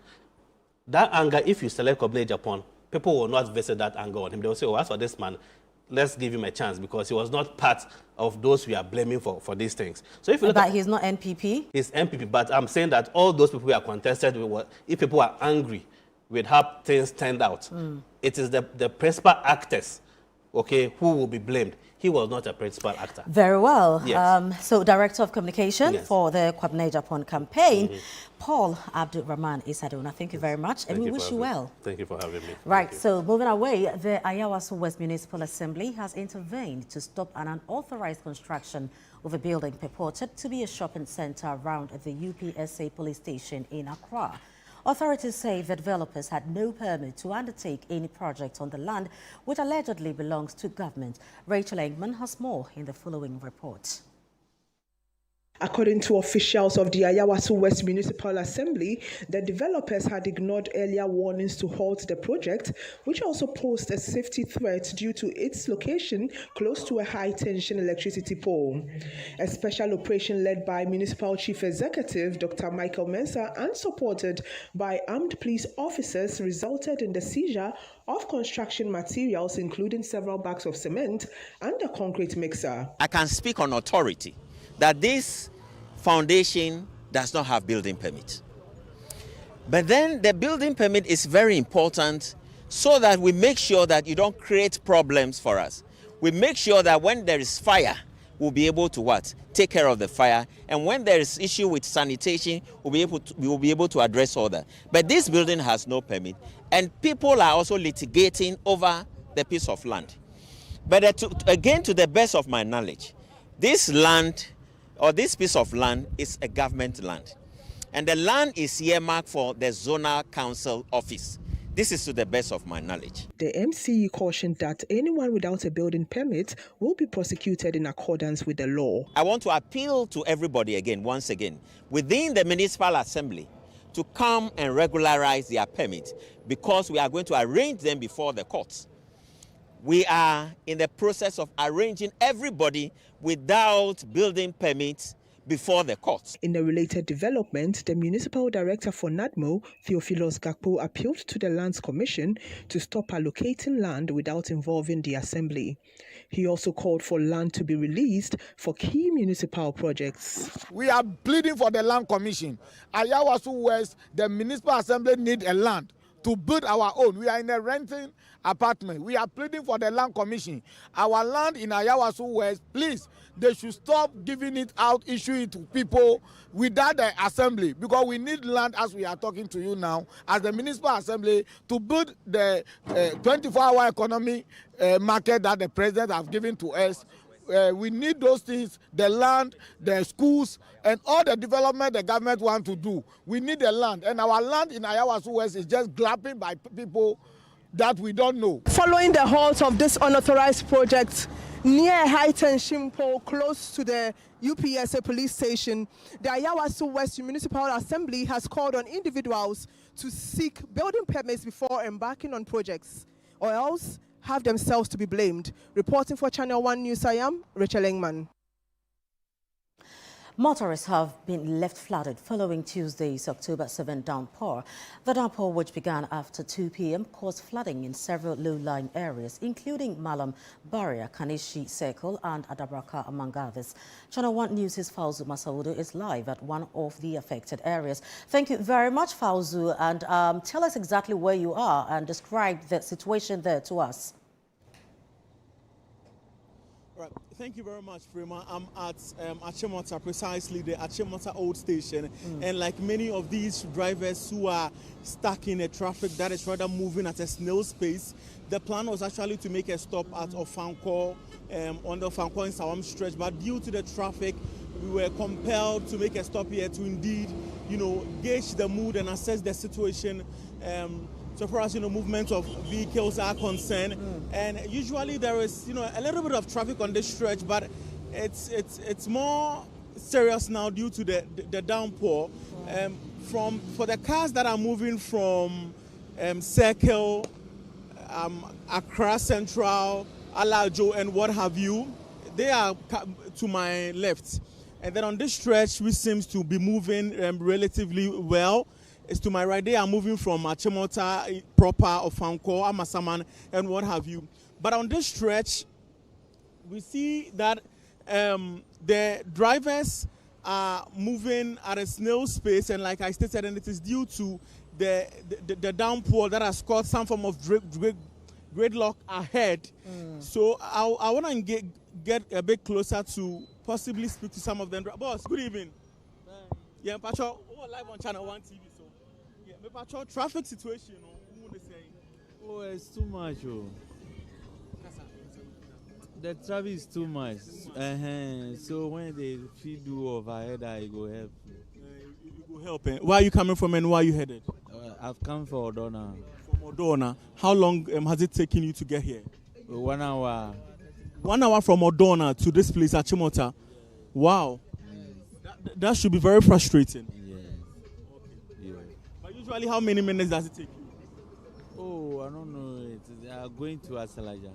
Speaker 14: that anger, if you select Kobene Japan, people will not visit that anger on him. They will say, oh, as for this man, let's give him a chance because he was not part of those we are blaming for these things. So if you look
Speaker 10: but he's not NPP?
Speaker 14: He's NPP, but I'm saying that all those people who are contested, if people are angry with how things turned out, it is the principal actors, okay, who will be blamed. He was not a principal actor.
Speaker 10: Very well.
Speaker 14: Yes.
Speaker 10: So Director of Communication for the Kwabena Japan campaign, Paul Abdul Rahman Isadona, thank you very much, and we wish you well.
Speaker 14: Thank you for having me.
Speaker 10: Right, so moving away, the Ayawaso West Municipal Assembly has intervened to stop an unauthorized construction of a building purported to be a shopping center around the UPSA police station in Accra. Authorities say the developers had no permit to undertake any project on the land, which allegedly belongs to government. Rachel Engman has more in the following report.
Speaker 15: According to officials of the Ayawaso West Municipal Assembly, the developers had ignored earlier warnings to halt the project, which also posed a safety threat due to its location close to a high-tension electricity pole. A special operation led by Municipal Chief Executive Dr. Michael Mensah and supported by armed police officers resulted in the seizure of construction materials, including several bags of cement and a concrete mixer.
Speaker 18: I can speak on authority that this foundation does not have building permit. But then the building permit is very important so that we make sure that you don't create problems for us. We make sure that when there is fire, we'll be able to take care of the fire. And when there is issue with sanitation, we will be able to address all that. But this building has no permit. And people are also litigating over the piece of land. But again, to the best of my knowledge, this land or this piece of land is a government land. And the land is earmarked for the zonal council office. This is to the best of my knowledge.
Speaker 15: The MCE cautioned that anyone without a building permit will be prosecuted in accordance with the law.
Speaker 18: I want to appeal to everybody once again, within the municipal assembly to come and regularize their permit because we are going to arrange them before the courts. We are in the process of arranging everybody without building permits before the courts.
Speaker 15: In a related development, the municipal director for NADMO, Theophilus Gakpo, appealed to the Lands Commission to stop allocating land without involving the assembly. He also called for land to be released for key municipal projects.
Speaker 17: We are pleading for the Land Commission. Ayawaso West, the municipal assembly need a land to build our own. We are in a renting apartment. We are pleading for the Land Commission. Our land in Ayawaso West, please, they should stop giving it out, issuing it to people without the assembly, because we need land, as we are talking to you now, as the municipal assembly, to build the 24-hour economy market that the president has given to us. We need those things, the land, the schools, and all the development the government wants to do. We need the land, and our land in Ayawaso West is just grabbing by people that we don't know.
Speaker 15: Following the halt of this unauthorized project near a high-tension pole close to the UPSA police station, the Ayawaso West Municipal Assembly has called on individuals to seek building permits before embarking on projects, or else have themselves to be blamed. Reporting for Channel 1 News, I am Rachel Engman.
Speaker 10: Motorists have been left flooded following Tuesday's October 7 downpour. The downpour, which began after 2 p.m., caused flooding in several low-lying areas, including Malam, Baria, Kanishi Circle, and Adabraka, among others. Channel 1 News' Fauzu Masaudu is live at one of the affected areas. Thank you very much, Fauzu, and tell us exactly where you are and describe the situation there to us.
Speaker 19: Right. Thank you very much, Prima. I'm at Achimota, precisely the Achimota Old Station. And like many of these drivers who are stuck in a traffic that is rather moving at a snail's pace, the plan was actually to make a stop at Ofanko, on the Ofanko and Sawam stretch. But due to the traffic, we were compelled to make a stop here to indeed, gauge the mood and assess the situation. so far as movement of vehicles are concerned. And usually there is a little bit of traffic on this stretch, but it's more serious now due to the downpour. For the cars that are moving from Circle, Accra Central, Alajo, and what have you, they are to my left. And then on this stretch, which seems to be moving relatively well, is to my right. They are moving from Achimota proper, Ofanko, Amasaman, and what have you. But on this stretch, we see that the drivers are moving at a snail's pace, and like I stated, and it is due to the downpour that has caused some form of gridlock ahead. So I want to get a bit closer to possibly speak to some of them. Boss, good evening. Yeah, Patrol, live on Channel 1 TV. So, yeah, Patrol, traffic situation.
Speaker 5: Oh, it's too much. Oh. The traffic is too much. So when they feed you overhead, I go help.
Speaker 19: You go help. Where are you coming from and where are you headed?
Speaker 5: I've come from Odona.
Speaker 19: From Odona. How long has it taken you to get here?
Speaker 5: 1 hour.
Speaker 19: 1 hour from Odona to this place at Chimota. Wow. That should be very frustrating.
Speaker 5: Yeah.
Speaker 19: But usually, how many minutes does it take you?
Speaker 5: Oh, I don't know. They are going to Asalaja.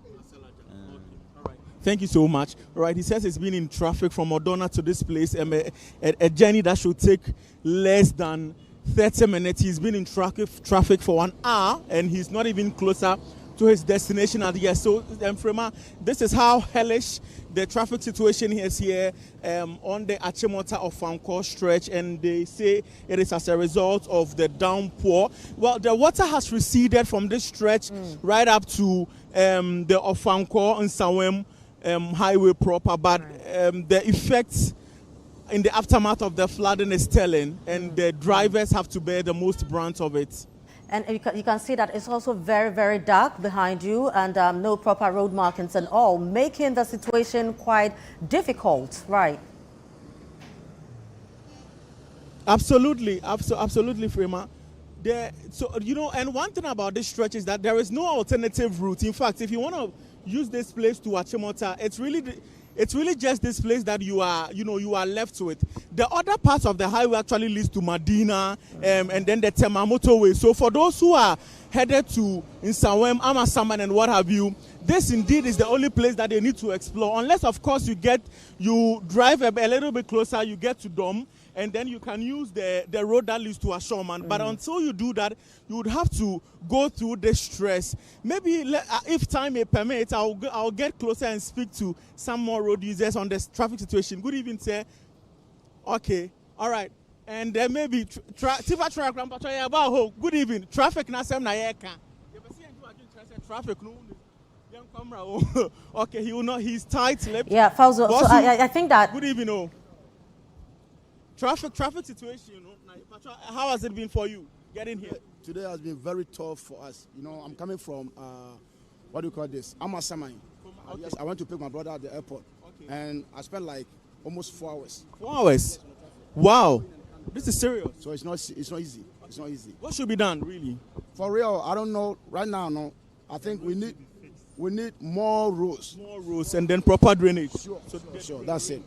Speaker 19: Thank you so much. All right, he says he's been in traffic from Odona to this place, a journey that should take less than 30 minutes. He's been in traffic for 1 hour, and he's not even closer to his destination at yet. So, Frema, this is how hellish the traffic situation is here on the Achimota of Fanko stretch, and they say it is as a result of the downpour. Well, the water has receded from this stretch right up to the Ofanko and Sawem highway proper, but the effects in the aftermath of the flooding is telling, and the drivers have to bear the most brunt of it.
Speaker 10: And you can see that it's also very, very dark behind you, and no proper road markings and all, making the situation quite difficult, right?
Speaker 19: Absolutely, absolutely, Frema. And one thing about this stretch is that there is no alternative route. In fact, if you want to use this place to Achimota, it's really just this place that you are left with. The other parts of the highway actually leads to Medina and then the Temamoto way. So for those who are headed to Nsawem, Amasaman, and what have you, this indeed is the only place that they need to explore. Unless, of course, you drive a little bit closer, you get to Dom, and then you can use the road that leads to Ashoman. But until you do that, you would have to go through the stress. Maybe if time may permit, I'll get closer and speak to some more road users on this traffic situation. Good evening, sir. Okay, all right. And then maybe good evening. Traffic na sem na yeka. Traffic no. Okay, he will not. He's tight-lipped.
Speaker 10: Yeah, Fauzo. So I think that.
Speaker 19: Good evening, oh. Traffic situation, how has it been for you getting here?
Speaker 20: Today has been very tough for us. I'm coming from, what do you call this? Amasaman. Okay. Yes, I went to pick my brother at the airport. Okay. And I spent like almost 4 hours.
Speaker 19: 4 hours? Wow. This is serious.
Speaker 20: So it's not easy. It's not easy.
Speaker 19: What should be done, really?
Speaker 20: For real, I don't know. Right now, no. I think we need more roads.
Speaker 19: More roads and then proper drainage.
Speaker 20: Sure. That's it.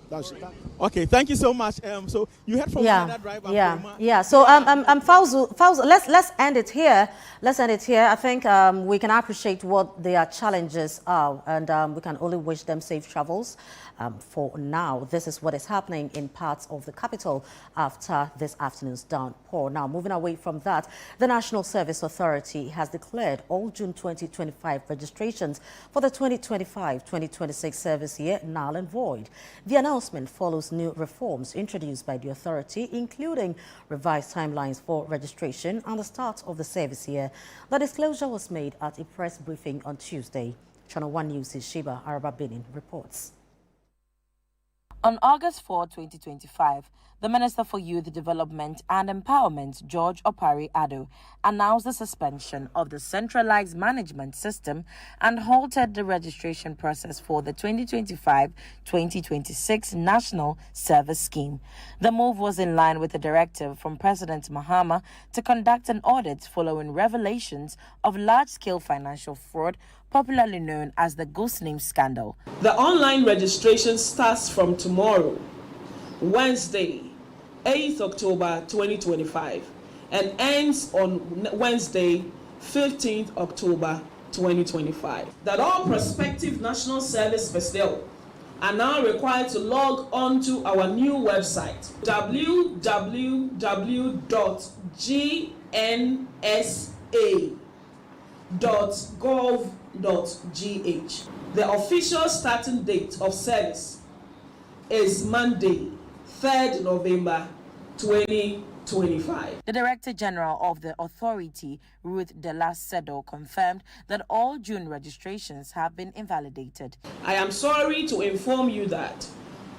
Speaker 19: Okay, thank you so much. So you heard from another driver.
Speaker 10: Yeah. So Fauzo, let's end it here. I think we can appreciate what their challenges are, and we can only wish them safe travels. For now, this is what is happening in parts of the capital after this afternoon's downpour. Now, moving away from that, the National Service Authority has declared all June 2025 registrations for the 2025-2026 service year null and void. The announcement follows new reforms introduced by the authority, including revised timelines for registration and the start of the service year. The disclosure was made at a press briefing on Tuesday. Channel 1 News' Sheba Araba Benin reports.
Speaker 6: On August 4, 2025, the Minister for Youth Development and Empowerment, George Opari Addo, announced the suspension of the centralized management system and halted the registration process for the 2025-2026 National Service Scheme. The move was in line with the directive from President Mahama to conduct an audit following revelations of large-scale financial fraud, popularly known as the Ghost Name Scandal.
Speaker 8: The online registration starts from tomorrow, Wednesday, 8th October 2025, and ends on Wednesday, 15th October 2025. That all prospective national service personnel are now required to log on to our new website, www.gnsa.gov.gh. The official starting date of service is Monday, 3rd November 2025.
Speaker 6: The Director General of the authority, Ruth Delacedo, confirmed that all June registrations have been invalidated.
Speaker 8: I am sorry to inform you that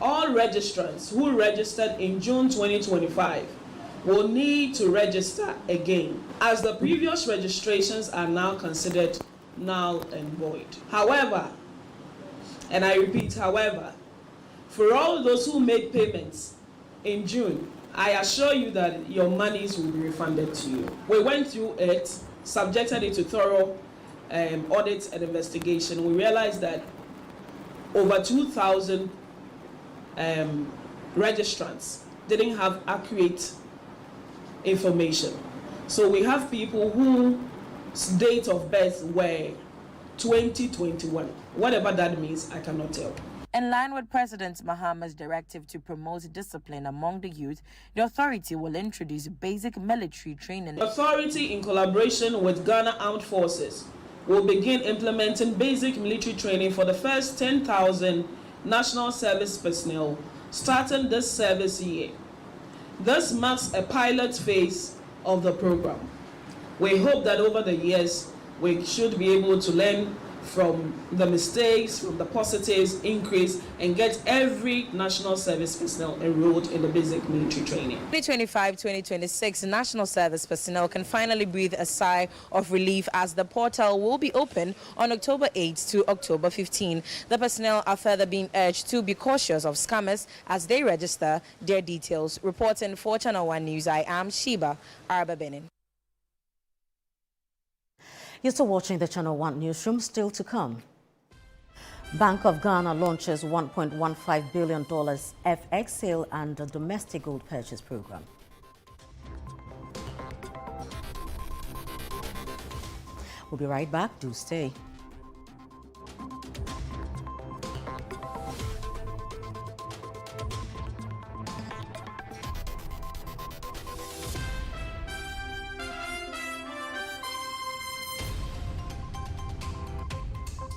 Speaker 8: all registrants who registered in June 2025 will need to register again, as the previous registrations are now considered null and void. However, and I repeat, however, for all those who made payments in June, I assure you that your monies will be refunded to you. We went through it, subjected it to thorough audit and investigation. We realized that over 2,000 registrants didn't have accurate information. So we have people whose date of birth were 2021. Whatever that means, I cannot tell.
Speaker 6: In line with President Mahama's directive to promote discipline among the youth, the authority will introduce basic military training.
Speaker 8: The authority, in collaboration with Ghana Armed Forces, will begin implementing basic military training for the first 10,000 national service personnel starting this service year. This marks a pilot phase of the program. We hope that over the years, we should be able to learn from the mistakes, from the positives, increase, and get every national service personnel enrolled in the basic military training.
Speaker 6: 2025-2026 national service personnel can finally breathe a sigh of relief as the portal will be open on October 8 to October 15. The personnel are further being urged to be cautious of scammers as they register their details. Reporting for Channel 1 News, I am Sheba Arba Benin.
Speaker 10: You're still watching the Channel 1 newsroom. Still to come. Bank of Ghana launches $1.15 billion FX sale and a domestic gold purchase program. We'll be right back. Do stay.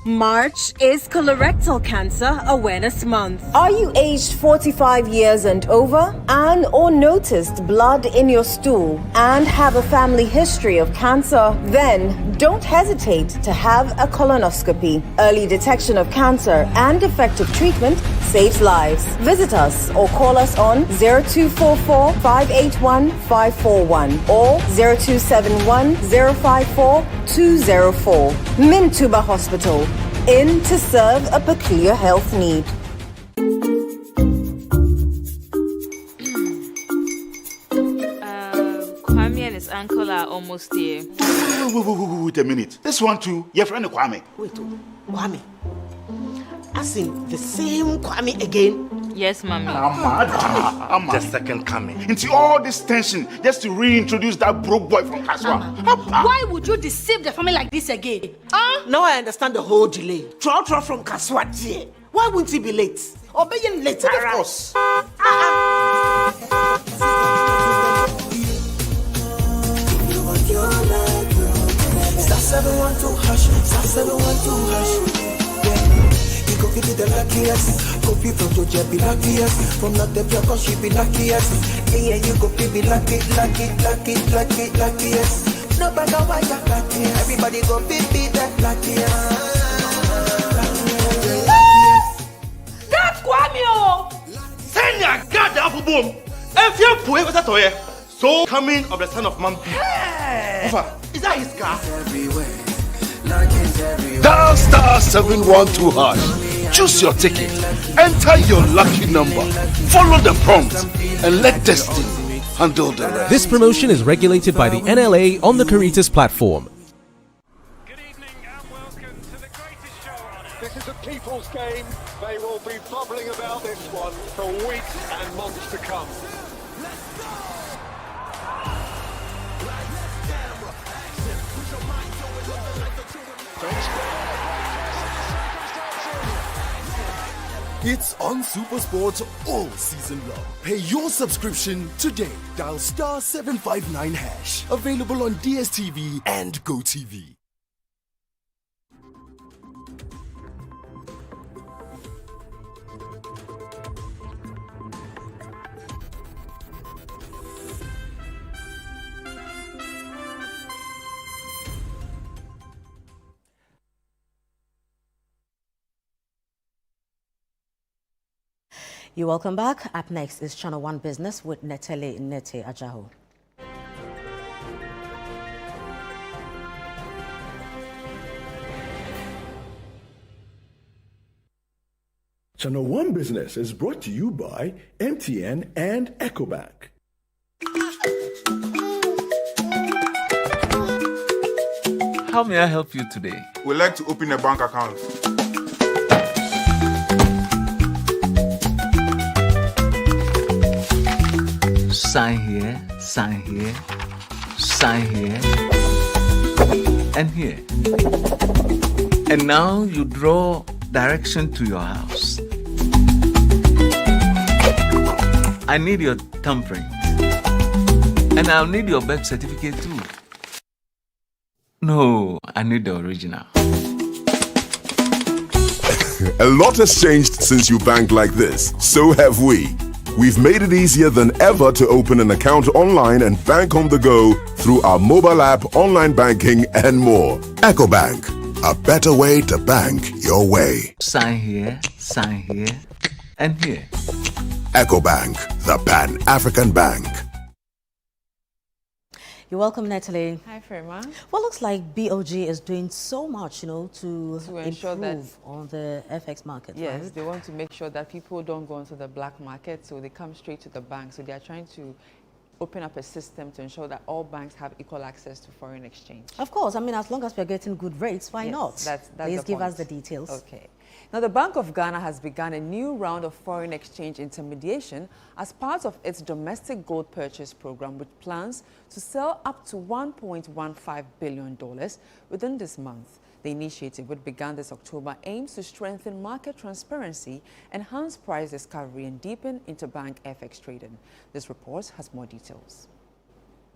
Speaker 7: March is Colorectal Cancer Awareness Month.
Speaker 21: Are you aged 45 years and over and or noticed blood in your stool and have a family history of cancer? Then don't hesitate to have a colonoscopy. Early detection of cancer and effective treatment saves lives. Visit us or call us on 0244 581 541 or 0271 054 204. Mintuba Hospital. In to serve a peculiar health need.
Speaker 22: Kwame and his uncle are almost here.
Speaker 23: Wait a minute. This one too, your friend Kwame.
Speaker 26: Wait, Kwame. As in the same Kwame again?
Speaker 22: Yes, Mommy.
Speaker 23: I'm the second coming. Into all this tension just to reintroduce that broke boy from Kaswa.
Speaker 26: Why would you deceive the family like this again? Now I understand the whole delay. Troll from Kaswa. Why wouldn't he be late? Or being late, of course.
Speaker 27: Go give you the luckiest. Go be from Georgia, be luckiest. From not the block, she be luckiest. Yeah, you go be luckiest. No matter why you're lucky. Everybody go be that luckiest.
Speaker 26: That's Kwame!
Speaker 23: boom. If you put it toye, so coming of the son of man. Is that his car?
Speaker 1: Dial star 712 hash. Choose your ticket. Enter your lucky number. Follow the prompts and let destiny handle the rest.
Speaker 2: This promotion is regulated by the NLA on the Caritas platform.
Speaker 3: This is a people's game. They will be bubbling about this one for weeks and months to come.
Speaker 27: It's on SuperSport all season long. Pay your subscription today. Dial star 759 hash. Available on DSTV and GoTV.
Speaker 10: You're welcome back. Up next is Channel 1 Business with Netele Nete Ajaho.
Speaker 4: Channel 1 Business is brought to you by MTN and EcoBank.
Speaker 9: How may I help you today?
Speaker 23: We'd like to open a bank account.
Speaker 9: Sign here, sign here, sign here, and here. And now you draw direction to your house. I need your thumbprint. And I'll need your birth certificate too. No, I need the original.
Speaker 11: A lot has changed since you banked like this. So have we. We've made it easier than ever to open an account online and bank on the go through our mobile app, online banking, and more. EcoBank, a better way to bank your way.
Speaker 9: Sign here, and here.
Speaker 11: EcoBank, the Pan-African Bank.
Speaker 10: You're welcome, Natalie.
Speaker 24: Hi, Firma.
Speaker 10: Well, looks like BOG is doing so much, to
Speaker 24: ensure that
Speaker 10: on the FX market.
Speaker 24: Yes,
Speaker 10: right?
Speaker 24: they want to make sure that people don't go into the black market, so they come straight to the bank. So they are trying to open up a system to ensure that all banks have equal access to foreign exchange.
Speaker 10: Of course. I mean, as long as we're getting good rates, why not?
Speaker 24: That's
Speaker 10: Please give us
Speaker 24: point.
Speaker 10: the details.
Speaker 24: Okay. Now, the Bank of Ghana has begun a new round of foreign exchange intermediation as part of its domestic gold purchase program, with plans to sell up to $1.15 billion within this month. The initiative, which began this October, aims to strengthen market transparency, enhance price discovery, and deepen interbank FX trading. This report has more details.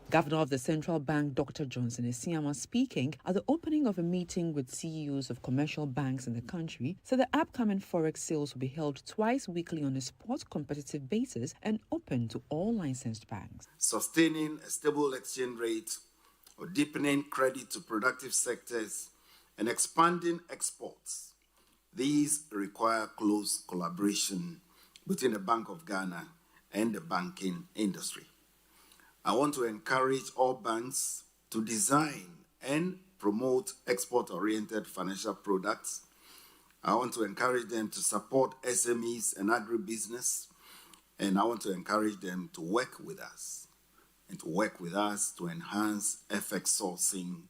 Speaker 24: Governor of the Central Bank, Dr. Johnson Esiama, speaking at the opening of a meeting with CEOs of commercial banks in the country, said the upcoming forex sales will be held twice weekly on a spot competitive basis and open to all licensed banks.
Speaker 28: Sustaining a stable exchange rate or deepening credit to productive sectors and expanding exports. These require close collaboration between the Bank of Ghana and the banking industry. I want to encourage all banks to design and promote export-oriented financial products. I want to encourage them to support SMEs and agribusiness, and I want to encourage them to work with us to enhance FX sourcing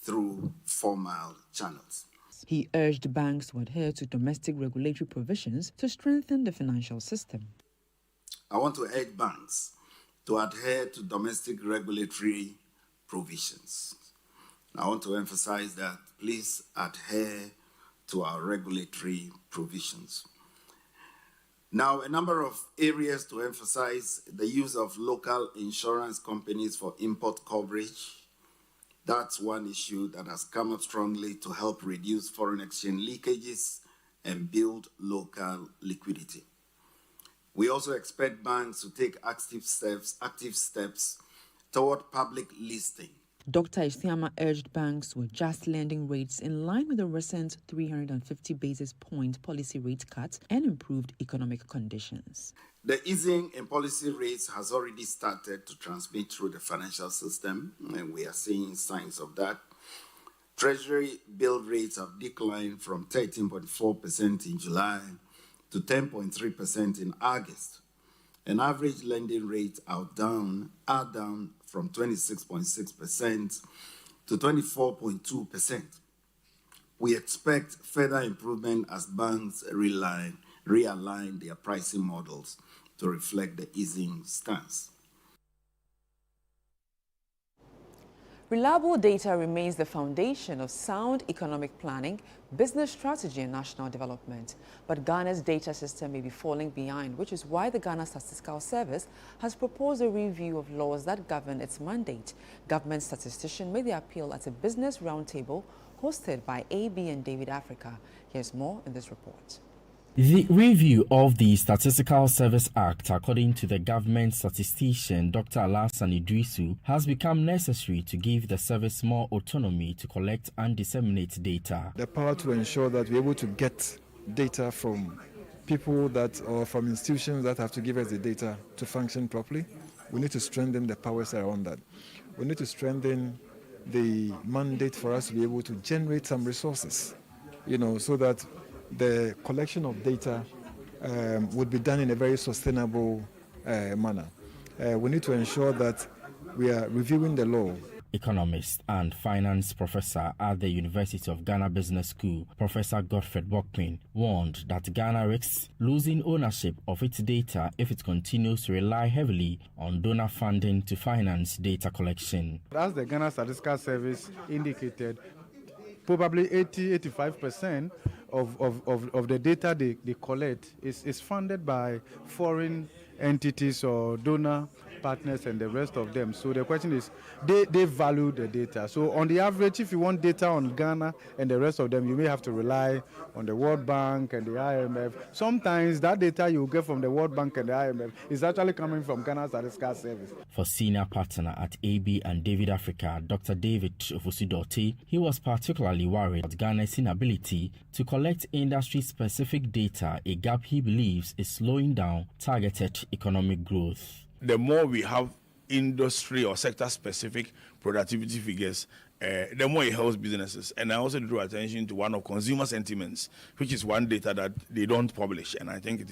Speaker 28: through formal channels.
Speaker 24: He urged banks to adhere to domestic regulatory provisions to strengthen the financial system.
Speaker 28: I want to urge banks to adhere to domestic regulatory provisions. I want to emphasize that please adhere to our regulatory provisions. Now, a number of areas to emphasize: the use of local insurance companies for import coverage. That's one issue that has come up strongly to help reduce foreign exchange leakages and build local liquidity. We also expect banks to take active steps toward public listing.
Speaker 24: Dr. Isiama urged banks to adjust lending rates in line with the recent 350 basis point policy rate cut and improved economic conditions.
Speaker 28: The easing in policy rates has already started to transmit through the financial system, and we are seeing signs of that. Treasury bill rates have declined from 13.4% in July to 10.3% in August. And average lending rates are down from 26.6% to 24.2%. We expect further improvement as banks realign their pricing models to reflect the easing stance.
Speaker 24: Reliable data remains the foundation of sound economic planning, business strategy, and national development. But Ghana's data system may be falling behind, which is why the Ghana Statistical Service has proposed a review of laws that govern its mandate. Government statistician made the appeal at a business roundtable hosted by AB and David Africa. Here's more in this report.
Speaker 12: The review of the Statistical Service Act, according to the government statistician Dr. Alassane Idrisu, has become necessary to give the service more autonomy to collect and disseminate data.
Speaker 13: The power to ensure that we're able to get data from people or from institutions that have to give us the data to function properly. We need to strengthen the powers around that. We need to strengthen the mandate for us to be able to generate some resources, so that the collection of data would be done in a very sustainable manner. We need to ensure that we are reviewing the law.
Speaker 12: Economist and finance professor at the University of Ghana Business School, Professor Godfred Bokpin, warned that Ghana risks losing ownership of its data if it continues to rely heavily on donor funding to finance data collection.
Speaker 14: As the Ghana Statistical Service indicated, probably 80-85% of the data they collect is funded by foreign entities or donor partners and the rest of them. So the question is, they value the data. So on the average, if you want data on Ghana and the rest of them, you may have to rely on the World Bank and the IMF. Sometimes that data you get from the World Bank and the IMF is actually coming from Ghana Statistical Service.
Speaker 12: For senior partner at AB and David Africa, Dr. David Ofosu-Dorte, he was particularly worried about Ghana's inability to collect industry-specific data, a gap he believes is slowing down targeted economic growth.
Speaker 23: The more we have industry or sector-specific productivity figures, the more it helps businesses. And I also drew attention to one of consumer sentiments, which is one data that they don't publish. And I think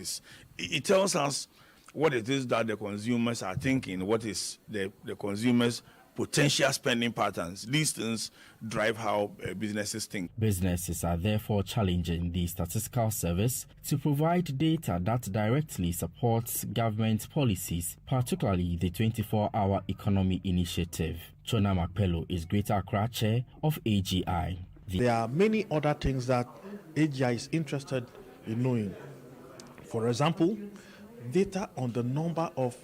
Speaker 23: it tells us what it is that the consumers are thinking, what is the consumers' potential spending patterns. These things drive how businesses think.
Speaker 12: Businesses are therefore challenging the Statistical Service to provide data that directly supports government policies, particularly the 24-hour economy initiative. Chona Makpelo is Greater Accra Chair of AGI.
Speaker 15: There are many other things that AGI is interested in knowing. For example, data on the number of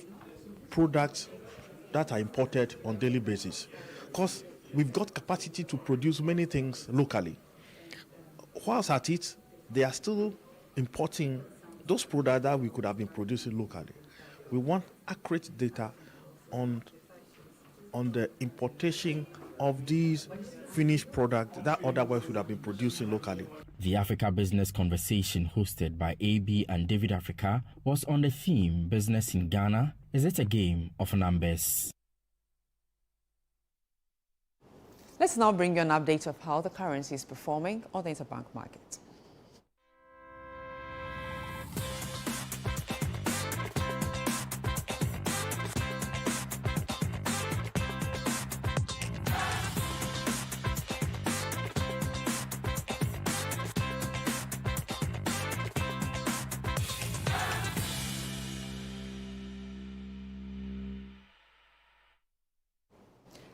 Speaker 15: products that are imported on a daily basis, because we've got capacity to produce many things locally. Whilst at it, they are still importing those products that we could have been producing locally. We want accurate data on the importation of these finished products that otherwise would have been producing locally.
Speaker 12: The Africa Business Conversation hosted by AB and David Africa was on the theme Business in Ghana. Is it a game of numbers?
Speaker 24: Let's now bring you an update of how the currency is performing on the interbank market.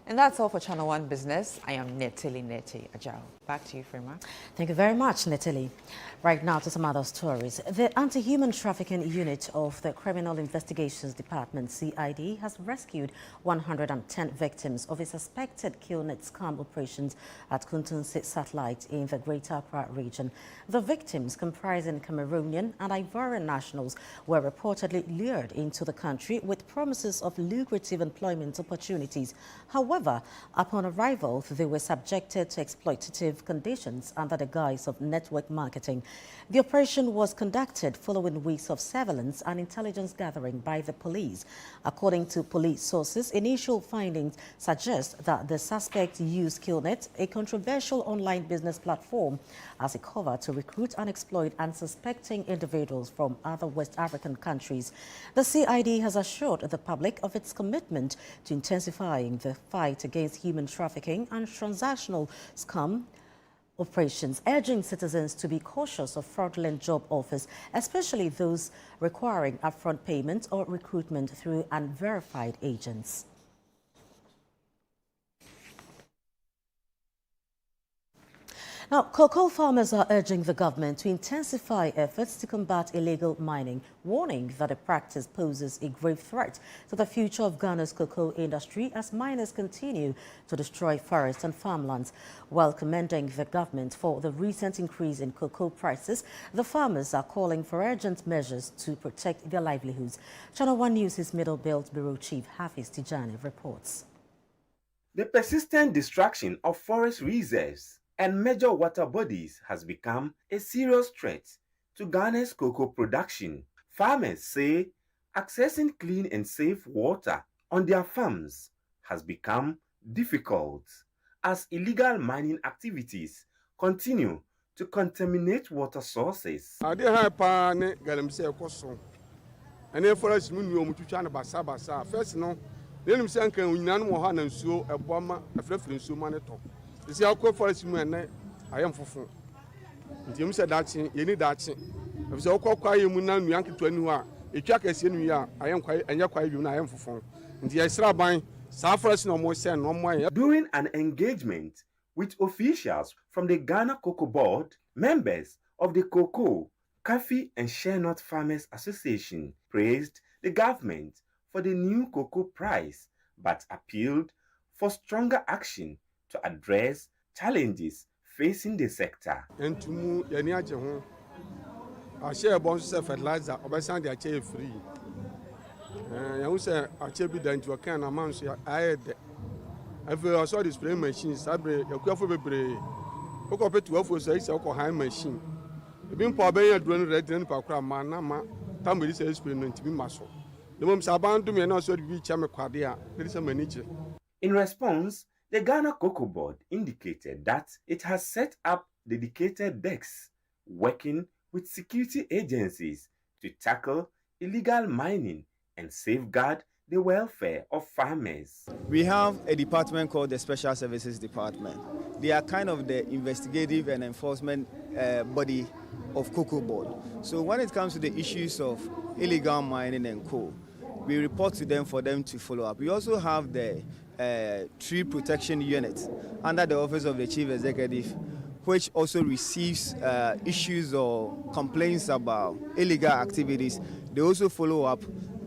Speaker 24: And that's all for Channel One Business. I am Netili Ajao. Back to you, Frema.
Speaker 10: Thank you very much, Netili. Right now to some other stories. The Anti-Human Trafficking Unit of the Criminal Investigations Department, CID, has rescued 110 victims of a suspected killnet scam operations at Kuntunsi Satellite in the Greater Accra region. The victims, comprising Cameroonian and Ivorian nationals, were reportedly lured into the country with promises of lucrative employment opportunities. However, However, upon arrival, they were subjected to exploitative conditions under the guise of network marketing. The operation was conducted following weeks of surveillance and intelligence gathering by the police. According to police sources, initial findings suggest that the suspect used Killnet, a controversial online business platform, as a cover to recruit and exploit unsuspecting individuals from other West African countries. The CID has assured the public of its commitment to intensifying the fight against human trafficking and transactional scam operations, urging citizens to be cautious of fraudulent job offers, especially those requiring upfront payment or recruitment through unverified agents. Now, cocoa farmers are urging the government to intensify efforts to combat illegal mining, warning that the practice poses a grave threat to the future of Ghana's cocoa industry as miners continue to destroy forests and farmlands. While commending the government for the recent increase in cocoa prices, the farmers are calling for urgent measures to protect their livelihoods. Channel One News' Middle Belt Bureau Chief Hafiz Tijani reports.
Speaker 5: The persistent destruction of forest reserves and major water bodies has become a serious threat to Ghana's cocoa production. Farmers say accessing clean and safe water on their farms has become difficult as illegal mining activities continue to contaminate water sources.
Speaker 8: This is forest man. I am for Jim said that you need that. If it's all quite you mun yank to anyone, a check as you are, I am quite and you're quite you. I am for the Isra buying Southwest no more send no more.
Speaker 5: During an engagement with officials from the Ghana Cocoa Board, members of the Cocoa, Coffee and Share Nut Farmers Association praised the government for the new cocoa price, but appealed for stronger action to address challenges facing the sector.
Speaker 8: And to move any other I share a bunch of fertilizer, Obasan, I share free. I also I share be done to a can amount. I had I saw the spray machine, Sabre, your coffee break. Hook up to offer says a high machine. The being probably a drone red and Pakra Manama, Tamil says experiment to be muscle. The mums are bound to me and also be Chamaquadia. There is a manager.
Speaker 5: In response, the Ghana Cocoa Board indicated that it has set up dedicated desks working with security agencies to tackle illegal mining and safeguard the welfare of farmers.
Speaker 16: We have a department called the Special Services Department. They are kind of the investigative and enforcement body of Cocoa Board. So when it comes to the issues of illegal mining and coal, we report to them for them to follow up. We also have the tree protection unit under the office of the chief executive, which also receives issues or complaints about illegal activities. They also follow up,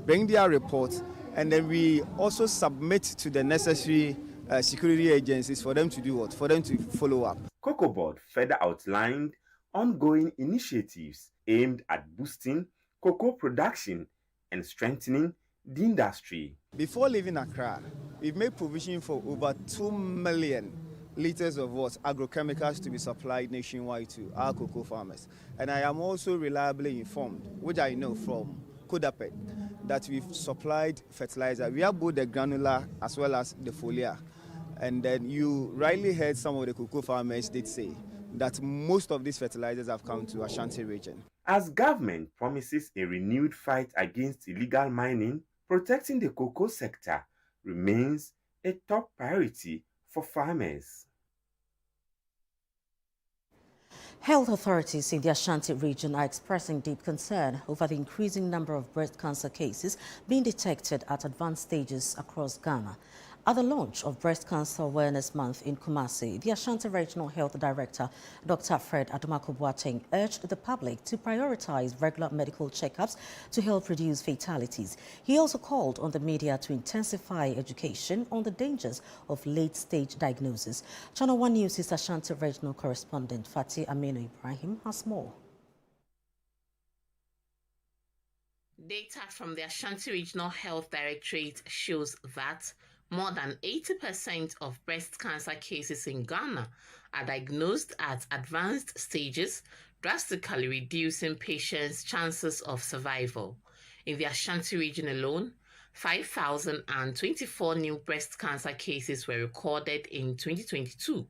Speaker 16: bring their reports, and then we also submit to the necessary security agencies for them to do what? For them to follow up.
Speaker 5: Cocoa Board further outlined ongoing initiatives aimed at boosting cocoa production and strengthening the industry.
Speaker 16: Before leaving Accra, we've made provision for over 2 million liters of what agrochemicals to be supplied nationwide to our cocoa farmers. And I am also reliably informed, which I know from Kodapet, that we've supplied fertilizer. We have both the granular as well as the foliar. And then you rightly heard some of the cocoa farmers did say that most of these fertilizers have come to Ashanti region.
Speaker 5: As government promises a renewed fight against illegal mining, protecting the cocoa sector remains a top priority for farmers.
Speaker 10: Health authorities in the Ashanti region are expressing deep concern over the increasing number of breast cancer cases being detected at advanced stages across Ghana. At the launch of Breast Cancer Awareness Month in Kumasi, the Ashanti Regional Health Director, Dr. Fred Adomako-Boateng, urged the public to prioritize regular medical checkups to help reduce fatalities. He also called on the media to intensify education on the dangers of late-stage diagnosis. Channel One News' Ashanti Regional Correspondent Fatih Aminu Ibrahim has more.
Speaker 17: Data from the Ashanti Regional Health Directorate shows that
Speaker 6: More than 80% of breast cancer cases in Ghana are diagnosed at advanced stages, drastically reducing patients' chances of survival. In the Ashanti region alone, 5,024 new breast cancer cases were recorded in 2022,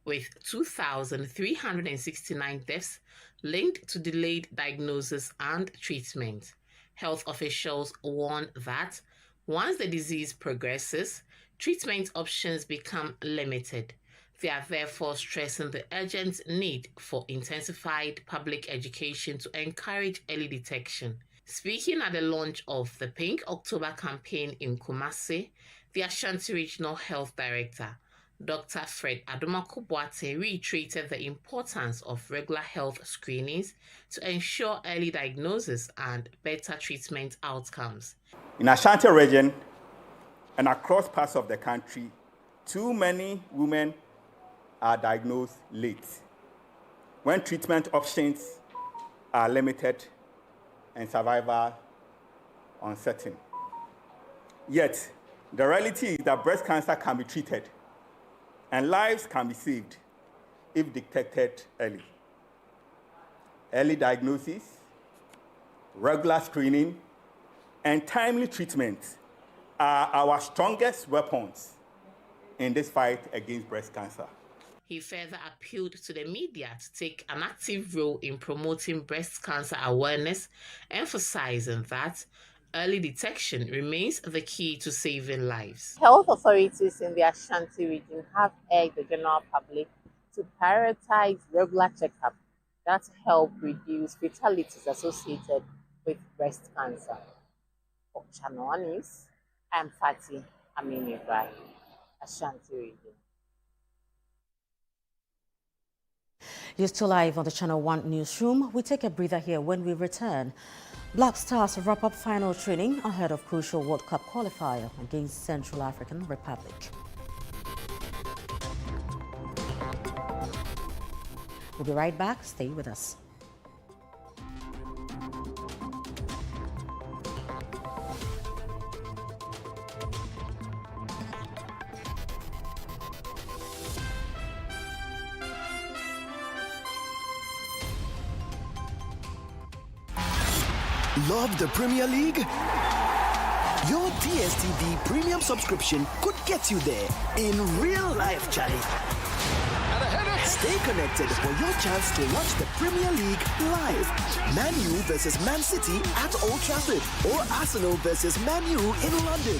Speaker 6: with 2,369 deaths linked to delayed diagnosis and treatment. Health officials warn that once the disease progresses, treatment options become limited. They are therefore stressing the urgent need for intensified public education to encourage early detection. Speaking at the launch of the Pink October campaign in Kumasi, the Ashanti Regional Health Director, Dr. Fred Adomako-Boateng, reiterated the importance of regular health screenings to ensure early diagnosis and better treatment outcomes.
Speaker 7: In Ashanti region and across parts of the country, too many women are diagnosed late, when treatment options are limited and survival uncertain. Yet, the reality is that breast cancer can be treated and lives can be saved if detected early. Early diagnosis, regular screening, and timely treatment are our strongest weapons in this fight against breast cancer.
Speaker 6: He further appealed to the media to take an active role in promoting breast cancer awareness, emphasizing that early detection remains the key to saving lives.
Speaker 17: Health authorities in the Ashanti region have urged the general public to prioritize regular checkup that help reduce fatalities associated with breast cancer. For Channel One News, I'm Fatih Amin Ibrahim, Ashanti region.
Speaker 10: You're still live on the Channel One newsroom. We take a breather here. When we return, Black Stars wrap up final training ahead of crucial World Cup qualifier against Central African Republic. We'll be right back. Stay with us.
Speaker 27: Love the Premier League? Your DSTV premium subscription could get you there in real life, Charlie. Stay connected for your chance to watch the Premier League live. Man U versus Man City at Old Trafford or Arsenal versus Man U in London.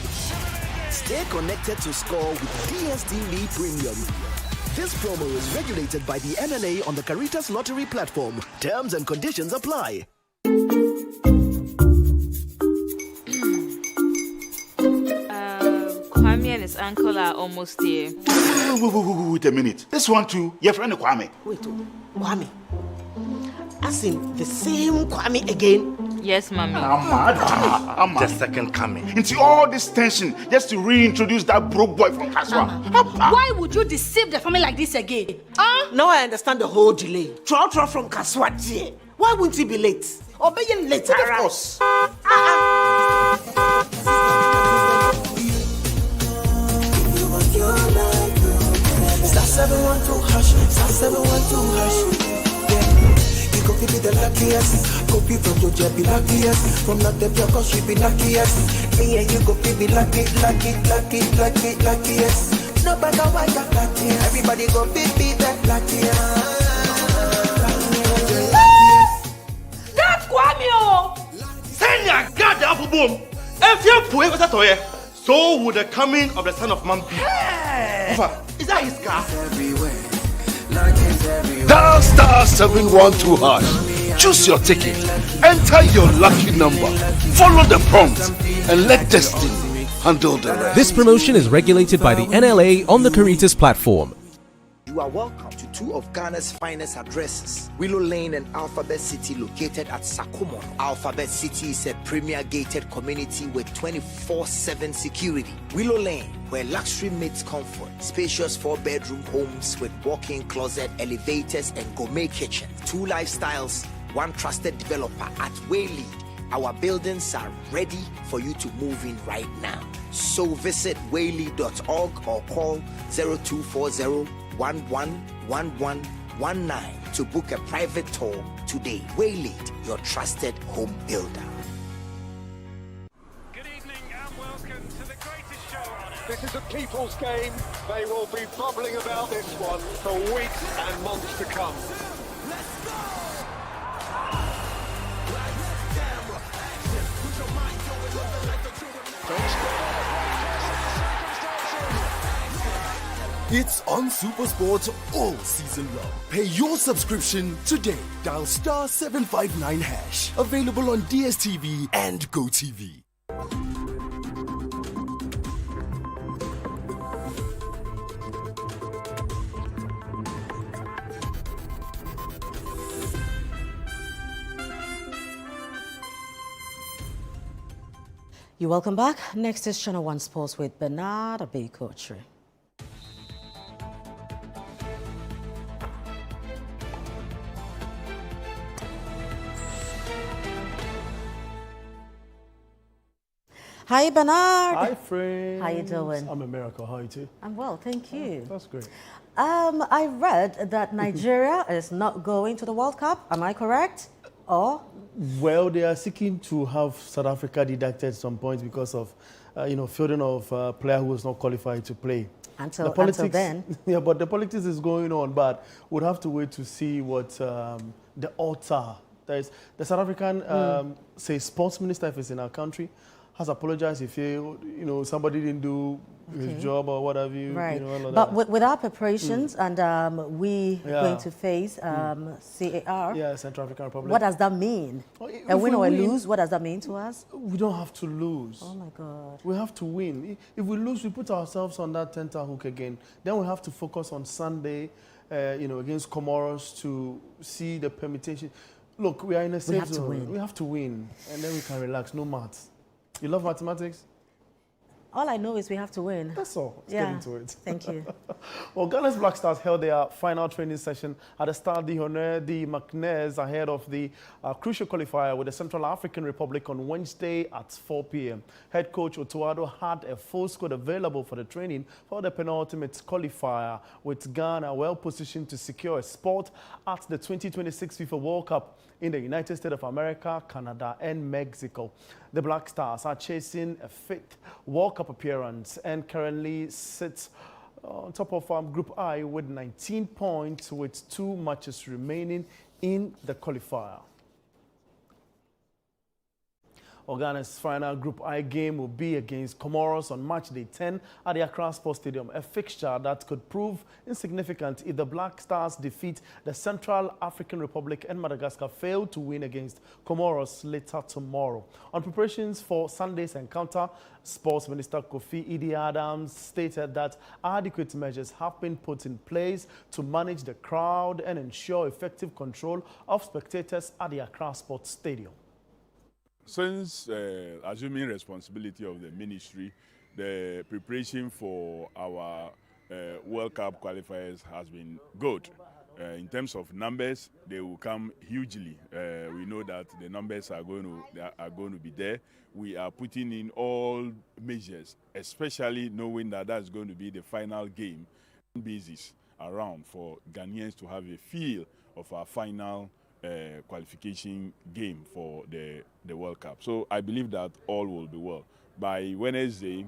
Speaker 27: Stay connected to score with DSTV Premium. This promo is regulated by the NLA on the Caritas Lottery platform. Terms and conditions apply.
Speaker 22: Kwame and his uncle are almost here.
Speaker 1: Wait a minute. This one too, your friend Kwame.
Speaker 26: Wait, Kwame? As in the same Kwame again?
Speaker 22: Yes, Mommy.
Speaker 1: I'm the second coming. Into all this tension just to reintroduce that broke boy from Kaswa.
Speaker 26: Why would you deceive the family like this again? Now I understand the whole delay. Troll from Kaswa. Why wouldn't he be late? Or be late, of course.
Speaker 27: Star 712 hash, star 712 hash. Yeah, you go be the luckiest. Copy from your job, be luckiest. From not the block, she be luckiest. Me and you go be luckiest. No matter what you're lucky, everybody go be that luckiest.
Speaker 26: That's Kwame!
Speaker 1: Send your God apple boom. If you're poor, what's that? So would the coming of the Son of Man be. Hey! Is that his car?
Speaker 28: Dial star 712 hash. Choose your ticket. Enter your lucky number. Follow the prompts and let destiny handle the rest.
Speaker 2: This promotion is regulated by the NLA on the Caritas platform.
Speaker 27: You are welcome to two of Ghana's finest addresses, Willow Lane and Alphabet City, located at Sakumono. Alphabet City is a premier gated community with 24/7 security. Willow Lane, where luxury meets comfort, spacious 4-bedroom homes with walk-in closet, elevators, and gourmet kitchen. Two lifestyles, one trusted developer at Whaley
Speaker 3: Our buildings are ready for you to move in right now. So visit waylead.org or call 0240 111119 to book a private tour today. Waylead, your trusted home builder.
Speaker 4: This is a people's game. They will be bubbling about this one for weeks and months to come. Let's go!
Speaker 9: It's on SuperSport all season long. Pay your subscription today. Dial *759#. Available on DSTV and GoTV.
Speaker 10: You're welcome back. Next is Channel 1 Sports with Bernard Abekotre. Hi, Bernard.
Speaker 18: Hi, friends.
Speaker 10: How you doing?
Speaker 18: I'm a miracle. How are you too?
Speaker 10: I'm well, thank you.
Speaker 18: Oh, that's great.
Speaker 10: I read that Nigeria is not going to the World Cup. Am I correct? Or?
Speaker 18: Well, they are seeking to have South Africa deducted some points because of, fielding of a player who was not qualified to play.
Speaker 10: Until then.
Speaker 18: Yeah, but the politics is going on. But we'll have to wait to see what the altar. There is the South African, sports minister, if it's in our country, has apologized if somebody didn't do his job or what have you.
Speaker 10: Right.
Speaker 18: All of
Speaker 10: but
Speaker 18: that.
Speaker 10: with our preparations and we going to face CAR.
Speaker 18: Yeah, Central African Republic.
Speaker 10: What does that mean? A win or a lose, what does that mean to us?
Speaker 18: We don't have to lose.
Speaker 10: Oh my God.
Speaker 18: We have to win. If we lose, we put ourselves on that tenterhook again. Then we have to focus on Sunday, against Comoros to see the permutation. Look, we are in a safe zone. We have to win, and then we can relax. No maths. You love mathematics?
Speaker 10: All I know is we have to win.
Speaker 18: That's all. Let's get into it.
Speaker 10: Thank you.
Speaker 18: Well, Ghana's Black Stars held their final training session at the Stade d'Honneur de Macnez ahead of the crucial qualifier with the Central African Republic on Wednesday at 4 p.m. Head coach Otuado had a full squad available for the training for the penultimate qualifier, with Ghana well positioned to secure a spot at the 2026 FIFA World Cup in the United States of America, Canada, and Mexico. The Black Stars are chasing a fifth World Cup appearance and currently sits on top of Group I with 19 points with 2 matches remaining in the qualifier. Ghana's final Group I game will be against Comoros on March Day 10 at the Accra Sports Stadium, a fixture that could prove insignificant if the Black Stars defeat the Central African Republic and Madagascar fail to win against Comoros later tomorrow. On preparations for Sunday's encounter, Sports Minister Kofi Idi Adams stated that adequate measures have been put in place to manage the crowd and ensure effective control of spectators at the Accra Sports Stadium.
Speaker 23: Since assuming responsibility of the ministry, the preparation for our World Cup qualifiers has been good. In terms of numbers, they will come hugely. We know that the numbers are going to be there. We are putting in all measures, especially knowing that that's going to be the final game basis around for Ghanaians to have a feel of our final qualification game for the World Cup. So I believe that all will be well. By Wednesday,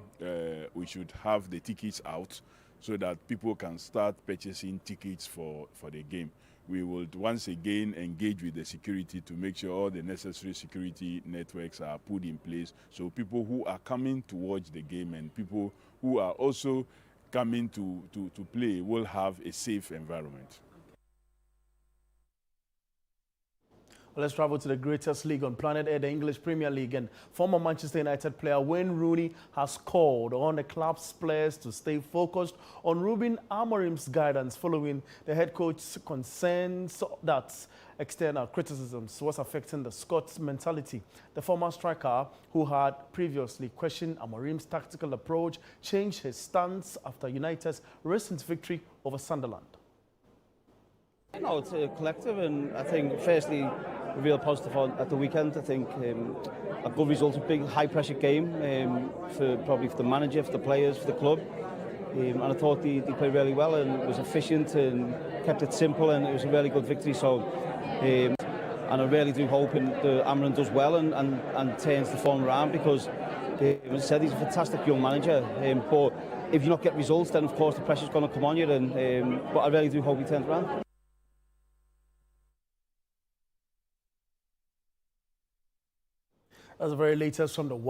Speaker 23: we should have the tickets out so that people can start purchasing tickets for the game. We will once again engage with the security to make sure all the necessary security networks are put in place, so people who are coming to watch the game and people who are also coming to play will have a safe environment.
Speaker 18: Let's travel to the greatest league on planet Earth, the English Premier League, and former Manchester United player Wayne Rooney has called on the club's players to stay focused on Ruben Amorim's guidance following the head coach's concerns that external criticisms was affecting the Scots' mentality. The former striker, who had previously questioned Amorim's tactical approach, changed his stance after United's recent victory over Sunderland.
Speaker 19: No, it's a collective, and I think firstly
Speaker 11: real positive at the weekend. I think a good result, a big high-pressure game for the manager, for the players, for the club. And I thought they played really well and was efficient and kept it simple, and it was a really good victory. So, and I really do hope the Amran does well and turns the form around, because, as I said, he's a fantastic young manager. But if you not get results, then of course the pressure's going to come on you. But I really do hope he turns around.
Speaker 18: That's the very latest from the world.